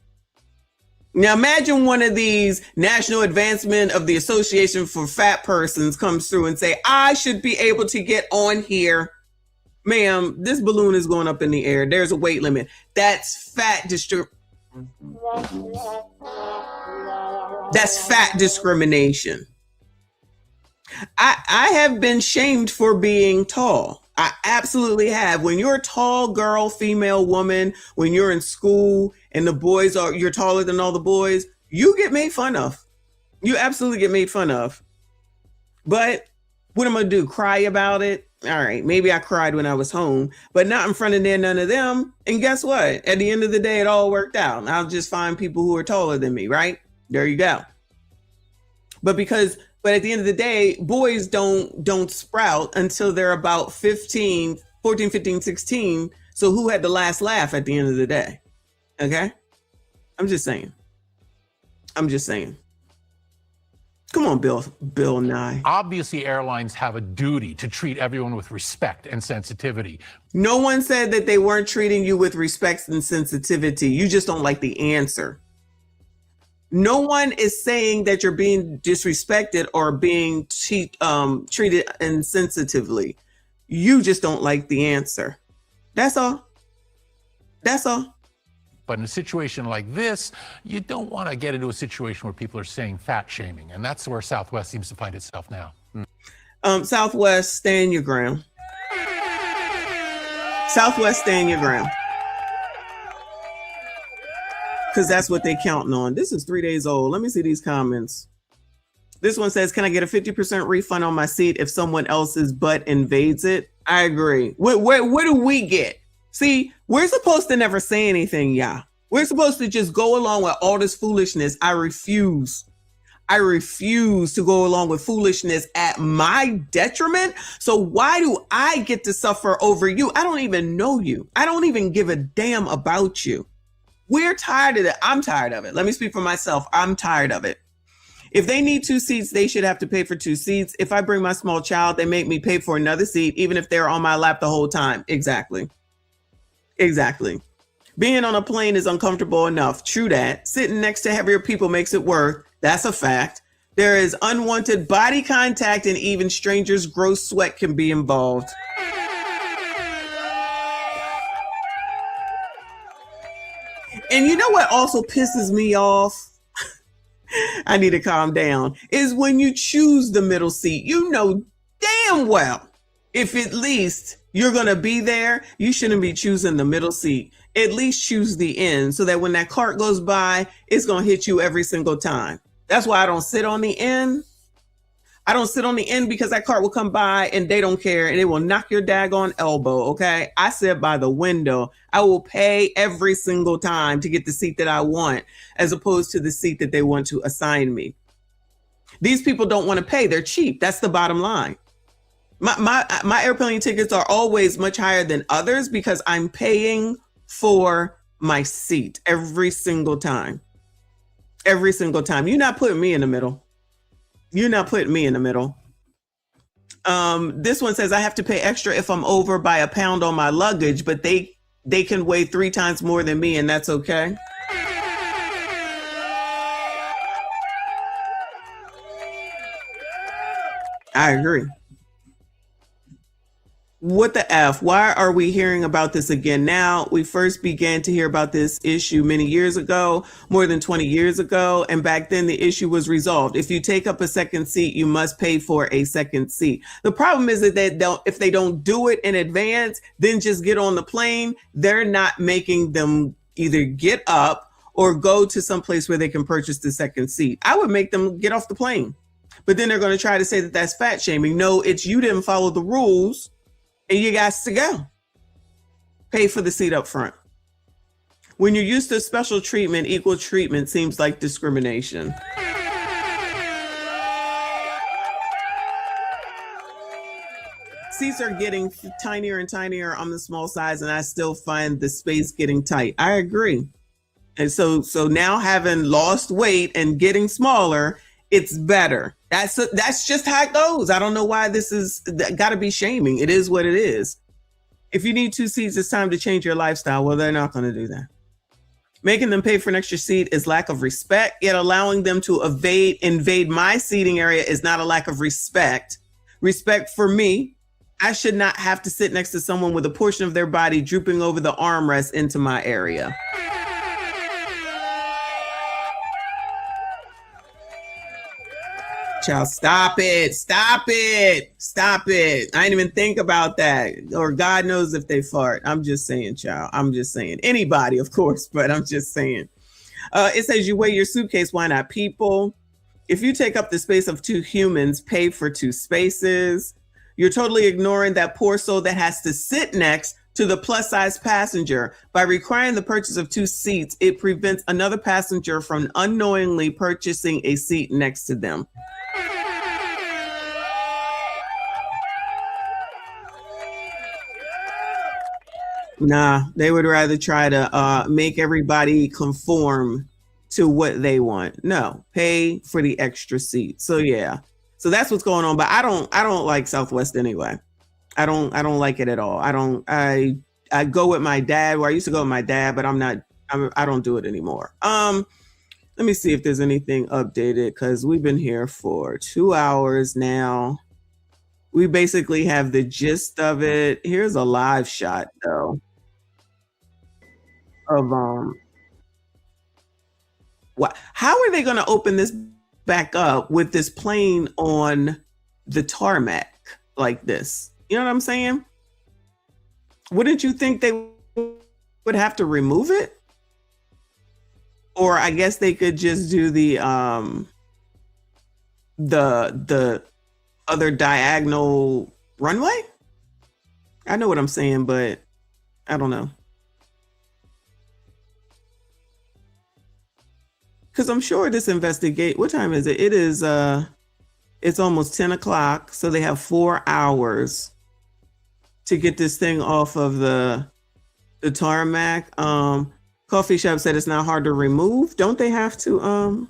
Now imagine one of these National Advancement of the Association for Fat Persons comes through and say, I should be able to get on here. Ma'am, this balloon is going up in the air. There's a weight limit. That's fat discrimination. I have been shamed for being tall. I absolutely have. When you're a tall girl, female woman, when you're in school and you're taller than all the boys, you get made fun of. You absolutely get made fun of. But what am I gonna do? Cry about it? All right, maybe I cried when I was home, but not in front of none of them. And guess what? At the end of the day, it all worked out. I'll just find people who are taller than me, right? There you go. But at the end of the day, boys don't sprout until they're about 14, 15, 16. So who had the last laugh at the end of the day? Okay? I'm just saying. Come on, Bill Nye. Obviously, airlines have a duty to treat everyone with respect and sensitivity. No one said that they weren't treating you with respect and sensitivity. You just don't like the answer. No one is saying that you're being disrespected or being treated insensitively. You just don't like the answer. That's all. That's all. But in a situation like this, you don't want to get into a situation where people are saying fat shaming. And that's where Southwest seems to find itself now. Southwest, stand your ground. Southwest, stand your ground. Because that's what they're counting on. This is 3 days old. Let me see these comments. This one says, can I get a 50% refund on my seat if someone else's butt invades it? I agree. What do we get? See, we're supposed to never say anything, y'all. We're supposed to just go along with all this foolishness. I refuse to go along with foolishness at my detriment. So why do I get to suffer over you? I don't even know you. I don't even give a damn about you. We're tired of it. I'm tired of it. Let me speak for myself. I'm tired of it. If they need 2 seats, they should have to pay for 2 seats. If I bring my small child, they make me pay for another seat, even if they're on my lap the whole time. Exactly. Being on a plane is uncomfortable enough. True that. Sitting next to heavier people makes it worse. That's a fact. There is unwanted body contact, and even strangers' gross sweat can be involved. And you know what also pisses me off? I need to calm down. Is when you choose the middle seat, you know damn well if at least you're going to be there, you shouldn't be choosing the middle seat. At least choose the end so that when that cart goes by, it's going to hit you every single time. That's why I don't sit on the end. I don't sit on the end because that cart will come by and they don't care and it will knock your daggone elbow, okay? I sit by the window. I will pay every single time to get the seat that I want as opposed to the seat that they want to assign me. These people don't want to pay. They're cheap. That's the bottom line. My airplane tickets are always much higher than others because I'm paying for my seat every single time. Every single time. You're not putting me in the middle. You're not putting me in the middle. This one says I have to pay extra if I'm over by a pound on my luggage, but they can weigh 3 times more than me, and that's okay. I agree. What the F? Why are we hearing about this again now? We first began to hear about this issue many years ago, more than 20 years ago. And back then the issue was resolved. If you take up a second seat, you must pay for a second seat. The problem is that if they don't do it in advance, then just get on the plane. They're not making them either get up or go to some place where they can purchase the second seat. I would make them get off the plane, but then they're going to try to say that that's fat shaming. No, it's you didn't follow the rules. And you guys to go. Pay for the seat up front. When you're used to special treatment, equal treatment seems like discrimination. Seats are getting tinier and tinier on the small size, and I still find the space getting tight. I agree. And so now having lost weight and getting smaller, it's better. That's just how it goes. I don't know why this is got to be shaming. It is what it is. If you need 2 seats, it's time to change your lifestyle. Well, they're not going to do that. Making them pay for an extra seat is lack of respect. Yet allowing them to invade my seating area is not a lack of respect. Respect for me. I should not have to sit next to someone with a portion of their body drooping over the armrest into my area. Child, stop it. Stop it. Stop it. I didn't even think about that. Or God knows if they fart. I'm just saying, child. I'm just saying. Anybody, of course, but I'm just saying. It says you weigh your suitcase. Why not people? If you take up the space of two humans, pay for two spaces. You're totally ignoring that poor soul that has to sit next to the plus size passenger. By requiring the purchase of two seats, it prevents another passenger from unknowingly purchasing a seat next to them. Nah, they would rather try to make everybody conform to what they want. No, pay for the extra seat. So yeah, so that's what's going on. But I don't like Southwest anyway. I don't like it at all. I go with my dad. Well, I used to go with my dad, but I don't do it anymore. Let me see if there's anything updated because we've been here for 2 hours now. We basically have the gist of it. Here's a live shot though of what? How are they going to open this back up with this plane on the tarmac like this? You know what I'm saying? Wouldn't you think they would have to remove it? Or I guess they could just do the other diagonal runway? I know what I'm saying, but I don't know. Because I'm sure this what time is it? It is it's almost 10 o'clock. So they have 4 hours to get this thing off of the tarmac. Coffee shop said it's not hard to remove. Don't they have to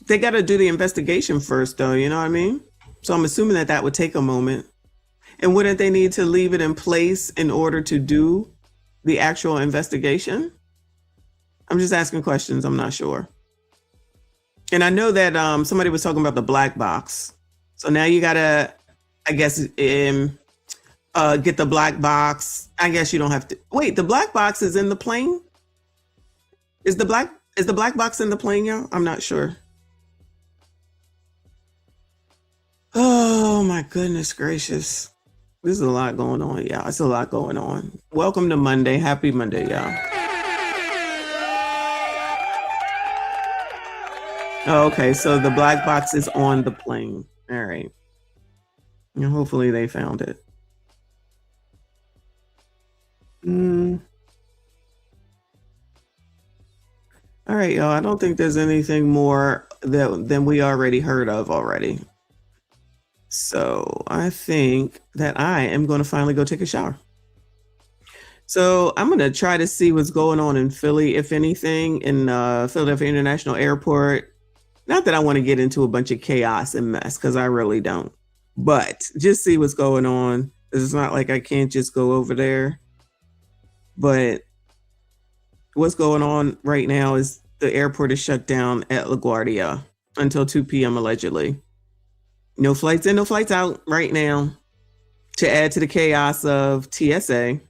they got to do the investigation first though, you know what I mean? So I'm assuming that would take a moment. And wouldn't they need to leave it in place in order to do the actual investigation? I'm just asking questions. I'm not sure. And I know that somebody was talking about the black box. So now you gotta, I guess, get the black box. I guess you don't have to wait. The black box is in the plane. Is the black box in the plane, y'all? I'm not sure. Oh my goodness gracious. There's a lot going on, y'all. It's a lot going on. Welcome to Monday. Happy Monday, y'all. Okay, so the black box is on the plane. All right. And hopefully they found it. All right, y'all. I don't think there's anything more than we already heard of already. So I think that I am going to finally go take a shower. So I'm going to try to see what's going on in Philly, if anything, in Philadelphia International Airport. Not that I want to get into a bunch of chaos and mess, because I really don't. But just see what's going on. It's not like I can't just go over there. But what's going on right now is the airport is shut down at LaGuardia until 2 p.m. allegedly. No flights in, no flights out right now. To add to the chaos of TSA.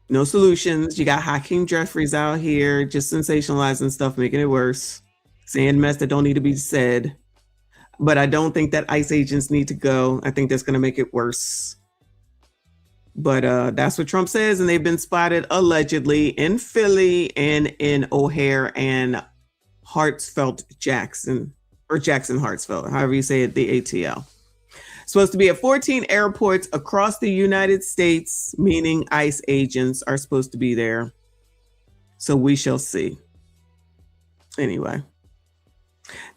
No solutions. You got Hakeem Jeffries out here just sensationalizing stuff, making it worse. Saying mess that don't need to be said. But I don't think that ICE agents need to go. I think that's going to make it worse. But that's what Trump says. And they've been spotted allegedly in Philly and in O'Hare and Hartsfield Jackson, or Jackson Hartsfield, however you say it, the ATL. Supposed to be at 14 airports across the United States, meaning ICE agents are supposed to be there. So we shall see. Anyway.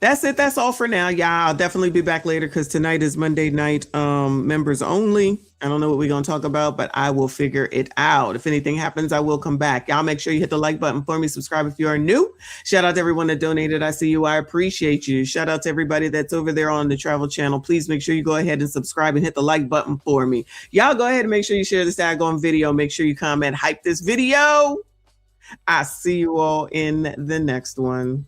That's it. That's all for now. Yeah, I'll definitely be back later because tonight is Monday night members only. I don't know what we're going to talk about, but I will figure it out. If anything happens, I will come back. Y'all make sure you hit the like button for me. Subscribe if you are new. Shout out to everyone that donated. I see you. I appreciate you. Shout out to everybody that's over there on the Travel Channel. Please make sure you go ahead and subscribe and hit the like button for me. Y'all go ahead and make sure you share this daggone video. Make sure you comment, hype this video. I see you all in the next one.